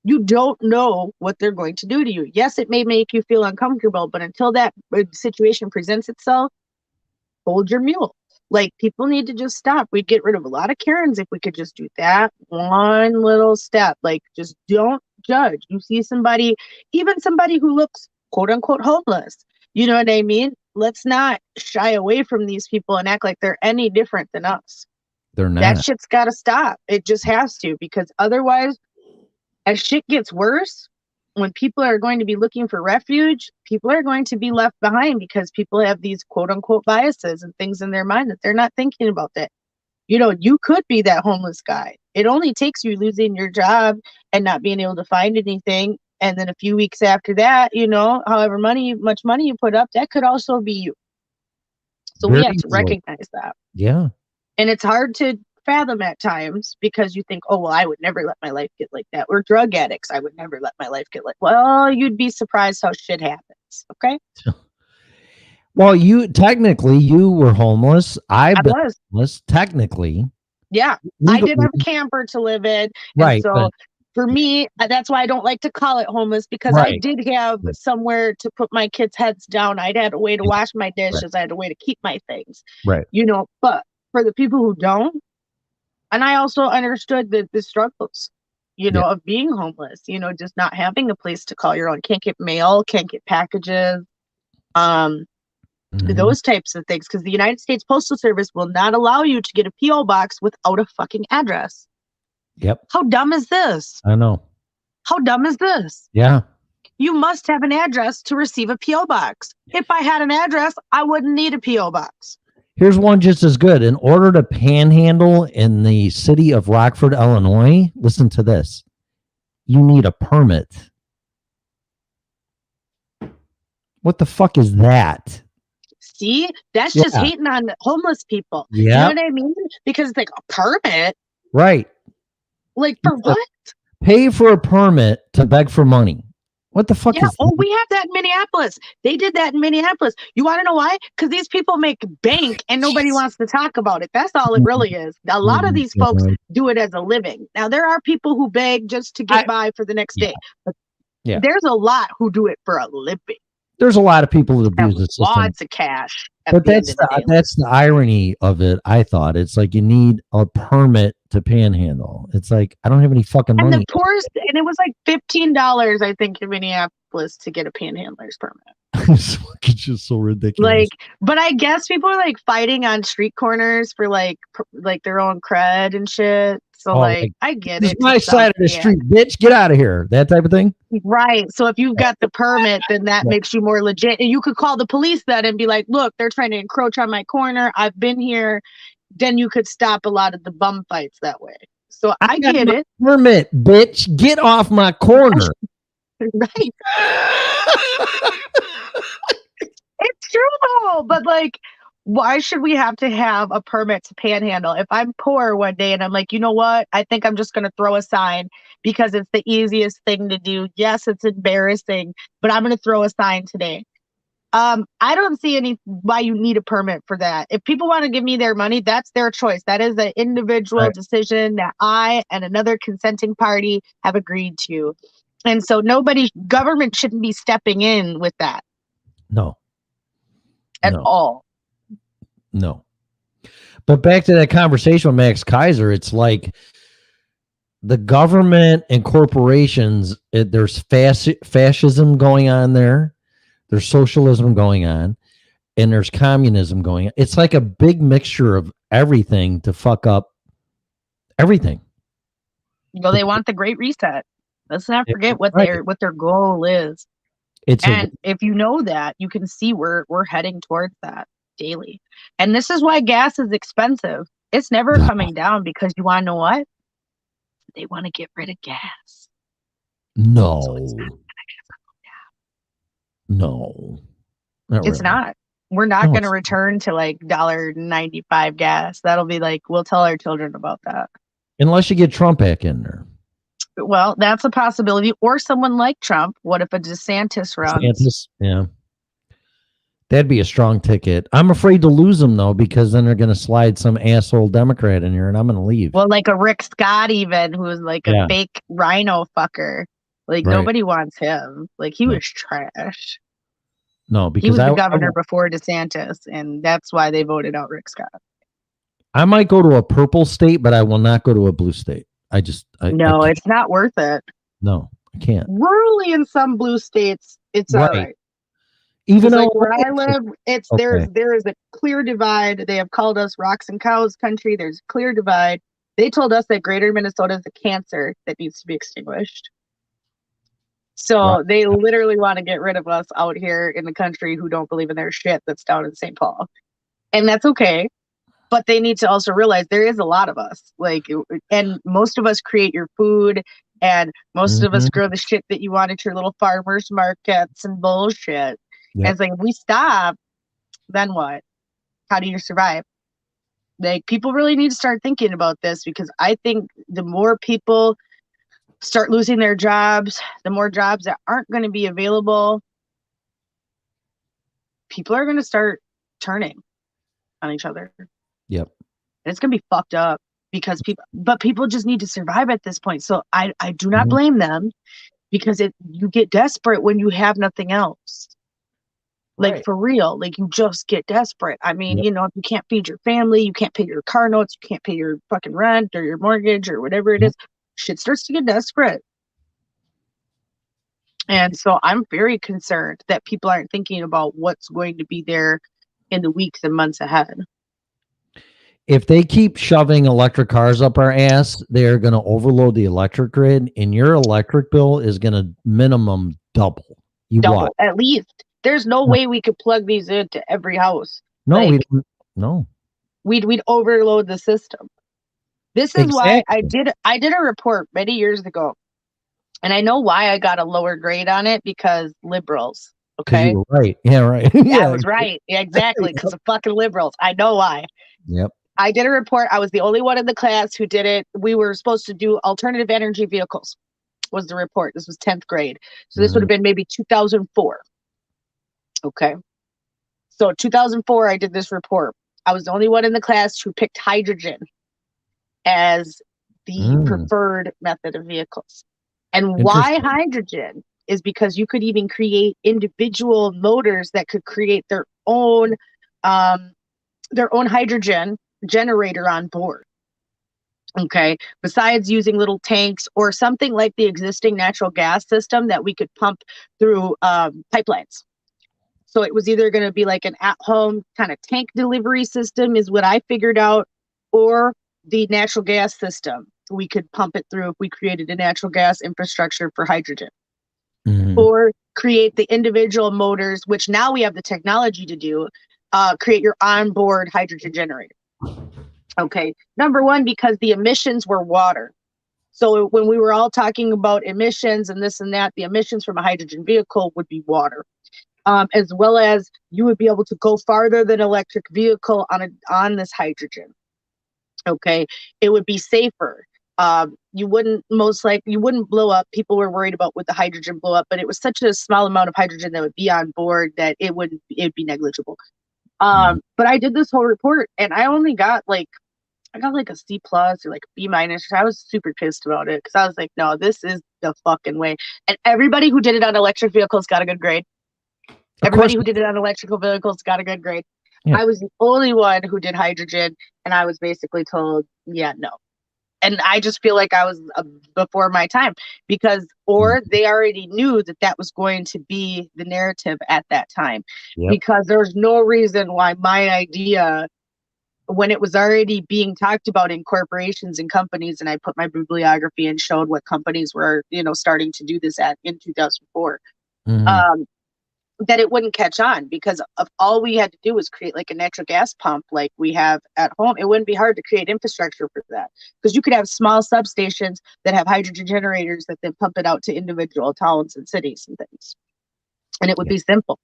You don't know what they're going to do to you. Yes, it may make you feel uncomfortable, but until that situation presents itself, hold your mule. Like, people need to just stop. We'd get rid of a lot of Karens if we could just do that one little step. Like, just don't judge. You see somebody, even somebody who looks quote unquote homeless, you know what I mean? Let's not shy away from these people and act like they're any different than us. They're not. That shit's got to stop. It just has to, because otherwise, as shit gets worse, when people are going to be looking for refuge, people are going to be left behind because people have these quote unquote biases and things in their mind that they're not thinking about. That, you know, you could be that homeless guy. It only takes you losing your job and not being able to find anything. And then a few weeks after that, you know, however much money you put up, that could also be you. So we have to recognize that. Yeah. And it's hard to fathom at times, because you think, oh, well, I would never let my life get like that. Or drug addicts, I would never let my life get like, well, you'd be surprised how shit happens. Okay. Well, you were homeless. I was homeless, technically. Yeah. Legally. I did have a camper to live in. Right. So for me, that's why I don't like to call it homeless, because I did have somewhere to put my kids' heads down. I'd had a way to wash my dishes. I had a way to keep my things. Right. You know, but for the people who don't, and I also understood the struggles, you know, of being homeless, you know, just not having a place to call your own, can't get mail, can't get packages, those types of things. Because the United States Postal Service will not allow you to get a P.O. box without a fucking address. Yep. How dumb is this? I know. How dumb is this? Yeah. You must have an address to receive a P.O. box. If I had an address, I wouldn't need a P.O. box. Here's one just as good. In order to panhandle in the city of Rockford, Illinois, listen to this. You need a permit. What the fuck is that? See, that's just hating on homeless people. Yeah. You know what I mean? Because like a permit. Right. Like for what? Pay for a permit to beg for money. What the fuck is that? Oh, we have that in Minneapolis. They did that in Minneapolis. You want to know why? Because these people make bank and nobody wants to talk about it. That's all it really is. A lot of these folks do it as a living. Now, there are people who beg just to get by for the next day. But there's a lot who do it for a living. There's a lot of people that abuse the system. Lots of cash. But that's the irony of it, I thought. It's like you need a permit to panhandle. It's like I don't have any fucking And money. the poorest, and it was like $15, I think, in Minneapolis to get a panhandler's permit. It's fucking just so ridiculous. Like, but I guess people are like fighting on street corners for like their own cred and shit. So like I get this it. is my side of the street, bitch. Get out of here. That type of thing. Right. So if you've got the permit, then that makes you more legit. And you could call the police then and be like, look, they're trying to encroach on my corner. I've been here. Then you could stop a lot of the bum fights that way. So I get it. Permit, bitch. Get off my corner. Right. It's true though, but like, why should we have to have a permit to panhandle? If I'm poor one day and I'm like, you know what? I think I'm just going to throw a sign because it's the easiest thing to do. Yes, it's embarrassing, but I'm going to throw a sign today. I don't see why you need a permit for that. If people want to give me their money, that's their choice. That is an individual decision that I and another consenting party have agreed to. And so government shouldn't be stepping in with that. No. At all. No. But back to that conversation with Max Kaiser, it's like the government and corporations, there's fascism going on there. There's socialism going on, and there's communism going on. It's like a big mixture of everything to fuck up everything. Well, they want the Great Reset. Let's not forget what their goal is. If you know that, you can see we're heading towards that daily. And this is why gas is expensive. It's never coming down because you want to know what? They want to get rid of gas. No. So it's not No. It's not. We're not going to return to like $1.95 gas. That'll be like, we'll tell our children about that. Unless you get Trump back in there. Well, that's a possibility. Or someone like Trump. What if a DeSantis runs? Yeah. That'd be a strong ticket. I'm afraid to lose him, though, because then they're going to slide some asshole Democrat in here, and I'm going to leave. Well, like a Rick Scott even, who's like a fake rhino fucker. Like, nobody wants him. Like, he was trash. No, because he was the governor before DeSantis, and that's why they voted out Rick Scott. I might go to a purple state, but I will not go to a blue state. No, it's not worth it. No, I can't. Rurally in some blue states, it's all right. Even though like where I live, there is a clear divide. They have called us rocks and cows country. There's a clear divide. They told us that greater Minnesota is a cancer that needs to be extinguished. So they literally want to get rid of us out here in the country who don't believe in their shit that's down in St. Paul. And that's okay. But they need to also realize there is a lot of us. And most of us create your food, and most of us grow the shit that you want at your little farmers markets and bullshit. And it's like, if we stop, then what? How do you survive? Like, people really need to start thinking about this, because I think the more people start losing their jobs, the more jobs that aren't going to be available, people are going to start turning on each other. Yep. And it's going to be fucked up because people just need to survive at this point. So I do not blame them, because you get desperate when you have nothing else. Like, for real, like, you just get desperate. I mean, you know, if you can't feed your family, you can't pay your car notes, you can't pay your fucking rent or your mortgage or whatever it is, shit starts to get desperate. And so I'm very concerned that people aren't thinking about what's going to be there in the weeks and months ahead. If they keep shoving electric cars up our ass, they're going to overload the electric grid, and your electric bill is going to minimum double. Double, at least. There's no way we could plug these into every house. No, we don't. No. We'd overload the system. This is why I did a report many years ago. And I know why I got a lower grade on it, because liberals. Okay. You were right. Yeah, right. Yeah, I was right. Yeah, exactly. Because of fucking liberals. I know why. Yep. I did a report. I was the only one in the class who did it. We were supposed to do alternative energy vehicles, was the report. This was 10th grade. So this would have been maybe 2004. Okay. So 2004, I did this report. I was the only one in the class who picked hydrogen as the preferred method of vehicles. And why hydrogen is because you could even create individual motors that could create their own hydrogen generator on board. Okay. Besides using little tanks or something like the existing natural gas system that we could pump through pipelines. So it was either going to be like an at-home kind of tank delivery system is what I figured out, or the natural gas system. We could pump it through if we created a natural gas infrastructure for hydrogen. Or create the individual motors, which now we have the technology to do, create your onboard hydrogen generator. Okay. Number one, because the emissions were water. So when we were all talking about emissions and this and that, the emissions from a hydrogen vehicle would be water. As well as you would be able to go farther than electric vehicle on this hydrogen. Okay. It would be safer. You wouldn't blow up. People were worried about would the hydrogen blow up, but it was such a small amount of hydrogen that would be on board that it'd be negligible. But I did this whole report and I only got like a C+ or like B-. I was super pissed about it because I was like, no, this is the fucking way. And everybody who did it on electric vehicles got a good grade. Everybody who did it on electrical vehicles got a good grade. Yeah. I was the only one who did hydrogen, and I was basically told, yeah, no. And I just feel like I was before my time because they already knew that was going to be the narrative at that time. Yep. Because there's no reason why my idea, when it was already being talked about in corporations and companies, and I put my bibliography and showed what companies were, starting to do this in 2004. That it wouldn't catch on because of all we had to do was create like a natural gas pump like we have at home. It wouldn't be hard to create infrastructure for that because you could have small substations that have hydrogen generators that then pump it out to individual towns and cities and things. And it would be simple.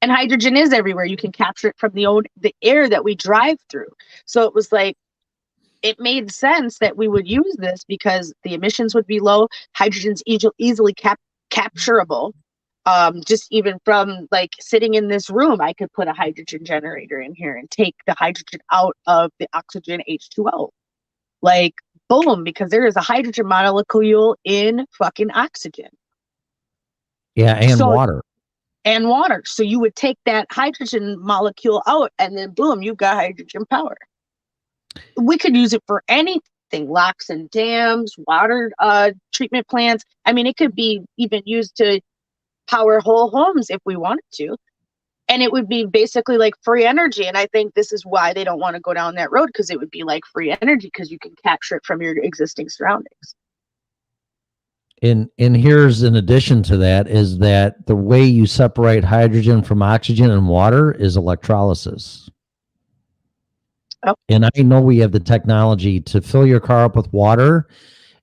And hydrogen is everywhere. You can capture it from the air that we drive through. So it was like, it made sense that we would use this because the emissions would be low. Hydrogen's easily capturable. Just even from like sitting in this room, I could put a hydrogen generator in here and take the hydrogen out of the oxygen H2O. Like, boom, because there is a hydrogen molecule in fucking oxygen. Yeah, and water. And water. So you would take that hydrogen molecule out and then boom, you've got hydrogen power. We could use it for anything, locks and dams, water treatment plants. I mean, it could be even used to power whole homes if we wanted to. And it would be basically like free energy. And I think this is why they don't want to go down that road, because it would be like free energy because you can capture it from your existing surroundings. And here's an addition to that is that the way you separate hydrogen from oxygen and water is electrolysis. Oh. And I know we have the technology to fill your car up with water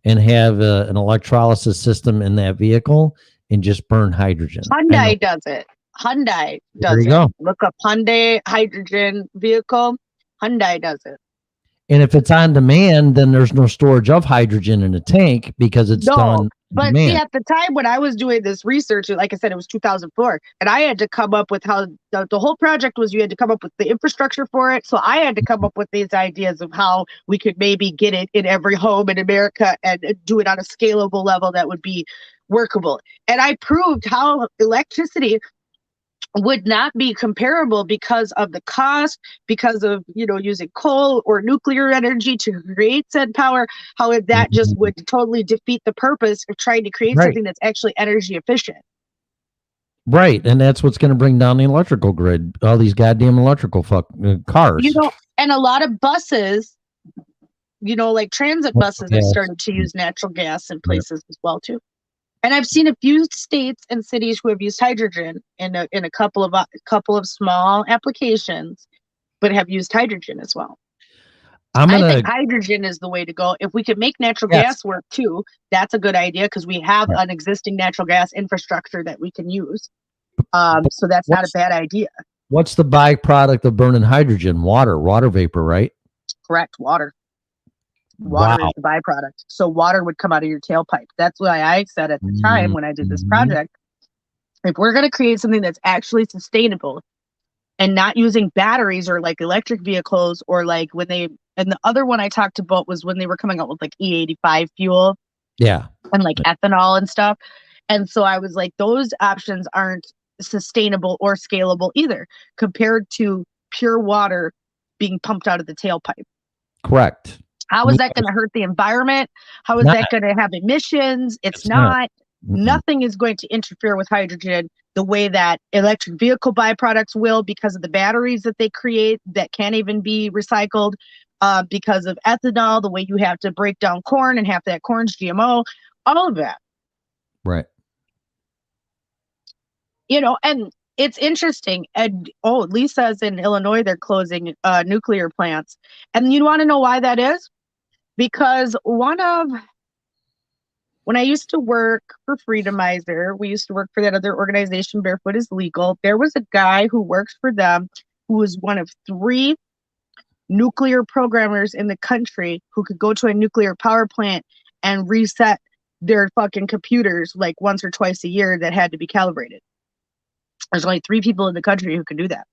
and have an electrolysis system in that vehicle and just burn hydrogen. Hyundai does it. Hyundai does it. Go. Look up Hyundai hydrogen vehicle. Hyundai does it. And if it's on demand, then there's no storage of hydrogen in a tank because it's done. But see, at the time when I was doing this research, like I said, it was 2004, and I had to come up with how the whole project was. You had to come up with the infrastructure for it. So I had to come up with these ideas of how we could maybe get it in every home in America and do it on a scalable level that would be workable. And I proved how electricity would not be comparable because of the cost, because of, using coal or nuclear energy to create said power, how that just would totally defeat the purpose of trying to create something that's actually energy efficient. Right. And that's what's going to bring down the electrical grid, all these goddamn electrical cars. And a lot of buses, like transit buses have started to use natural gas in places as well too. And I've seen a few states and cities who have used hydrogen in a couple of small applications, but have used hydrogen as well. I think hydrogen is the way to go. If we could make natural gas work too, that's a good idea because we have an existing natural gas infrastructure that we can use. So that's not a bad idea. What's the byproduct of burning hydrogen? Water vapor, right? Correct, water. Water is the byproduct. So water would come out of your tailpipe. That's why I said at the time when I did this project, if we're going to create something that's actually sustainable and not using batteries or like electric vehicles or like and the other one I talked about was when they were coming out with like E85 fuel. Yeah. And like ethanol and stuff. And so I was like, those options aren't sustainable or scalable either compared to pure water being pumped out of the tailpipe. Correct. How is that going to hurt the environment? How is that going to have emissions? It's not. Nothing is going to interfere with hydrogen the way that electric vehicle byproducts will, because of the batteries that they create that can't even be recycled, because of ethanol, the way you have to break down corn and half that corn's GMO, all of that. Right. You know, and it's interesting. And Lisa's in Illinois, they're closing nuclear plants. And you want to know why that is? Because when I used to work for Freedomizer, we used to work for that other organization, Barefoot is Legal. There was a guy who works for them who was one of 3 nuclear programmers in the country who could go to a nuclear power plant and reset their fucking computers like once or twice a year that had to be calibrated. There's only 3 people in the country who can do that.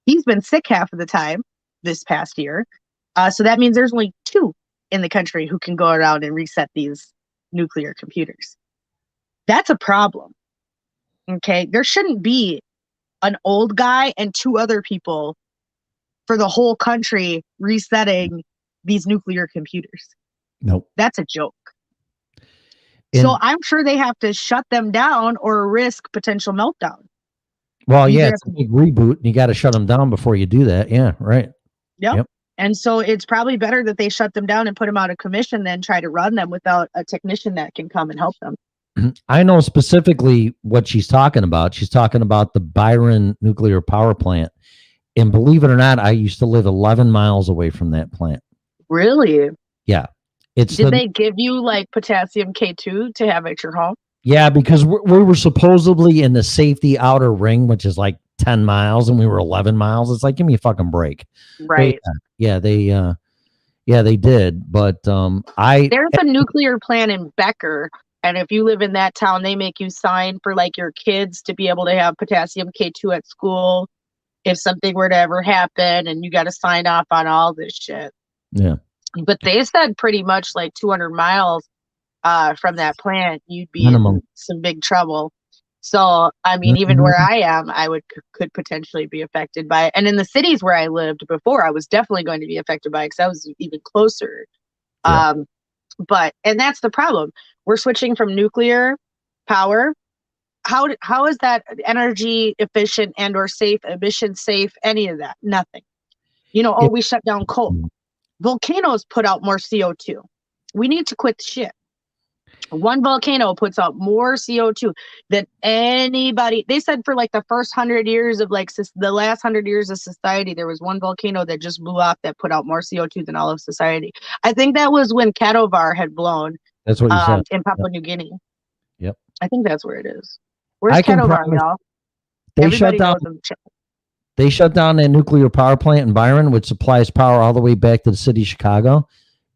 He's been sick half of the time this past year. So that means there's only 2 in the country who can go around and reset these nuclear computers. That's a problem. Okay. There shouldn't be an old guy and 2 other people for the whole country resetting these nuclear computers. Nope. That's a joke. So I'm sure they have to shut them down or risk potential meltdown. Well, yeah, it's a big reboot, and you got to shut them down before you do that. Yeah, right. Yep. And so it's probably better that they shut them down and put them out of commission than try to run them without a technician that can come and help them. I know specifically what she's talking about. She's talking about the Byron nuclear power plant. And believe it or not, I used to live 11 miles away from that plant. Really? Yeah. Did they give you like potassium K2 to have at your home? Yeah, because we were supposedly in the safety outer ring, which is like 10 miles, and we were 11 miles. It's like, give me a fucking break. Right. They did. But there's a nuclear plant in Becker. And if you live in that town, they make you sign for like your kids to be able to have potassium K2 at school if something were to ever happen, and you got to sign off on all this shit. Yeah. But they said pretty much like 200 miles from that plant, you'd be in some big trouble. So, I mean, even where I am, could potentially be affected by it. And in the cities where I lived before, I was definitely going to be affected by it because I was even closer. Yeah. And that's the problem. We're switching from nuclear power. How is that energy efficient and or safe, emission safe, any of that? Nothing. We shut down coal. Volcanoes put out more CO2. We need to quit the shit. One volcano puts out more CO2 than anybody. They said for like the first 100 years of like the last 100 years of society, there was one volcano that just blew up that put out more CO2 than all of society. I think that was when Katovar had blown. That's what you said. In Papua New Guinea. Yep. I think that's where it is. Where's Katovar, y'all? They shut down that nuclear power plant in Byron, which supplies power all the way back to the city of Chicago.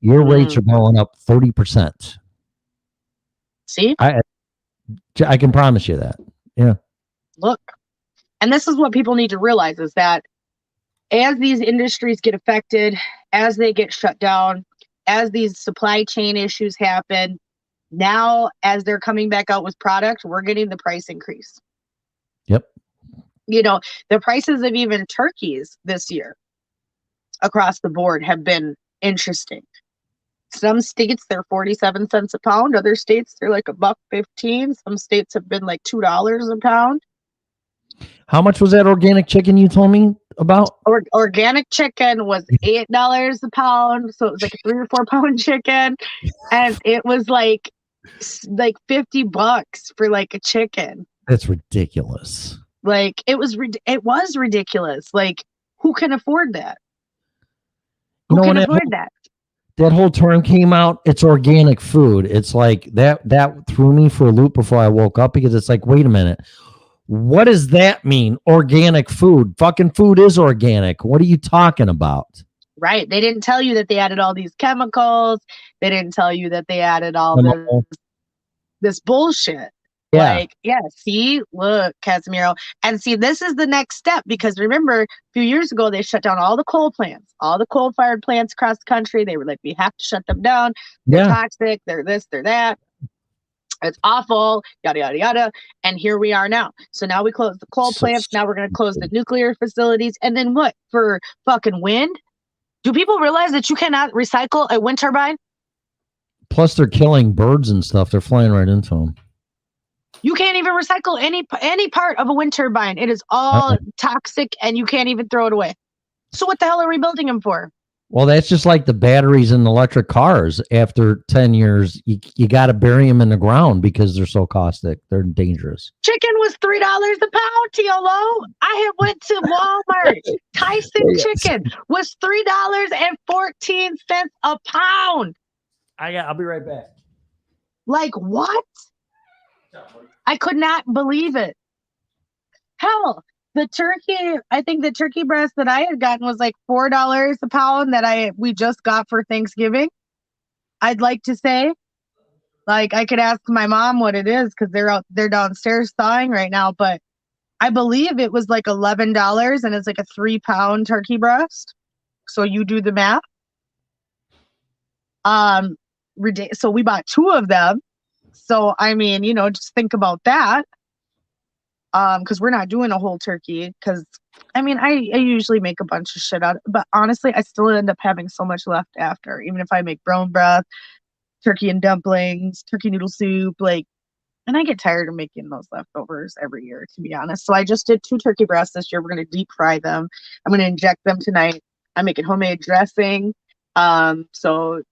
Your rates are going up 30%. See? I can promise you that. Yeah. Look. And this is what people need to realize is that as these industries get affected, as they get shut down, as these supply chain issues happen, now as they're coming back out with product, we're getting the price increase. Yep. The prices of even turkeys this year across the board have been interesting. Some states they're 47 cents a pound. Other states they're like $1.15. Some states have been like $2 a pound. How much was that organic chicken you told me about? Organic chicken was $8 a pound. So it was like a 3 or 4 pound chicken. And it was like $50 for like a chicken. That's ridiculous. Like it was ridiculous. Like who can afford that? Who can afford that? That whole term came out, it's organic food. It's like that threw me for a loop before I woke up because it's like, wait a minute. What does that mean? Organic food. Fucking food is organic. What are you talking about? Right. They didn't tell you that they added all these chemicals. They didn't tell you that they added all this bullshit. Yeah. See, look, Casimiro. And see, this is the next step because remember, a few years ago, they shut down all the coal plants, all the coal-fired plants across the country. They were like, we have to shut them down. They're toxic. They're this, they're that. It's awful, yada, yada, yada. And here we are now. So now we close the coal plants. Now we're going to close the nuclear facilities. And then what? For fucking wind? Do people realize that you cannot recycle a wind turbine? Plus, they're killing birds and stuff. They're flying right into them. You can't even recycle any part of a wind turbine. It is all toxic, and you can't even throw it away. So what the hell are we building them for? Well, that's just like the batteries in electric cars. After 10 years, you got to bury them in the ground because they're so caustic. They're dangerous. Chicken was $3 a pound, TLO. I had went to Walmart. Tyson chicken was $3.14 a pound. I'll be right back. Like what? I could not believe it. Hell, the turkey, I think the turkey breast that I had gotten was like $4 a pound that we just got for Thanksgiving. I'd like to say, like, I could ask my mom what it is because they're downstairs thawing right now, but I believe it was like $11 and it's like a 3-pound turkey breast. So you do the math. So we bought 2 of them. So, I mean, just think about that. Because we're not doing a whole turkey. Because, I mean, I usually make a bunch of shit out. But honestly, I still end up having so much left after. Even if I make bone broth, turkey and dumplings, turkey noodle soup, and I get tired of making those leftovers every year, to be honest. So I just did 2 turkey breasts this year. We're going to deep fry them. I'm going to inject them tonight. I'm making homemade dressing. So,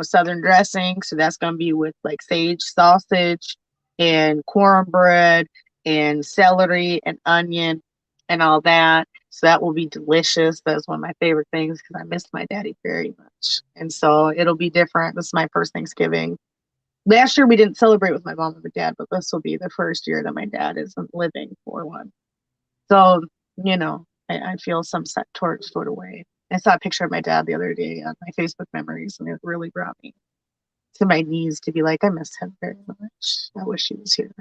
Southern dressing. So that's going to be with sage sausage and cornbread and celery and onion and all that. So that will be delicious. That's one of my favorite things because I miss my daddy very much. And so it'll be different. This is my first Thanksgiving. Last year we didn't celebrate with my mom and my dad, but this will be the first year that my dad isn't living for one. So, I feel some set torch sort of way. I saw a picture of my dad the other day on my Facebook memories, and it really brought me to my knees to be like, I miss him very much. I wish he was here.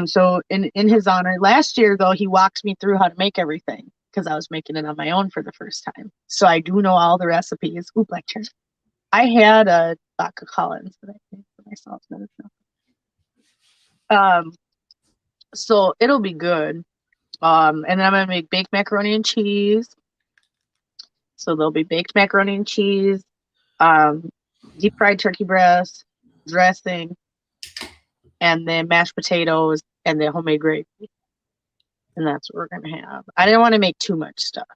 So in his honor, last year, though, he walked me through how to make everything because I was making it on my own for the first time. So I do know all the recipes. Ooh, black cherry. I had a vodka Collins that I made for myself. So it'll be good. And then I'm going to make baked macaroni and cheese. So there'll be baked macaroni and cheese, deep fried turkey breast, dressing, and then mashed potatoes and then homemade gravy. And that's what we're going to have. I didn't want to make too much stuff.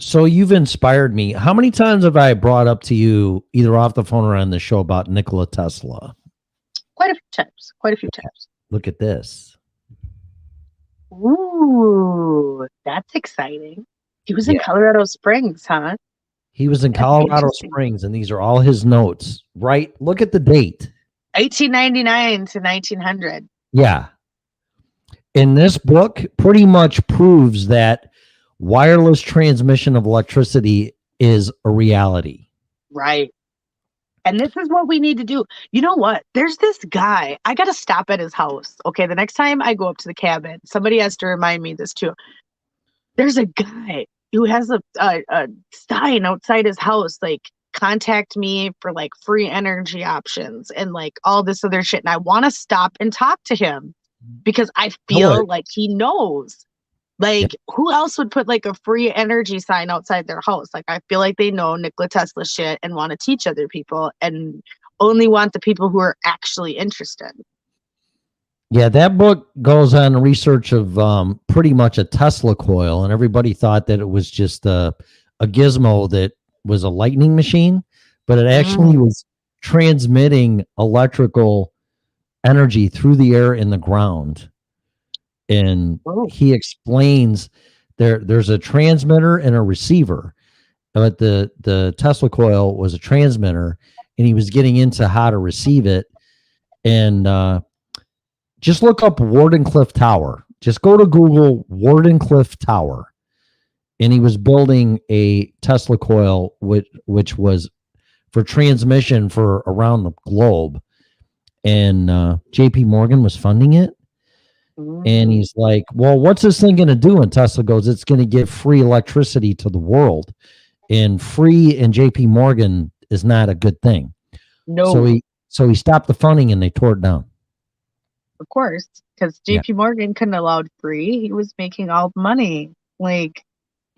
So you've inspired me. How many times have I brought up to you, either off the phone or on the show, about Nikola Tesla? Quite a few times. Look at this. Ooh, that's exciting. He was in Colorado Springs, huh? He was in Colorado Springs, and these are all his notes. Right? Look at the date. 1899 to 1900. Yeah. And this book pretty much proves that wireless transmission of electricity is a reality. Right. And this is what we need to do. You know what? There's this guy. I got to stop at his house. Okay. The next time I go up to the cabin, somebody has to remind me this too. There's a guy who has a sign outside his house, contact me for free energy options and all this other shit. And I want to stop and talk to him because I feel like he knows. Who else would put a free energy sign outside their house? I feel like they know Nikola Tesla shit and want to teach other people and only want the people who are actually interested. Yeah, that book goes on research of pretty much a Tesla coil, and everybody thought that it was just a gizmo that was a lightning machine, but it actually was transmitting electrical energy through the air in the ground. And he explains there's a transmitter and a receiver, but the Tesla coil was a transmitter, and he was getting into how to receive it. And just look up Wardenclyffe Tower. Just go to Google Wardenclyffe Tower. And he was building a Tesla coil, which was for transmission for around the globe. And JP Morgan was funding it. And he's like, well, what's this thing going to do? And Tesla goes, it's going to give free electricity to the world. And free and JP Morgan is not a good thing. No. So he stopped the funding and they tore it down. Of course, because JP Morgan couldn't allow free. He was making all the money.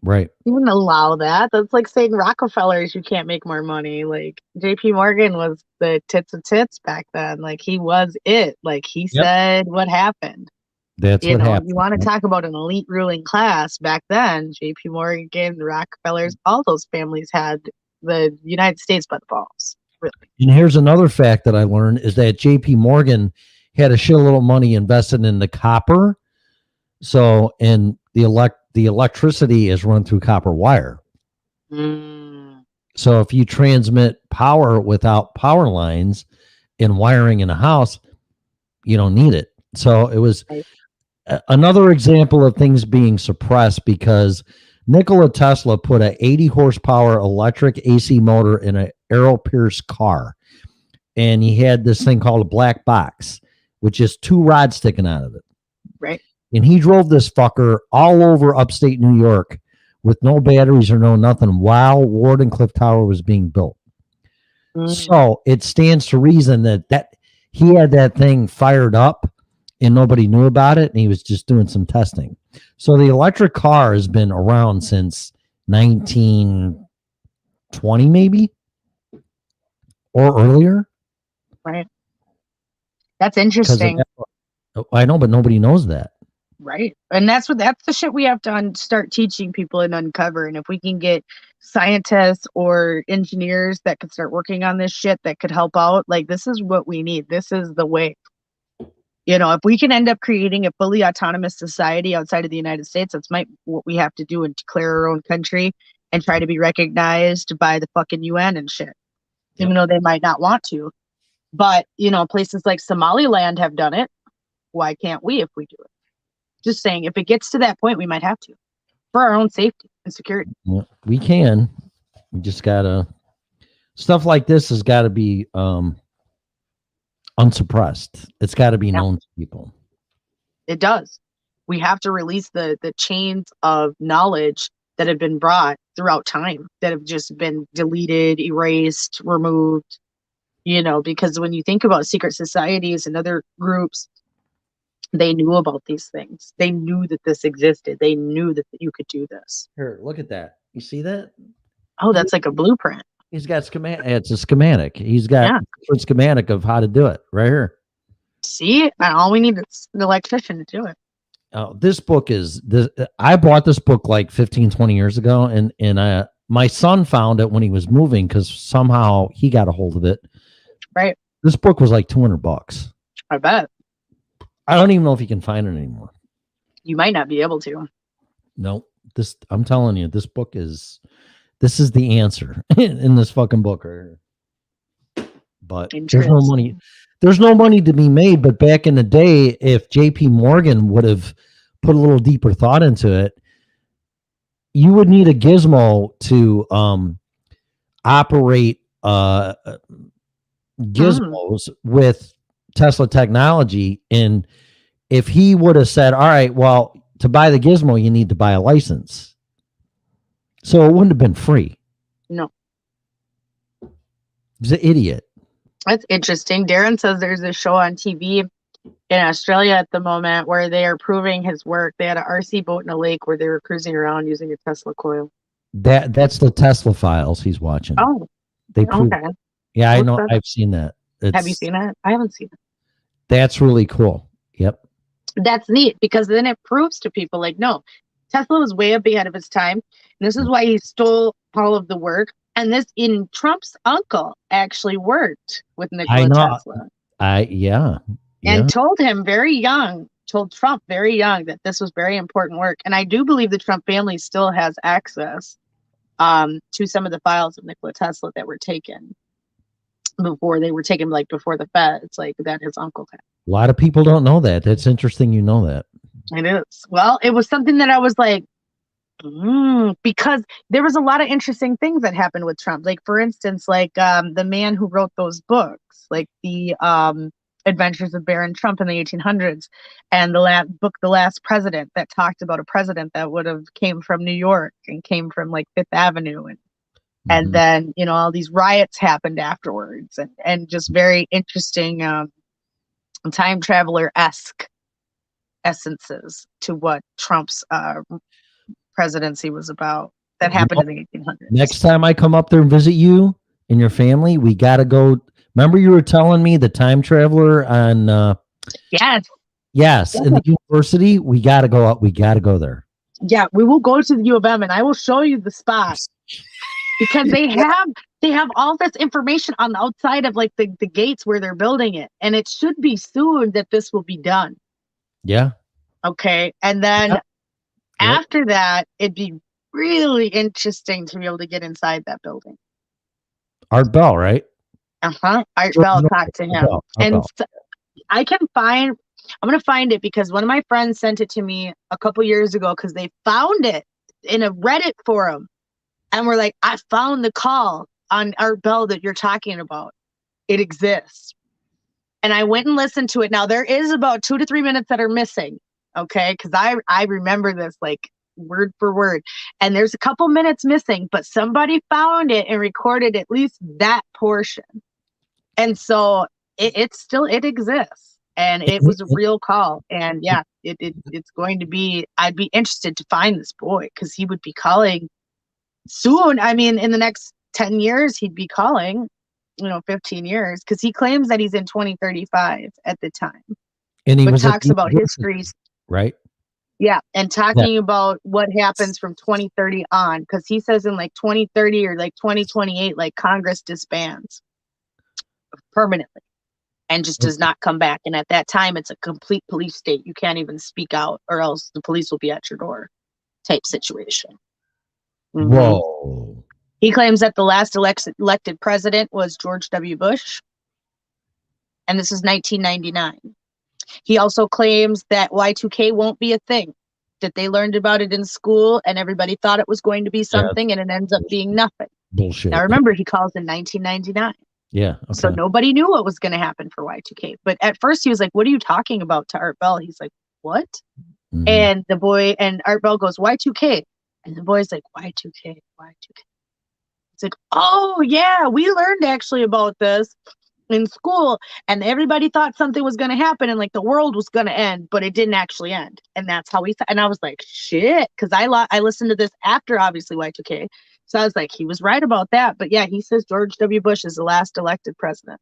Right. You wouldn't allow that. That's like saying Rockefellers, you can't make more money. Like JP Morgan was the tits of tits back then. Like he was it. Like he said what happened. That's what happened. You want to talk about an elite ruling class back then, JP Morgan, the Rockefellers, all those families had the United States by the balls. Really. And here's another fact that I learned is that JP Morgan had a shit little money invested in the copper. So, and the electricity is run through copper wire. So if you transmit power without power lines and wiring in a house, you don't need it. So it was another example of things being suppressed because Nikola Tesla put a 80 horsepower electric AC motor in an Aero Pierce car. And he had this thing called a black box, which is two rods sticking out of it. Right. And he drove this fucker all over upstate New York with no batteries or no nothing while Wardenclyffe Tower was being built. So it stands to reason that he had that thing fired up and nobody knew about it, and he was just doing some testing. So the electric car has been around since 1920 maybe or earlier. Right. That's interesting. I know, but nobody knows that. Right. And that's the shit we have to start teaching people and uncover. And if we can get scientists or engineers that could start working on this shit that could help out, like this is what we need. This is the way. If we can end up creating a fully autonomous society outside of the United States, that's what we have to do and declare our own country and try to be recognized by the fucking UN and shit. Even though they might not want to. But, places like Somaliland have done it. Why can't we if we do it? Just saying, if it gets to that point, we might have to for our own safety and security. We can. We just gotta. Stuff like this has got to be unsuppressed. It's got to be known to people. It does. We have to release the chains of knowledge that have been brought throughout time that have just been deleted, erased, removed. Because when you think about secret societies and other groups, they knew about these things. They knew that this existed. They knew that you could do this. Here, look at that. You see that? Oh, that's like a blueprint. He's got schematic. It's a schematic. He's got a different schematic of how to do it right here. See, and all we need is an electrician to do it. This book is this. I bought this book like 15, 20 years ago, and my son found it when he was moving because somehow he got a hold of it. Right. This book was like $200. I bet. I don't even know if you can find it anymore. You might not be able to. No, I'm telling you, this is the answer in this fucking book right here. But there's no money. There's no money to be made. But back in the day, if JP Morgan would have put a little deeper thought into it, you would need a gizmo to operate gizmos with Tesla technology. And if he would have said, all right, well, to buy the gizmo, you need to buy a license. So it wouldn't have been free. No. He's an idiot. That's interesting. Darren says there's a show on TV in Australia at the moment where they are proving his work. They had an RC boat in a lake where they were cruising around using a Tesla coil. That's the Tesla files he's watching. Oh, they prove okay. Yeah, I know. I've seen that. Have you seen it? I haven't seen it. That's really cool. Yep. That's neat because then it proves to people like, no, Tesla was way up ahead of his time. And this is why he stole all of the work. And Trump's uncle actually worked with Nikola Tesla. And told him told Trump very young that this was very important work. And I do believe the Trump family still has access to some of the files of Nikola Tesla that were taken before they were taken, like before the feds, like that his uncle had. A lot of people don't know that. That's interesting. You know that. It is. Well, it was something that I was like, because there was a lot of interesting things that happened with Trump. Like, for instance, like the man who wrote those books, like the Adventures of Baron Trump in the 1800s, and the book, The Last President, that talked about a president that would have came from New York and came from like Fifth Avenue, and then all these riots happened afterwards, and just very interesting time traveler-esque essences to what Trump's presidency was about. That happened in the 1800s. Next time I come up there and visit you and your family, we got to go. Remember you were telling me the time traveler on Yes, in the university, we got to go out. We got to go there. Yeah, we will go to the U of M and I will show you the spot because they have all this information on the outside of like the gates where they're building it. And it should be soon that this will be done. Yeah. Okay. And then after that, it'd be really interesting to be able to get inside that building. Art Bell, right? Art Bell talked to him. And so I'm going to find it because one of my friends sent it to me a couple years ago because they found it in a Reddit forum. And we're like, I found the call on Art Bell that you're talking about. It exists. And I went and listened to it. Now, there is about 2 to 3 minutes that are missing. Okay. Because I remember this like word for word. And there's a couple minutes missing, but somebody found it and recorded at least that portion. And so it exists. And it was a real call. And yeah, it's going to be, I'd be interested to find this boy because he would be calling soon. I mean, in the next 10 years, he'd be calling, 15 years because he claims that he's in 2035 at the time. And he talks about histories. Right. Yeah. And talking about what happens from 2030 on, because he says in like 2030 or like 2028, like Congress disbands permanently. And just does not come back. And at that time, it's a complete police state. You can't even speak out or else the police will be at your door type situation. Mm-hmm. Whoa. He claims that the last elected president was George W. Bush. And this is 1999. He also claims that Y2K won't be a thing, that they learned about it in school and everybody thought it was going to be something and it ends up being nothing. Bullshit. Now, remember, he calls in 1999. Yeah. Okay. So nobody knew what was going to happen for Y2K. But at first he was like, what are you talking about to Art Bell? He's like, what? Mm-hmm. And the boy and Art Bell goes, Y2K. And the boy's like, Y2K, Y2K. It's like, oh yeah, we learned actually about this in school and everybody thought something was going to happen and like the world was going to end, but it didn't actually end. And that's how and I was like, shit. Cause I listened to this after obviously Y2K. So I was like, he was right about that. But yeah, he says George W. Bush is the last elected president.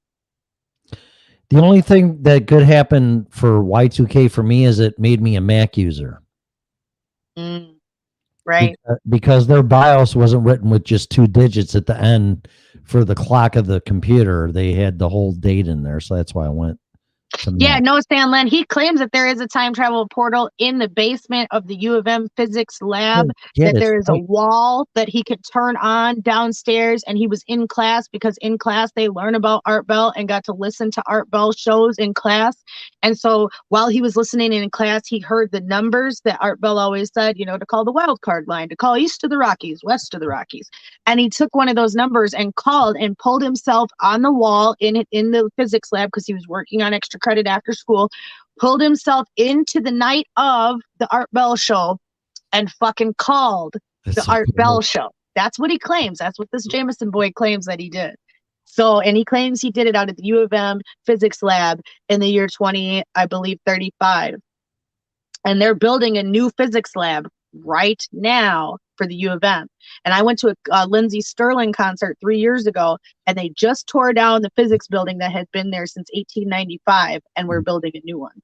The only thing that could happen for Y2K for me is it made me a Mac user. Right. Because their BIOS wasn't written with just 2 digits at the end for the clock of the computer. They had the whole date in there. So that's why I went. Yeah, no, Stan Len, he claims that there is a time travel portal in the basement of the U of M physics lab, that there is a wall that he could turn on downstairs, and he was in class because in class they learn about Art Bell and got to listen to Art Bell shows in class. And so while he was listening in class, he heard the numbers that Art Bell always said, to call the wild card line, to call east of the Rockies, west of the Rockies. And he took one of those numbers and called and pulled himself on the wall in the physics lab because he was working on extra credit after school, pulled himself into the night of the Art Bell show and fucking called the Art Bell show. That's what he claims. That's what this Jameson boy claims that he did. So, and he claims he did it out at the U of M physics lab in the year 35. And they're building a new physics lab right now for the U of M. And I went to a Lindsey Sterling concert 3 years ago, and they just tore down the physics building that had been there since 1895, and we're building a new one.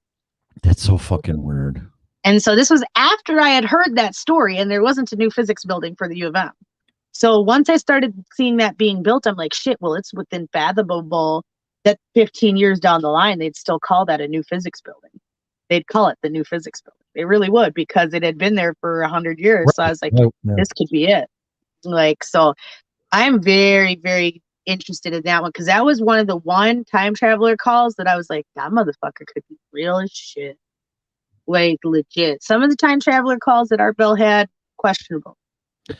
That's so fucking weird. And so this was after I had heard that story, and there wasn't a new physics building for the U of M. So once I started seeing that being built, I'm like, shit, well, it's within fathomable that 15 years down the line, they'd still call that a new physics building. They'd call it the new physics building. They really would, because it had been there for 100 years. Right. So I was like, this could be it. Like, so I'm very, very interested in that one, because that was one of the time traveler calls that I was like, that motherfucker could be real as shit. Like, legit. Some of the time traveler calls that Art Bell had, questionable.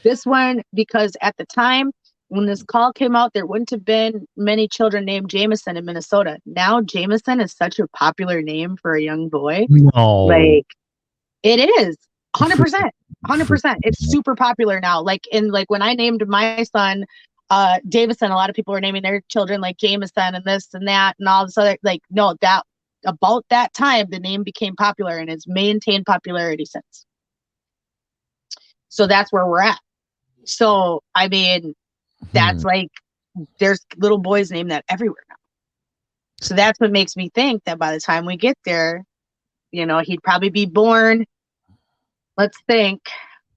This one, because at the time when this call came out, there wouldn't have been many children named Jameson in Minnesota. Now Jameson is such a popular name for a young boy. No. Like, it is 100%. 100%. It's super popular now. Like when I named my son Davison, a lot of people are naming their children like Jameson and this and that and all this other, like, no, that about that time the name became popular and has maintained popularity since. So that's where we're at. So, I mean, that's like, there's little boys named that everywhere now. So that's what makes me think that by the time we get there, you know, he'd probably be born. Let's think,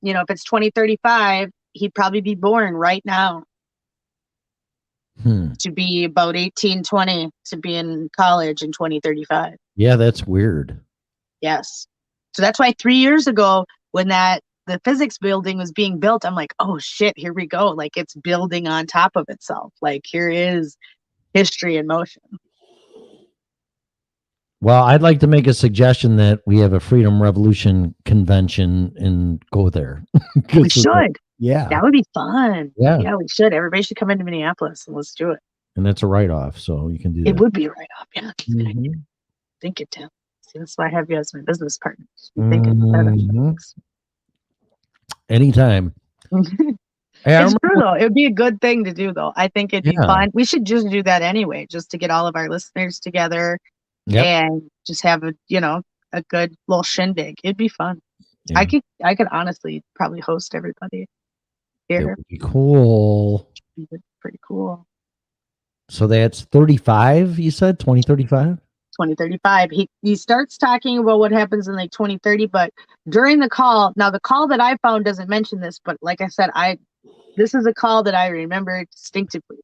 you know, if it's 2035, he'd probably be born right now. To be about 18, 20, to be in college in 2035. Yeah, that's weird. Yes. So that's why 3 years ago, when the physics building was being built, I'm like, oh shit, here we go. Like, it's building on top of itself. Like, here is history in motion. Well, I'd like to make a suggestion that we have a Freedom Revolution convention and go there. We should. Yeah. That would be fun. Yeah. Yeah, we should. Everybody should come into Minneapolis and let's do it. And that's a write-off, so you can do that. It would be a write-off. Yeah. That's a good idea. Think it, Tim. See, that's why I have you as my business partner. Anytime. It's true, though. It would be a good thing to do, though. I think it'd be fun. We should just do that anyway, just to get all of our listeners together and just have a good little shindig. It'd be fun. Yeah. I could honestly probably host everybody here. It would be cool. Pretty cool. So that's 35, you said? 2035? 2035. He starts talking about what happens in like 2030, but during the call, now the call that I found doesn't mention this, but like I said, this is a call that I remember distinctively.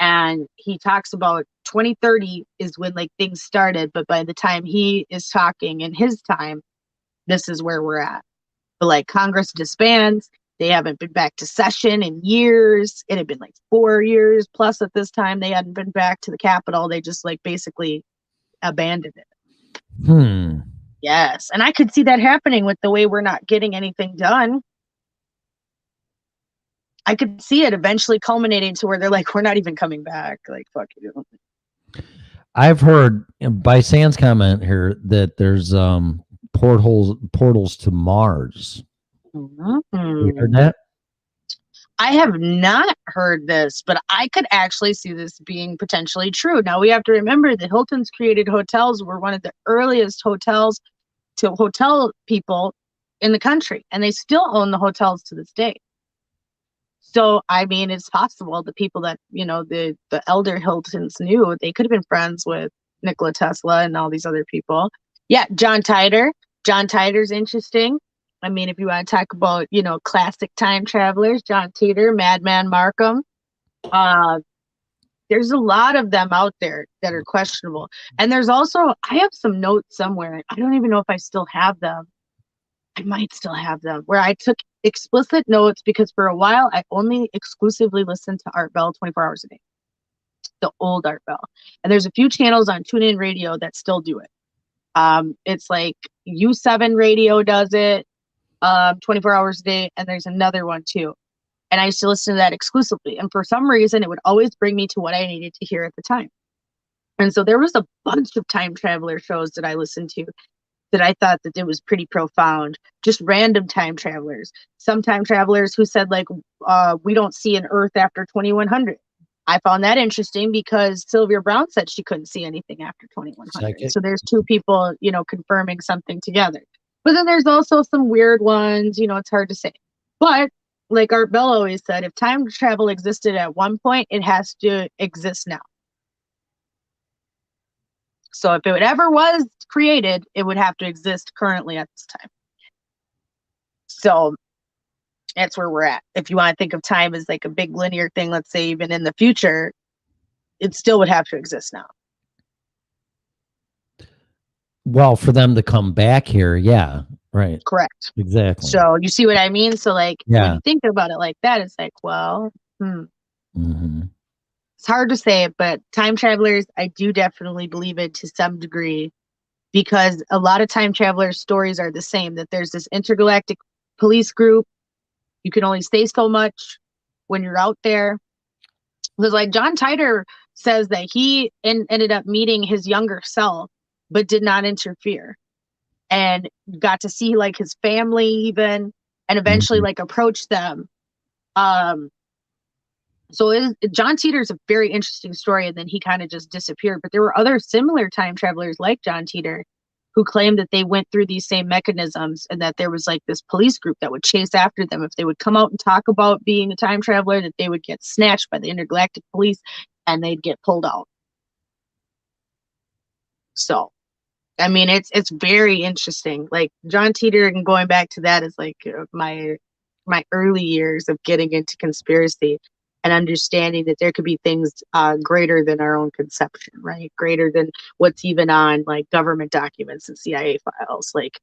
And he talks about 2030 is when like things started, but by the time he is talking in his time, this is where we're at. But like Congress disbands, they haven't been back to session in years. It had been like 4 years plus at this time. They hadn't been back to the Capitol. They just like basically abandoned it. Yes. And I could see that happening with the way we're not getting anything done. I could see it eventually culminating to where they're like, we're not even coming back. Like, fuck you. I've heard by Sam's comment here that there's portals to Mars. You heard that? I have not heard this, but I could actually see this being potentially true. Now we have to remember that Hilton's created hotels were one of the earliest hotels to hotel people in the country, and they still own the hotels to this day. So, I mean, it's possible the people that, the elder Hiltons knew, they could have been friends with Nikola Tesla and all these other people. Yeah, John Titor. John Titor's interesting. I mean, if you want to talk about, classic time travelers, John Titor, Madman Markham, there's a lot of them out there that are questionable. And there's also, I have some notes somewhere. I don't even know if I still have them. I might still have them, where I took explicit notes because for a while I only exclusively listened to Art Bell 24 hours a day, the old Art Bell. And there's a few channels on TuneIn Radio that still do it. It's like U7 Radio does it 24 hours a day, and there's another one too. And I used to listen to that exclusively. And for some reason, it would always bring me to what I needed to hear at the time. And so there was a bunch of time traveler shows that I listened to that I thought that it was pretty profound. Just random time travelers. Some time travelers who said like, we don't see an Earth after 2100. I found that interesting because Sylvia Brown said she couldn't see anything after 2100. So there's two people, confirming something together. But then there's also some weird ones, it's hard to say. But like Art Bell always said, if time travel existed at one point, it has to exist now. So if it ever was created, it would have to exist currently at this time. So that's where we're at. If you want to think of time as like a big linear thing, let's say even in the future, it still would have to exist now. Well, for them to come back here, yeah, right. Correct. Exactly. So you see what I mean? So like, yeah. When you think about it like that, it's like, well, It's hard to say, but time travelers, I do definitely believe it to some degree, because a lot of time travelers' stories are the same, that there's this intergalactic police group. You can only stay so much when you're out there. Because like John Titor says that he ended up meeting his younger self, but did not interfere, and got to see like his family even, and eventually like approach them. So John Titor's a very interesting story, and then he kind of just disappeared. But there were other similar time travelers like John Titor who claimed that they went through these same mechanisms and that there was like this police group that would chase after them. If they would come out and talk about being a time traveler, that they would get snatched by the intergalactic police and they'd get pulled out. So, I mean, it's very interesting. Like John Teeter, and going back to that is like my early years of getting into conspiracy and understanding that there could be things greater than our own conception, right? Greater than what's even on like government documents and CIA files, like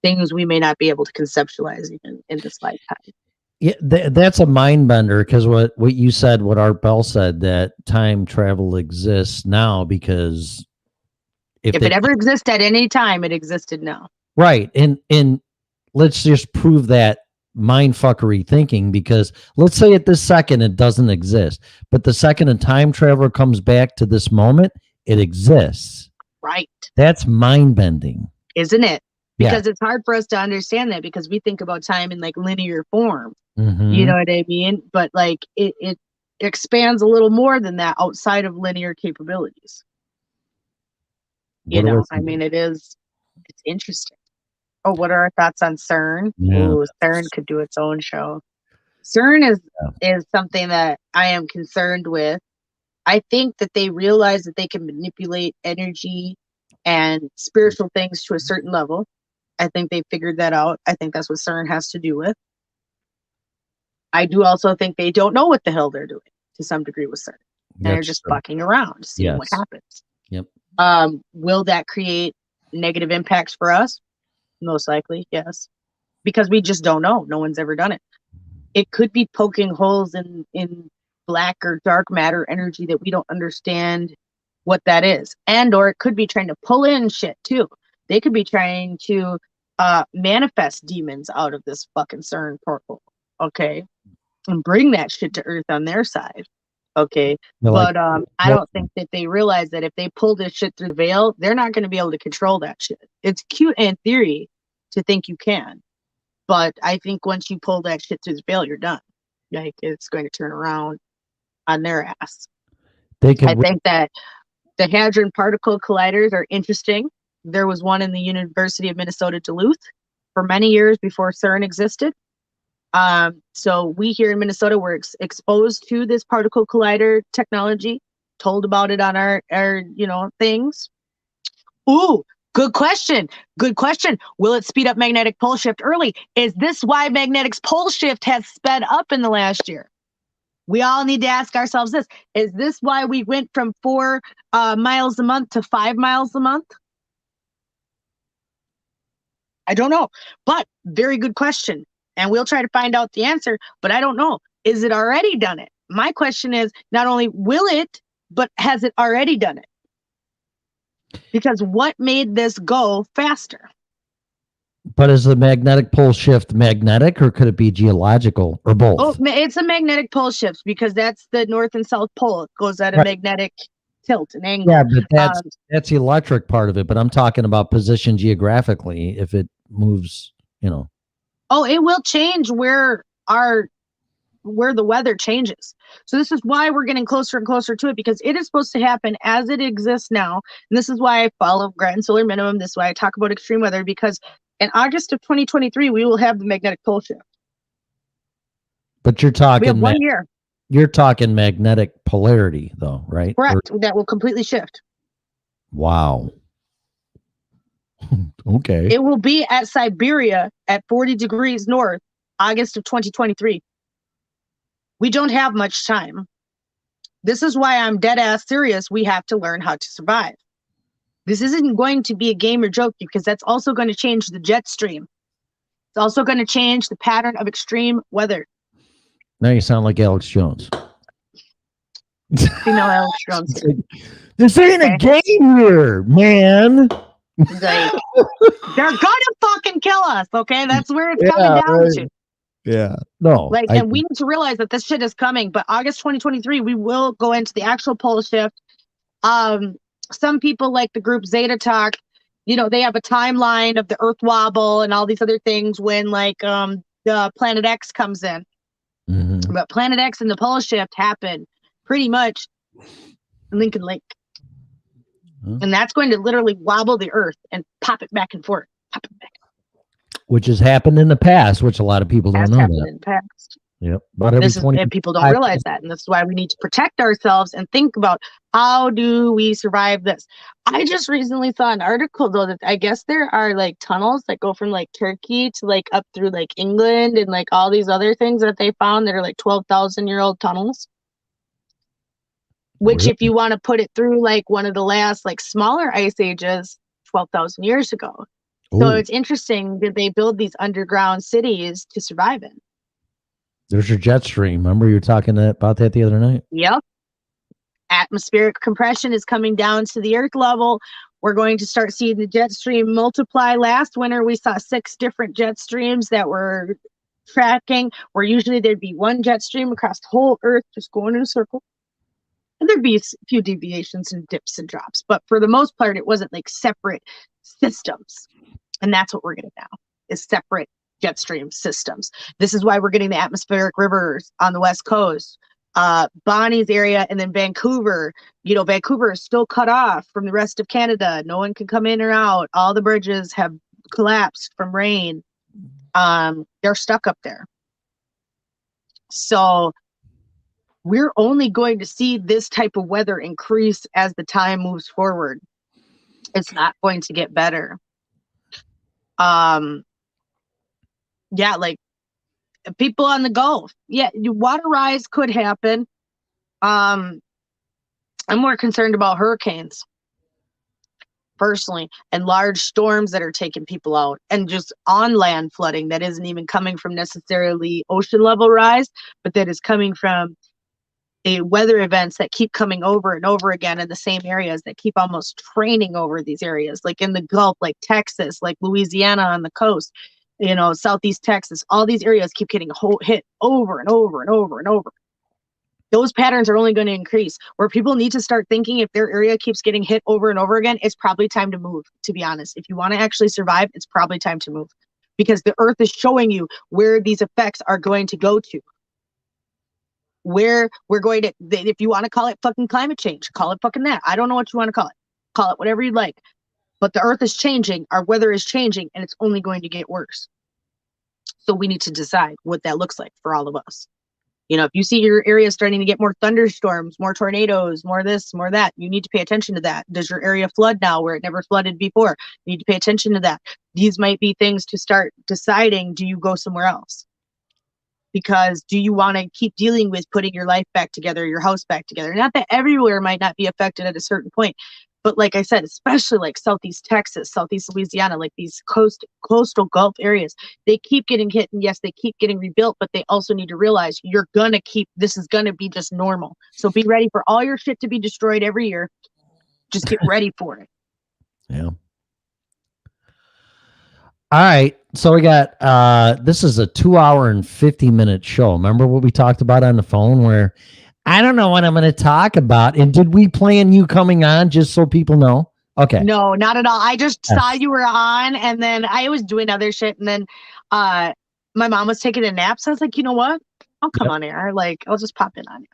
things we may not be able to conceptualize even in this lifetime. Yeah, that's a mind bender, because what you said, what Art Bell said, that time travel exists now because if it ever exists at any time, it existed now. Right. And let's just prove that mindfuckery thinking, because let's say at this second it doesn't exist, but the second a time traveler comes back to this moment, it exists. Right. That's mind bending, isn't it? Because it's hard for us to understand that, because we think about time in like linear form. Mm-hmm. You know what I mean? But like it expands a little more than that outside of linear capabilities. You know, I mean, it's interesting. Oh, what are our thoughts on CERN? Yeah. Ooh, CERN could do its own show. CERN is something that I am concerned with. I think that they realize that they can manipulate energy and spiritual things to a certain level. I think they figured that out. I think that's what CERN has to do with. I do also think they don't know what the hell they're doing to some degree with CERN. And they're just fucking around, seeing what happens. Yep. Will that create negative impacts for us? Most likely, yes. Because we just don't know. No one's ever done it. It could be poking holes in black or dark matter energy that we don't understand what that is. And or it could be trying to pull in shit too. They could be trying to manifest demons out of this fucking CERN portal. Okay. And bring that shit to Earth on their side. Okay. But I don't think that they realize that if they pull this shit through the veil, they're not going to be able to control that shit. It's cute in theory to think you can. But I think once you pull that shit through the veil, you're done. Like, it's going to turn around on their ass. I think that the Hadron Particle Colliders are interesting. There was one in the University of Minnesota Duluth for many years before CERN existed. So we here in Minnesota were exposed to this particle collider technology, told about it on our things. Ooh, good question. Good question. Will it speed up magnetic pole shift early? Is this why magnetic pole shift has sped up in the last year? We all need to ask ourselves this. Is this why we went from 4 miles a month to 5 miles a month? I don't know, but very good question. And we'll try to find out the answer, but I don't know. Is it already done it? My question is not only will it, but has it already done it? Because what made this go faster? But is the magnetic pole shift magnetic, or could it be geological, or both? Oh, it's a magnetic pole shift, because that's the north and south pole. It goes at a magnetic tilt and angle. Yeah, but that's the electric part of it. But I'm talking about position geographically. If it moves, Oh, it will change where the weather changes. So this is why we're getting closer and closer to it, because it is supposed to happen as it exists now. And this is why I follow Groton Solar Minimum. This is why I talk about extreme weather, because in August of 2023, we will have the magnetic pole shift. But you're talking we have 1 year. You're talking magnetic polarity, though, right? Correct. That will completely shift. Wow. Okay. It will be at Siberia at 40 degrees north, August of 2023. We don't have much time. This is why I'm dead ass serious. We have to learn how to survive. This isn't going to be a game or joke, because that's also going to change the jet stream. It's also going to change the pattern of extreme weather. Now you sound like Alex Jones. Female Alex Jones. This ain't a game here, man. Like, they're gonna fucking kill us, okay? That's where it's coming down to. Yeah. No. And we need to realize that this shit is coming. But August 2023, we will go into the actual pole shift. Some people, like the group Zeta Talk, they have a timeline of the Earth wobble and all these other things when the Planet X comes in. Mm-hmm. But Planet X and the pole shift happen pretty much Lincoln Lake. And that's going to literally wobble the earth and pop it back and forth. Pop it back. Which has happened in the past, which a lot of people don't know that. In the past. Yep. But every And people don't realize that. And that's why we need to protect ourselves and think about how do we survive this. I just recently saw an article though that I guess there are like tunnels that go from like Turkey to like up through like England and like all these other things that they found that are like 12,000-year-old tunnels. Which if you want to put it through like one of the last like smaller ice ages, 12,000 years ago. So it's interesting that they build these underground cities to survive in. There's your jet stream. Remember you were talking about that the other night? Yep. Atmospheric compression is coming down to the earth level. We're going to start seeing the jet stream multiply. Last winter, we saw 6 different jet streams that were tracking, where usually there'd be one jet stream across the whole earth, just going in a circle. And there'd be a few deviations and dips and drops. But for the most part, it wasn't like separate systems. And that's what we're getting now, is separate jet stream systems. This is why we're getting the atmospheric rivers on the West Coast, Bonnie's area, and then Vancouver. You know, Vancouver is still cut off from the rest of Canada. No one can come in or out. All the bridges have collapsed from rain. They're stuck up there. So we're only going to see this type of weather increase as the time moves forward. It's not going to get better. Yeah, like people on the Gulf. Yeah, water rise could happen. I'm more concerned about hurricanes, personally, and large storms that are taking people out, and just on land flooding that isn't even coming from necessarily ocean level rise, but that is coming from weather events that keep coming over and over again in the same areas, that keep almost training over these areas, like in the Gulf, like Texas, like Louisiana on the coast, you know, Southeast Texas. All these areas keep getting hit over and over and over and over. Those patterns are only going to increase, where people need to start thinking, if their area keeps getting hit over and over again, it's probably time to move, to be honest. If you want to actually survive, it's probably time to move, because the earth is showing you where these effects are going to go to. Where we're going to, if you want to call it fucking climate change, call it fucking that. I don't know what you want to call it. Call it whatever you'd like. But the earth is changing, our weather is changing, and it's only going to get worse. So we need to decide what that looks like for all of us. You know, if you see your area starting to get more thunderstorms, more tornadoes, more this, more that, you need to pay attention to that. Does your area flood now where it never flooded before? You need to pay attention to that. These might be things to start deciding, do you go somewhere else? Because do you want to keep dealing with putting your life back together, your house back together? Not that everywhere might not be affected at a certain point, but like I said, especially like Southeast Texas, Southeast Louisiana, like these coastal Gulf areas, they keep getting hit. And yes, they keep getting rebuilt, but they also need to realize this is going to be just normal. So be ready for all your shit to be destroyed every year. Just get ready for it. Yeah. All right. So we got, this is a 2-hour and 50-minute show. Remember what we talked about on the phone, where I don't know what I'm going to talk about. And did we plan you coming on just so people know? Okay. No, not at all. I just saw you were on, and then I was doing other shit. And then my mom was taking a nap. So I was like, you know what? I'll come on air. Like, I'll just pop in on you.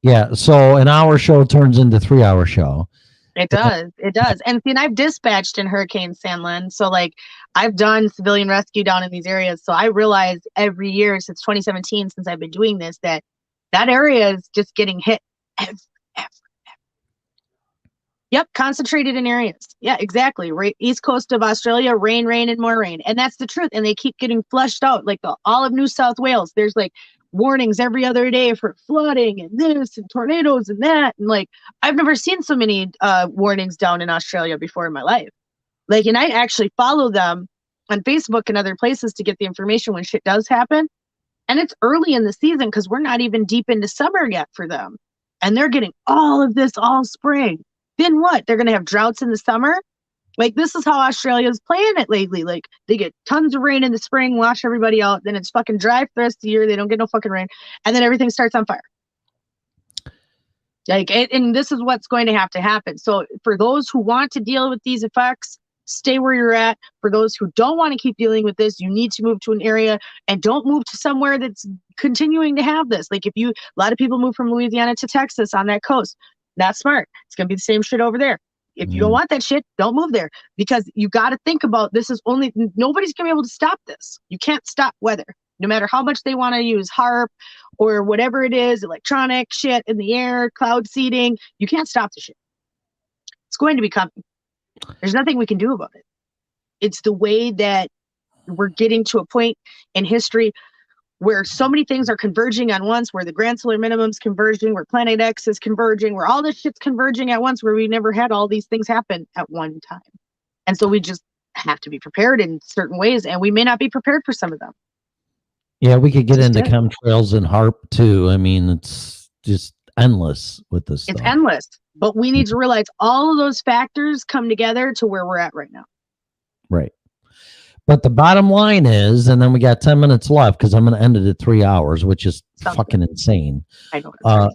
Yeah. So an hour show turns into 3-hour show. It does. It does. And see, and I've dispatched in Hurricane Sanlin. So like I've done civilian rescue down in these areas. So I realize every year since 2017, since I've been doing this, that area is just getting hit every. Yep. Concentrated in areas. Yeah, exactly. Right. East coast of Australia, rain, and more rain. And that's the truth. And they keep getting flushed out. Like all of New South Wales, there's like warnings every other day for flooding and this and tornadoes and that. And like, I've never seen so many warnings down in Australia before in my life. Like, and I actually follow them on Facebook and other places to get the information when shit does happen. And it's early in the season because we're not even deep into summer yet for them. And they're getting all of this all spring. Then what? They're going to have droughts in the summer? Like, this is how Australia's playing it lately. Like, they get tons of rain in the spring, wash everybody out. Then it's fucking dry for the rest of the year. They don't get no fucking rain. And then everything starts on fire. Like, and this is what's going to have to happen. So for those who want to deal with these effects, stay where you're at. For those who don't want to keep dealing with this, you need to move to an area, and don't move to somewhere that's continuing to have this. Like, a lot of people move from Louisiana to Texas on that coast. Not smart. It's going to be the same shit over there. If you don't want that shit, don't move there, because you got to think about this is only, nobody's gonna be able to stop this. You can't stop weather, no matter how much they want to use HARP or whatever it is, electronic shit in the air, cloud seeding. You can't stop the shit. It's going to be coming. There's nothing we can do about it. It's the way that we're getting to a point in history where so many things are converging at once, where the Grand Solar Minimum's converging, where Planet X is converging, where all this shit's converging at once, where we never had all these things happen at one time. And so we just have to be prepared in certain ways, and we may not be prepared for some of them. Yeah, we could get into chemtrails and HARP too. I mean, it's just endless with this stuff. It's endless, but we need to realize all of those factors come together to where we're at right now. Right. But the bottom line is, and then we got 10 minutes left because I'm going to end it at 3 hours, which is fucking insane. I know.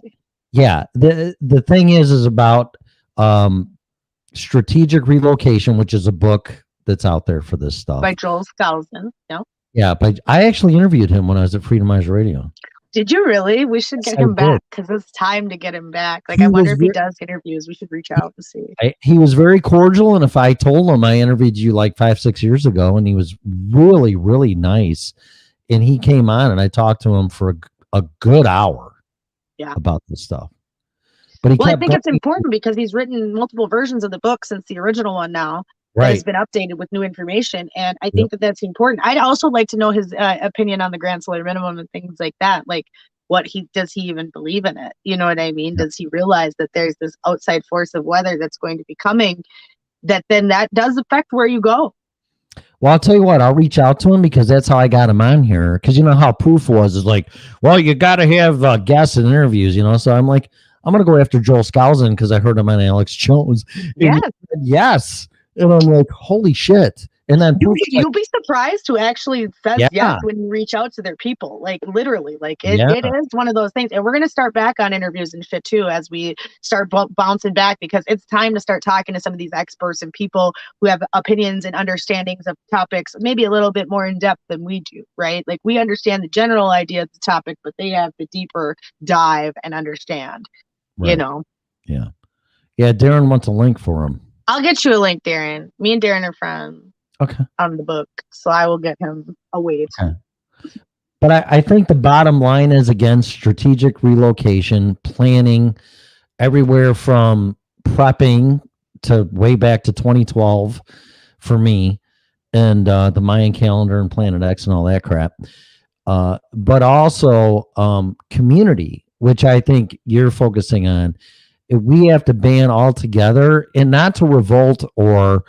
Yeah. The thing is about strategic relocation, which is a book that's out there for this stuff. By Joel Skousen. No. Yeah, but I actually interviewed him when I was at Freedomizer Radio. Did you really? We should get him back, because it's time to get him back. Like, I wonder if he does interviews. We should reach out and see. He was very cordial, and if I told him I interviewed you like 5-6 years ago, and he was really, really nice, and he came on, and I talked to him for a good hour about this stuff. But I think it's important because he's written multiple versions of the book since the original one now. Right. Has been updated with new information, and I think that that's important. I'd also like to know his opinion on the Grand Solar Minimum and things like that. Like, does he even believe in it? You know what I mean? Does he realize that there's this outside force of weather that's going to be coming, that does affect where you go? Well, I'll tell you what, I'll reach out to him, because that's how I got him on here. Because you know how Proof was, like, well, you got to have guests and interviews, you know? So I'm like, I'm going to go after Joel Skousen because I heard him on Alex Jones. Yes. And I'm like, holy shit. And then you'll be surprised who actually says yes when you reach out to their people. Like, literally, like it is one of those things. And we're going to start back on interviews and shit too, as we start bouncing back, because it's time to start talking to some of these experts and people who have opinions and understandings of topics, maybe a little bit more in depth than we do, right? Like, we understand the general idea of the topic, but they have the deeper dive and understand, you know? Yeah. Yeah. Darren wants a link for him. I'll get you a link, Darren. Me and Darren are friends. Okay. On the book, so I will get him a wait. Okay. But I think the bottom line is, again, strategic relocation, planning, everywhere from prepping to way back to 2012 for me, and the Mayan calendar and Planet X and all that crap. But also community, which I think you're focusing on. We have to band all together, and not to revolt or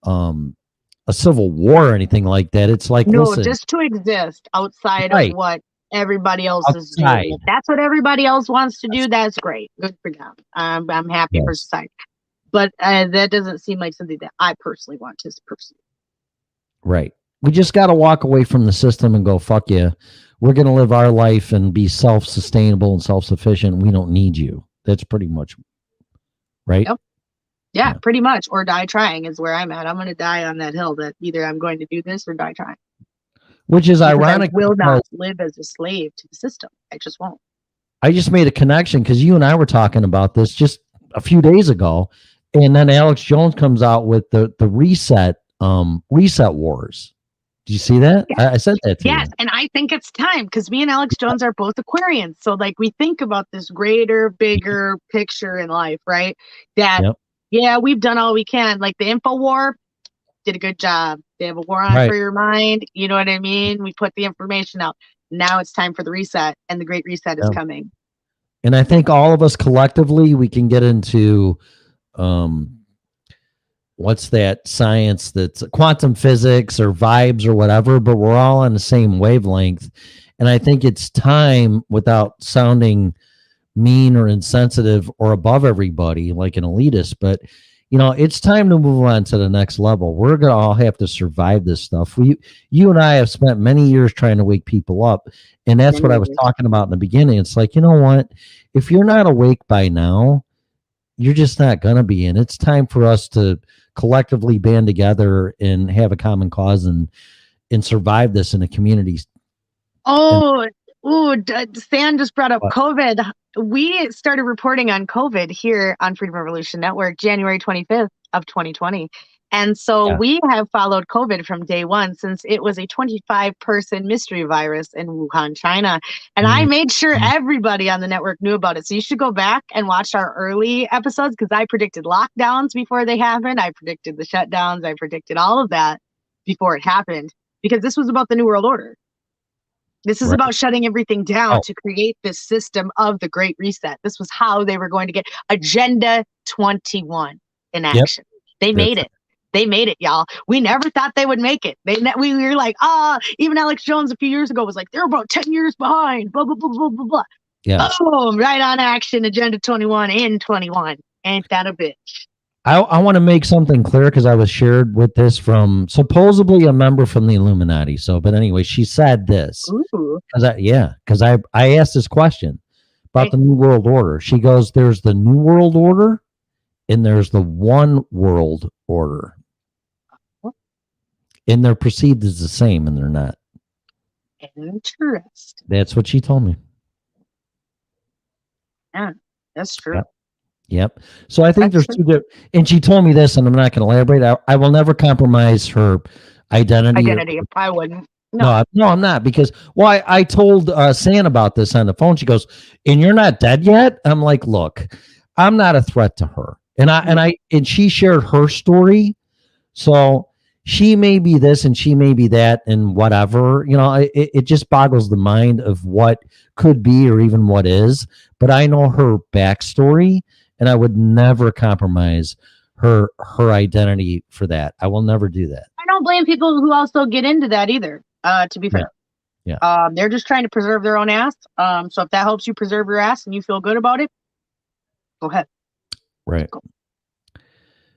a civil war or anything like that. It's like, listen, just to exist outside of what everybody else is doing. If that's what everybody else wants to do, that's great. Good for them. I'm happy for society. But that doesn't seem like something that I personally want to pursue. Right. We just got to walk away from the system and go, fuck yeah. We're going to live our life and be self-sustainable and self-sufficient. We don't need you. That's pretty much right. Yep. Yeah, pretty much. Or die trying is where I'm at. I'm going to die on that hill that either I'm going to do this or die trying. Which is ironic. I will not live as a slave to the system. I just won't. I just made a connection because you and I were talking about this just a few days ago. And then Alex Jones comes out with the reset wars. Do you see that? Yes. I said that to you. Yes, and I think it's time, because me and Alex Jones are both Aquarians. So like, we think about this greater, bigger picture in life, right? That we've done all we can. Like the InfoWar did a good job. They have a war on for your mind. You know what I mean? We put the information out. Now it's time for the reset, and the Great Reset is coming. And I think all of us collectively, we can get into what's that science that's quantum physics or vibes or whatever, but we're all on the same wavelength. And I think it's time, without sounding mean or insensitive or above everybody like an elitist, but you know, it's time to move on to the next level. We're going to all have to survive this stuff. You and I have spent many years trying to wake people up. And that's what I was talking about in the beginning. It's like, you know what, if you're not awake by now, you're just not going to be. And it's time for us to collectively band together and have a common cause and survive this in a community. Oh, Stan just brought up What? COVID. We started reporting on COVID here on Freedom Revolution Network January 25th of 2020. And so we have followed COVID from day one since it was a 25-person mystery virus in Wuhan, China. And I made sure everybody on the network knew about it. So you should go back and watch our early episodes because I predicted lockdowns before they happened. I predicted the shutdowns. I predicted all of that before it happened because this was about the New World Order. This is about shutting everything down to create this system of the Great Reset. This was how they were going to get Agenda 21 in action. They made it. They made it, y'all. We never thought they would make it. We were like, even Alex Jones a few years ago was like, they're about 10 years behind, blah, blah, blah, blah, blah, blah. Yeah. Boom, right on action, Agenda 21 in 21. Ain't that a bitch? I want to make something clear because I was shared with this from supposedly a member from the Illuminati. So, but anyway, she said this. Because I asked this question about the New World Order. She goes, there's the New World Order and there's the One World Order. And they're perceived as the same, and they're not. Interesting. That's what she told me. Yeah, that's true. Yep. So I think there's two different, and she told me this, and I'm not going to elaborate. I will never compromise her identity. I wouldn't. No, I'm not because I told San about this on the phone. She goes, "And you're not dead yet?" I'm like, "Look, I'm not a threat to her." And she shared her story, so she may be this and she may be that and whatever. It just boggles the mind of what could be or even what is. But I know her backstory. And I would never compromise her identity for that. I will never do that. I don't blame people who also get into that either, to be fair. Yeah. They're just trying to preserve their own ass. So if that helps you preserve your ass and you feel good about it, go ahead. Right. Go.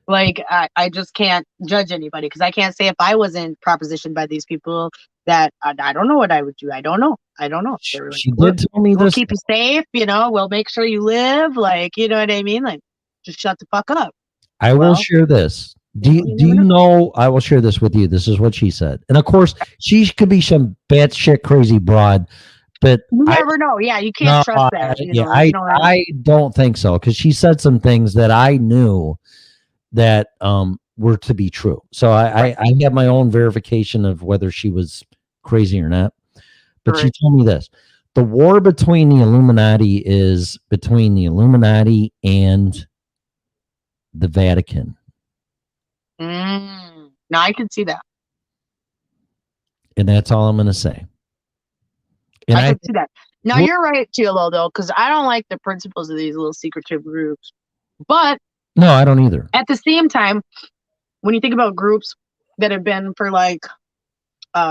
Like, I just can't judge anybody because I can't say if I wasn't propositioned by these people that I don't know what I would do. I don't know. She did tell me we'll this. keep you safe, we'll make sure you live. Like, you know what I mean? Like, just shut the fuck up. I will share this. Do you know? I will share this with you. This is what she said. And of course, she could be some batshit crazy broad, but you never know. Yeah, you can't trust that. I don't think so because she said some things that I knew that were to be true. So I have my own verification of whether she was crazy or not. But she told me this. The war between the Illuminati is between the Illuminati and the Vatican. Now I can see that. And that's all I'm going to say. And I can see that. Now you're right, Tilo, though, because I don't like the principles of these little secretive groups. But no, I don't either. At the same time, when you think about groups that have been for like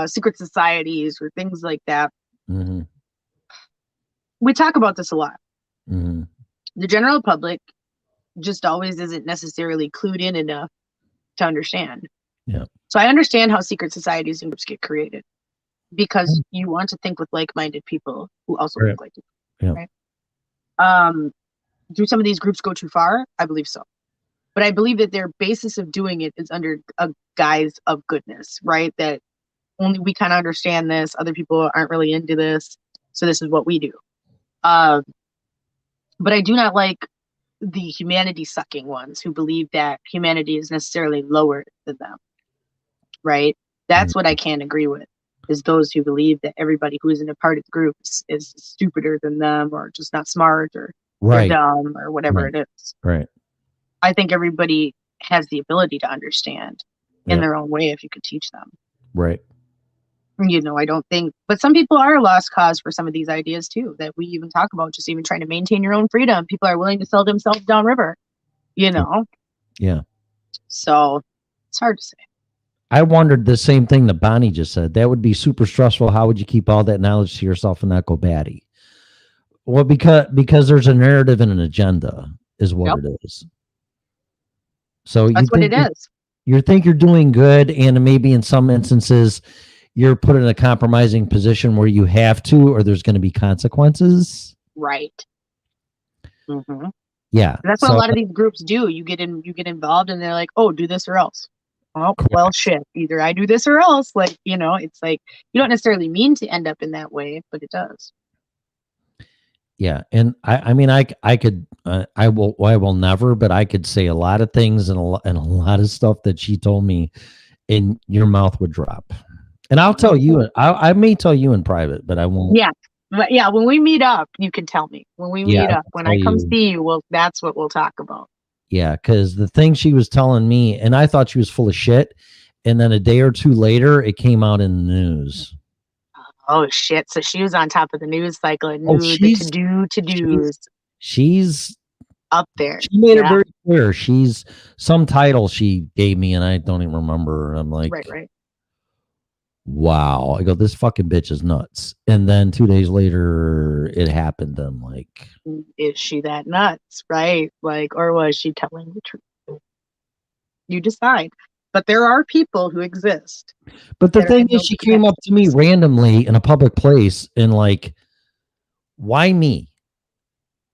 secret societies or things like that, we talk about this a lot. The general public just always isn't necessarily clued in enough to understand. Yeah. So I understand how secret societies and groups get created because you want to think with like-minded people who also think like you. Right? Do some of these groups go too far? I believe so. But I believe that their basis of doing it is under a guise of goodness, right? That only we kind of understand this. Other people aren't really into this. So this is what we do. But I do not like the humanity sucking ones who believe that humanity is necessarily lower than them, right? That's what I can't agree with, is those who believe that everybody who isn't a part of the group is stupider than them or just not smart or dumb or whatever it is. Right. I think everybody has the ability to understand in their own way if you could teach them. Right. I don't think, but some people are a lost cause for some of these ideas too, that we even talk about, just even trying to maintain your own freedom. People are willing to sell themselves downriver, Yeah. So it's hard to say. I wondered the same thing that Bonnie just said. That would be super stressful. How would you keep all that knowledge to yourself and not go batty? Well, because there's a narrative and an agenda is what it is. So that's what it is. You think you're doing good, and maybe in some instances you're put in a compromising position where you have to, or there's going to be consequences. Right. Yeah. And that's what a lot of these groups do. You get involved and they're like, oh, do this or else. Oh, well, shit. Either I do this or else. Like, it's like, you don't necessarily mean to end up in that way, but it does. Yeah, and I mean, I could, I will never, but I could say a lot of things and and a lot of stuff that she told me, and your mouth would drop. And I'll tell you, I may tell you in private, but I won't. Yeah. But yeah, when we meet up, you can tell me. When we Yeah, meet I'll up, when tell I come you. see you, that's what we'll talk about. Yeah, because the thing she was telling me, and I thought she was full of shit, and then a day or two later, it came out in the news. Oh shit! So she was on top of the news cycle and Oh, knew the to-dos She's up there. she made it Yeah. very clear. She's some title she gave me, and I don't even remember. I'm like, Right. wow. I go, this fucking bitch is nuts. And then 2 days later, it happened. I'm like, Is she that nuts? Right? Like, or was she telling the truth? You decide. But there are people who exist. but the that are thing in is, those she came up to me connections. randomly in a public place and like, why me?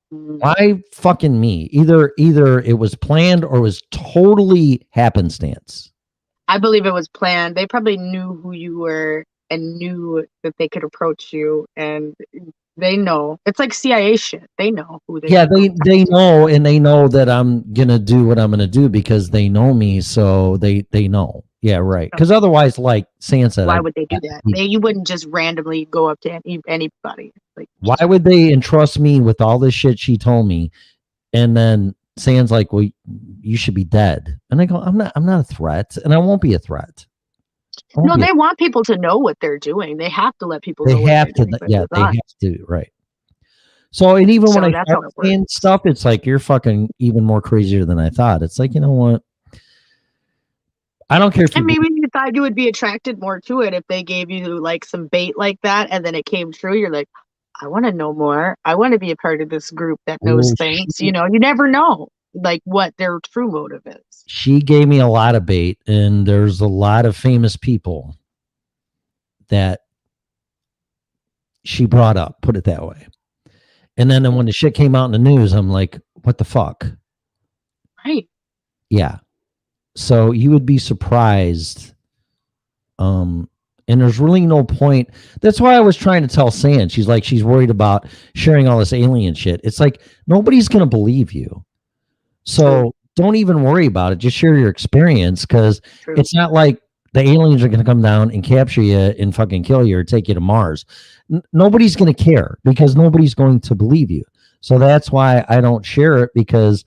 Why fucking me? Either it was planned or it was totally happenstance. I believe it was planned. They probably knew who you were and knew that they could approach you, and they know. It's like CIA shit. They know who they. Yeah, they know, and they know that I'm gonna do what I'm gonna do because they know me, so they know. Yeah, right. Because otherwise, like Sam said, Why would they do that? You wouldn't just randomly go up to anybody. Like, why would they entrust me with all this shit she told me, and then Sam's like, "Well, you should be dead," and I go, "I'm not a threat, and I won't be a threat." no, they want people to know what they're doing. They have to let people They know. have to, yeah, they have to, right. So, and even when So I that's start how it saying stuff, it's like, you're fucking even more crazier than I thought. It's like, you know what? I don't care if you And maybe you thought you would be attracted more to it if they gave you like some bait like that, and then it came true. You're like, I want to know more. I want to be a part of this group that knows things. You know, you never know like what their true motive is. she gave me a lot of bait, and there's a lot of famous people that she brought up, put it that way. And then when the shit came out in the news, I'm like, what the fuck? Right. Yeah. So you would be surprised. And there's really no point. That's why I was trying to tell Sand. She's like, she's worried about sharing all this alien shit. It's like, nobody's going to believe you. So don't even worry about it. Just share your experience, because it's not like the aliens are going to come down and capture you and fucking kill you or take you to Mars. Nobody's going to care because nobody's going to believe you. So that's why I don't share it, because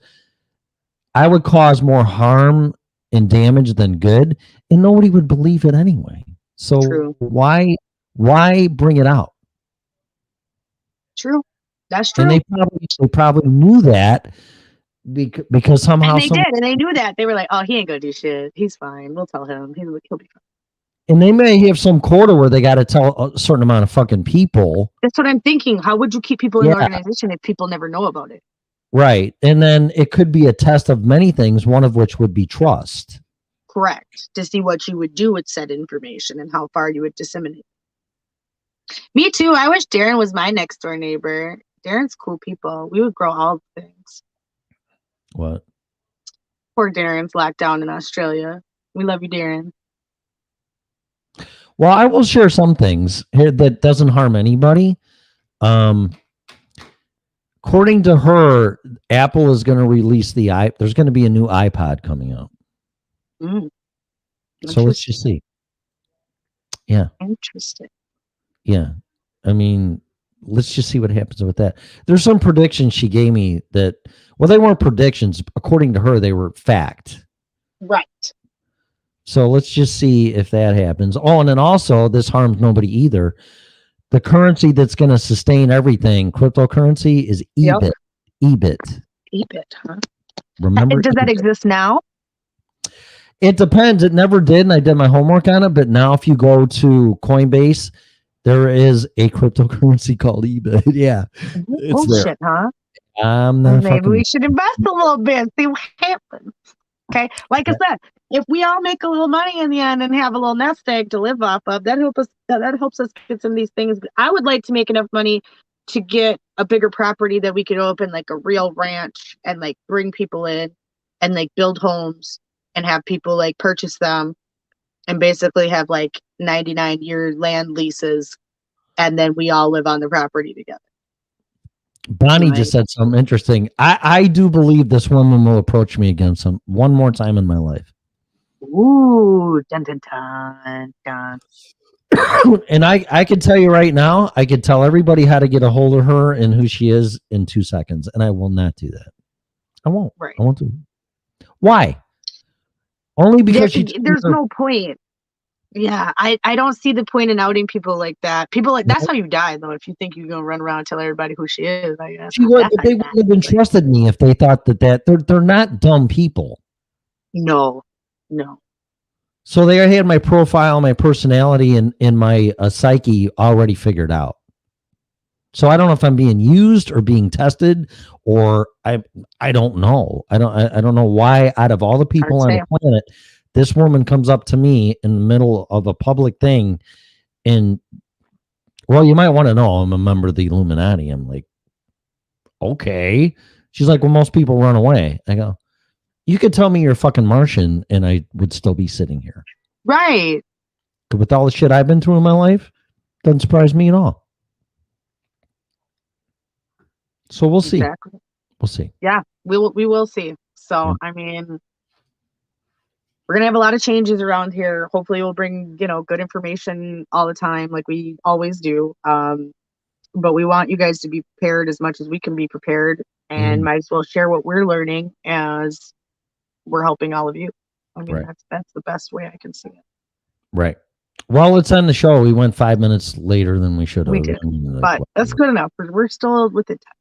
I would cause more harm and damage than good, and nobody would believe it anyway. So why bring it out? True. That's true. And they probably knew that because somehow And they did, and they knew that. They were like, "Oh, he ain't gonna do shit. He's fine. We'll tell him. He'll be fine." And they may have some quarter where they got to tell a certain amount of fucking people. That's what I'm thinking. How would you keep people in the organization if people never know about it? Right. And then it could be a test of many things, one of which would be trust. Correct. To see what you would do with said information and how far you would disseminate. Me too. I wish Darren was my next door neighbor. Darren's cool people. We would grow all the things. What? Poor Darren's locked down in Australia. We love you, Darren. Well, I will share some things here that doesn't harm anybody. According to her, Apple is going to release there's going to be a new iPod coming out. So let's just see. Yeah. Interesting. Yeah. I mean, let's just see what happens with that. There's some predictions she gave me that, well, they weren't predictions. According to her, they were fact. Right. So let's just see if that happens. Oh, and then also, this harms nobody either. The currency that's going to sustain everything, cryptocurrency, is EBIT. EBIT. EBIT, huh? Remember? Does that exist now? It depends. It never did, and I did my homework on it. But now, if you go to Coinbase, there is a cryptocurrency called EBIT. Yeah, it's Bullshit, huh? I'm not. Maybe we should invest a little bit, see what happens. Okay, like I said, if we all make a little money in the end and have a little nest egg to live off of, that helps us get some of these things. I would like to make enough money to get a bigger property that we could open like a real ranch and like bring people in and like build homes and have people like purchase them and basically have like 99-year land leases, and then we all live on the property together. Bonnie just said something interesting. I do believe this woman will approach me again one more time in my life. Ooh, dun dun dun dun. And I can tell you right now, I could tell everybody how to get a hold of her and who she is in 2 seconds, and I will not do that. I won't. Right. I won't do it. Why? Only because there's no point. Yeah, I don't see the point in outing people like that. People like that's how you die, though. If you think you're gonna run around and tell everybody who she is, I guess. They wouldn't have entrusted me if they thought that they're not dumb people. No. So they had my profile, my personality, and my psyche already figured out. So I don't know if I'm being used or being tested, or I don't know. I don't know why out of all the people on the planet, this woman comes up to me in the middle of a public thing, and well, you might want to know I'm a member of the Illuminati. I'm like, okay. She's like, well, most people run away. I go, you could tell me you're a fucking Martian, and I would still be sitting here. Right. With all the shit I've been through in my life, doesn't surprise me at all. So we'll see. Exactly. We'll see. Yeah, we will see. So I mean, we're gonna have a lot of changes around here. Hopefully, we'll bring good information all the time, like we always do. But we want you guys to be prepared as much as we can be prepared, and might as well share what we're learning as we're helping all of you. I mean, that's the best way I can see it. Right. Well, let's end the show. We went 5 minutes later than we should have. We did, but that's good enough. We're still within time.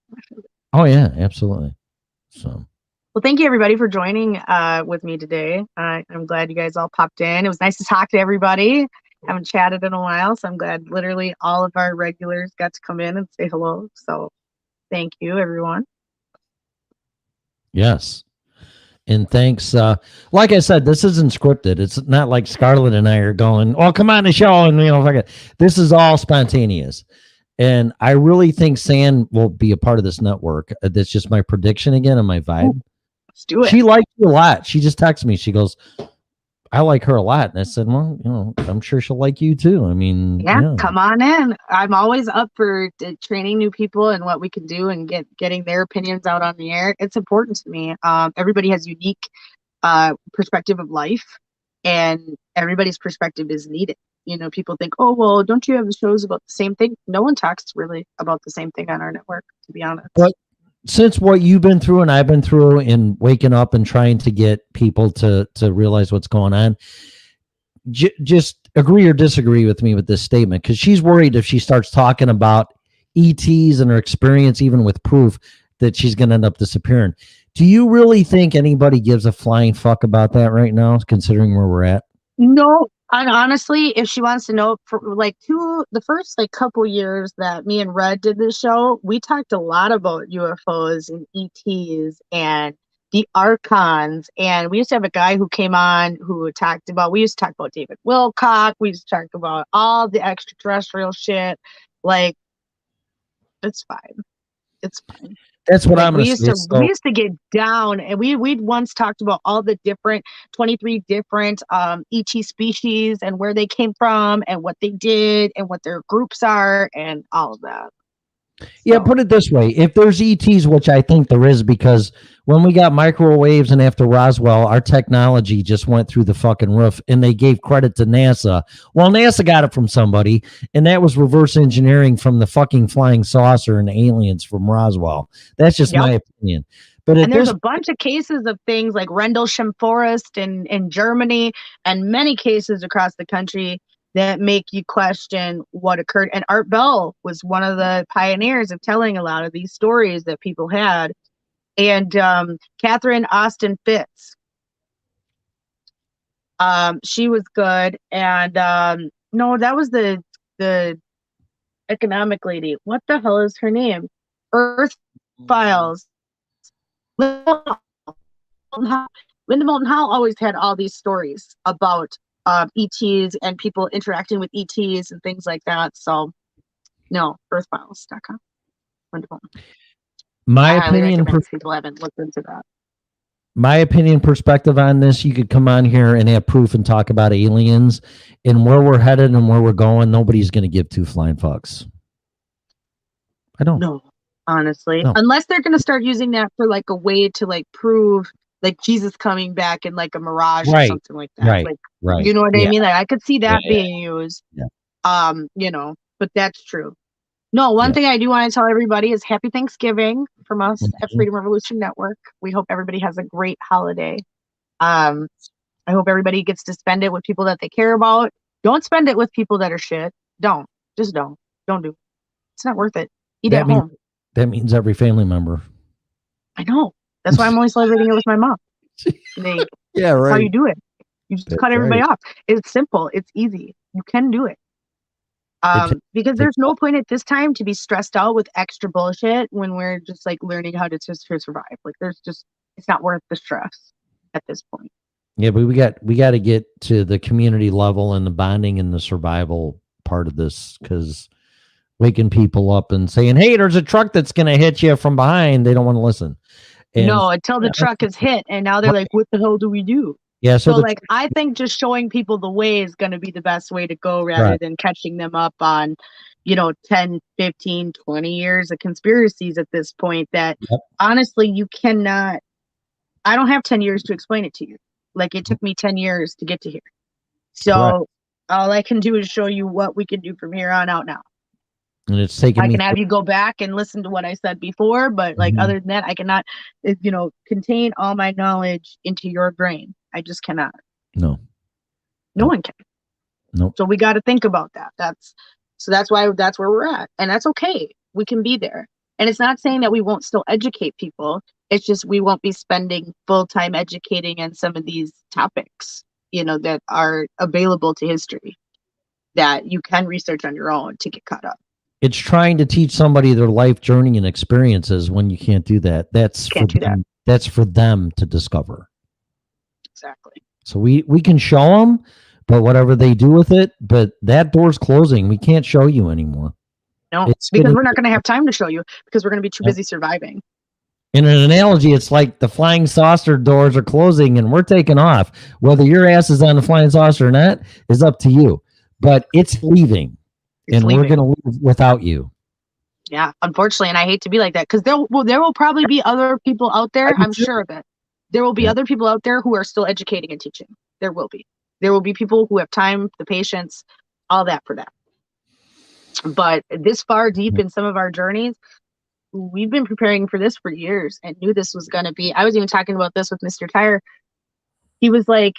Oh yeah, absolutely. So. Well, thank you everybody for joining with me today. I'm glad you guys all popped in. It was nice to talk to everybody. Haven't chatted in a while, so I'm glad literally all of our regulars got to come in and say hello. So thank you, everyone. Yes. And thanks. Like I said, this isn't scripted. It's not like Scarlett and I are going, oh, come on the show. And, fuck it. This is all spontaneous. And I really think San will be a part of this network. That's just my prediction again and my vibe. Let's do it. She liked you a lot. She just texted me. She goes, I like her a lot. And I said, well, I'm sure she'll like you too. I mean, yeah, come on in. I'm always up for training new people and what we can do and getting their opinions out on the air. It's important to me. Everybody has unique perspective of life, and everybody's perspective is needed. People think, oh, well, don't you have shows about the same thing? No one talks really about the same thing on our network, to be honest. But since what you've been through and I've been through in waking up and trying to get people to realize what's going on, just agree or disagree with me with this statement, because she's worried if she starts talking about ETs and her experience, even with proof, that she's going to end up disappearing. Do you really think anybody gives a flying fuck about that right now, considering where we're at? No. And honestly, if she wants to know, for the first couple years that me and Red did this show, we talked a lot about UFOs and ETs and the Archons. And we used to have a guy who came on who we used to talk about David Wilcock. We used to talk about all the extraterrestrial shit. It's fine. It's fine. That's what I'm going to say. We used to get down, and we'd once talked about all the 23 different ET species and where they came from and what they did and what their groups are and all of that. Yeah, put it this way. If there's ETs, which I think there is, because when we got microwaves and after Roswell, our technology just went through the fucking roof, and they gave credit to NASA. Well, NASA got it from somebody, and that was reverse engineering from the fucking flying saucer and aliens from Roswell. That's just my opinion. But there's a bunch of cases of things like Rendlesham Forest in Germany and many cases across the country that make you question what occurred. And Art Bell was one of the pioneers of telling a lot of these stories that people had. And Catherine Austin Fitz, she was good. And no, that was the economic lady. What the hell is her name? Earth Files. Linda Moulton Howe always had all these stories about ETs and people interacting with ETs and things like that. So, no, earthfiles.com. Wonderful. My opinion, people haven't looked into that. My opinion, perspective on this, you could come on here and have proof and talk about aliens and where we're headed and where we're going. Nobody's going to give two flying fucks. I don't. No. honestly. No. Unless they're going to start using that for like a way to like prove like Jesus coming back in like a mirage or something like that. Right. Like, Right. you know what I Yeah. mean? Like I could see that Yeah. being used. Yeah. You know, but that's true. No, one thing I do want to tell everybody is happy Thanksgiving from us at Freedom Revolution Network. We hope everybody has a great holiday. I hope everybody gets to spend it with people that they care about. Don't spend it with people that are shit. Don't. Just don't. Don't do it. It's not worth it. Eat at home. That means every family member. I know. That's why I'm only celebrating it with my mom. Like, Yeah, right. That's how you do it. You just That's cut everybody right. off. It's simple. It's easy. You can do it. Because there's no point at this time to be stressed out with extra bullshit when we're just like learning how to just to survive. Like it's not worth the stress at this point. Yeah, but we got to get to the community level and the bonding and the survival part of this, because waking people up and saying, "Hey, there's a truck that's going to hit you from behind," they don't want to listen. And No, until the truck is hit, and now they're like, "What the hell do we do?" Yeah, So like, I think just showing people the way is going to be the best way to go rather Right. than catching them up on, 10, 15, 20 years of conspiracies at this point that honestly, you cannot, I don't have 10 years to explain it to you. Like it took me 10 years to get to here. So Correct. all I can do is show you what we can do from here on out now. And it's taken I me can have you go back and listen to what I said before, but like other than that, I cannot, contain all my knowledge into your brain. I just cannot. No one can. Nope. So we got to think about that. That's why that's where we're at, and that's okay. We can be there, and it's not saying that we won't still educate people. It's just we won't be spending full time educating on some of these topics, that are available to history that you can research on your own to get caught up. It's trying to teach somebody their life journey and experiences when you can't do that. That's for them to discover. Exactly. So we can show them, but whatever they do with it, but that door's closing. We can't show you anymore. No, It's because gonna- we're not going to have time to show you because we're going to be too busy surviving. In an analogy, it's like the flying saucer doors are closing and we're taking off. Whether your ass is on the flying saucer or not is up to you, but it's leaving. We're going to leave without you. Yeah, unfortunately, and I hate to be like that because there will probably be other people out there. I'm sure of it. There will be other people out there who are still educating and teaching. There will be. There will be people who have time, the patience, all that for that. But this far deep in some of our journeys, we've been preparing for this for years and knew this was going to be. I was even talking about this with Mr. Tyre. He was like,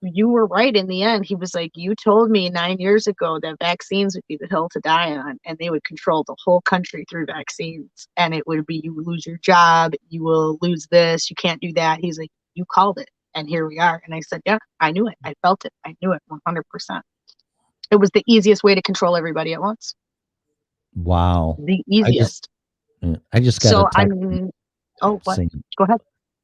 you were right in the end. He was like, you told me 9 years ago that vaccines would be the hill to die on and they would control the whole country through vaccines. And it would be, you would lose your job, you will lose this, you can't do that. He's like, you called it. And here we are. And I said, yeah, I knew it. I felt it. I knew it 100%. It was the easiest way to control everybody at once. Wow. The easiest. I just got So I mean, oh, what? Go ahead.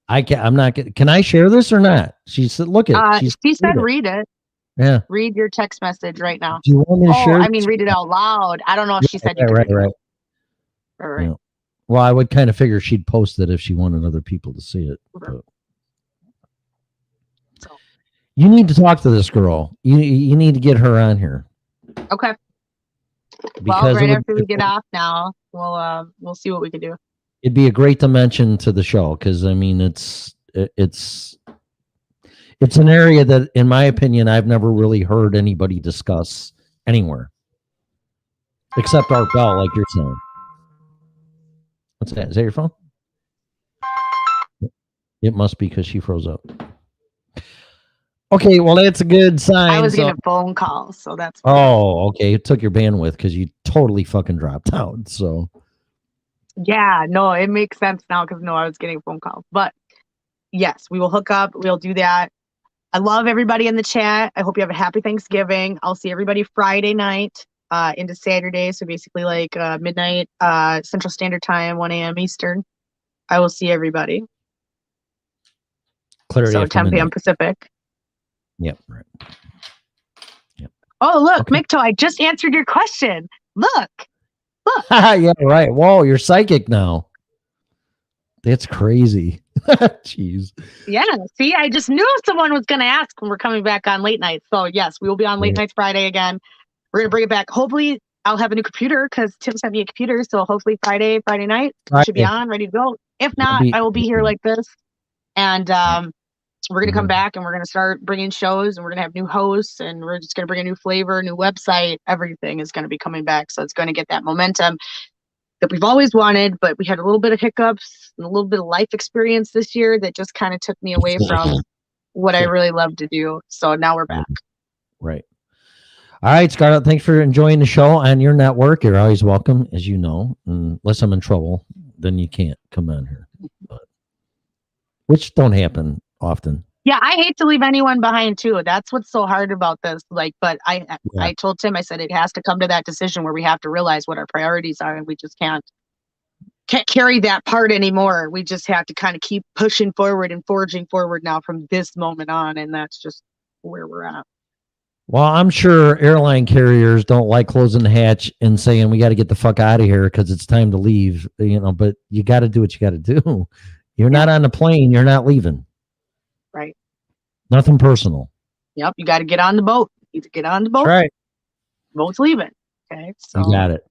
I'm not. Can I share this or not? She said, "Look at." She said, "Read it." Yeah. Read your text message right now. Do you want me to share? I mean, read it out loud. I don't know if she said you could. Right. All right. Yeah. Well, I would kind of figure she'd post it if she wanted other people to see it. But. You need to talk to this girl. You need to get her on here. Okay. Because right after we get off now, we'll see what we can do. It'd be a great dimension to the show because I mean it's an area that, in my opinion, I've never really heard anybody discuss anywhere, except Art Bell, like you're saying. What's that? Is that your phone? It must be because she froze up. Okay, well that's a good sign. I was getting phone calls, so that's. Oh, okay. It took your bandwidth because you totally fucking dropped out. So. Yeah, no, it makes sense now because I was getting phone calls. But yes, we will hook up. We'll do that. I love everybody in the chat. I hope you have a happy Thanksgiving. I'll see everybody Friday night into Saturday. So basically like midnight Central Standard Time, 1 a.m. Eastern. I will see everybody. Clarity so after 10 p.m. midnight. Pacific. Yep, right. Yep. Oh, look, Mikto, I just answered your question. Look. Yeah, right. Whoa, you're psychic now. That's crazy. Jeez. Yeah. See, I just knew someone was going to ask when we're coming back on late nights. So yes, we will be on late nights Friday again. We're going to bring it back. Hopefully I'll have a new computer because Tim sent me a computer. So hopefully Friday night should be on, ready to go. If not, I will be here like this. And we're going to come back and we're going to start bringing shows and we're going to have new hosts and we're just going to bring a new flavor, new website. Everything is going to be coming back. So it's going to get that momentum that we've always wanted, but we had a little bit of hiccups and a little bit of life experience this year that just kind of took me away from what I really love to do. So now we're back. Right. All right, Scarlett, thanks for enjoying the show on your network. You're always welcome, as you know. Unless I'm in trouble, then you can't come on here. But, which don't happen often. Yeah, I hate to leave anyone behind too. That's what's so hard about this. Like, but I told Tim, I said it has to come to that decision where we have to realize what our priorities are, and we just can't carry that part anymore. We just have to kind of keep pushing forward and forging forward now from this moment on, and that's just where we're at. Well, I'm sure airline carriers don't like closing the hatch and saying we got to get the fuck out of here because it's time to leave, but you got to do what you got to do. You're not on the plane, you're not leaving. Right. Nothing personal. Yep. You got to get on the boat. Either get on the boat. That's right. Boat's leaving. Okay. So you got it.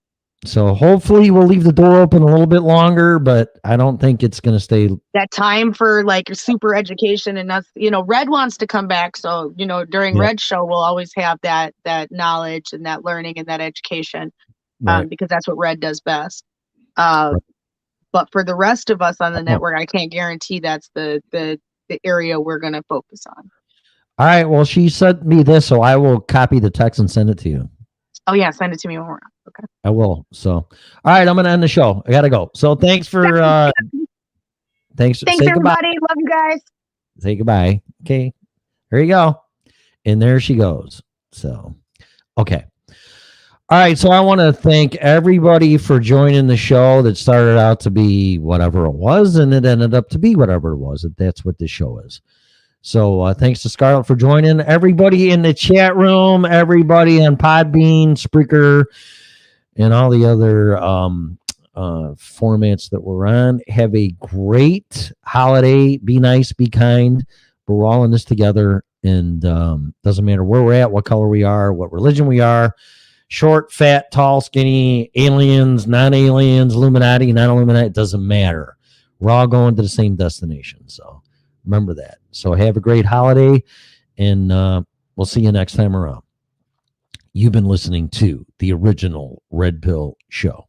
So hopefully we'll leave the door open a little bit longer, but I don't think it's going to stay. That time for like super education and that's, Red wants to come back. So, during Red show, we'll always have that knowledge and that learning and that education because that's what Red does best. But for the rest of us on the network, I can't guarantee that's the area we're going to focus on. All right. Well, she sent me this, so I will copy the text and send it to you. Oh, yeah. Send it to me when we're on. Okay. I will. So, all right. I'm going to end the show. I got to go. So thanks for, thanks everybody. Love you guys. Say goodbye. Okay. There you go. And there she goes. So, okay. All right, so I want to thank everybody for joining the show that started out to be whatever it was, and it ended up to be whatever it was. That's what this show is. So thanks to Scarlett for joining. Everybody in the chat room, everybody on Podbean, Spreaker, and all the other formats that we're on, have a great holiday. Be nice, be kind. We're all in this together, and doesn't matter where we're at, what color we are, what religion we are. Short, fat, tall, skinny, aliens, non-aliens, Illuminati, non-Illuminati, it doesn't matter. We're all going to the same destination. So remember that. So have a great holiday, and we'll see you next time around. You've been listening to the original Red Pill Show.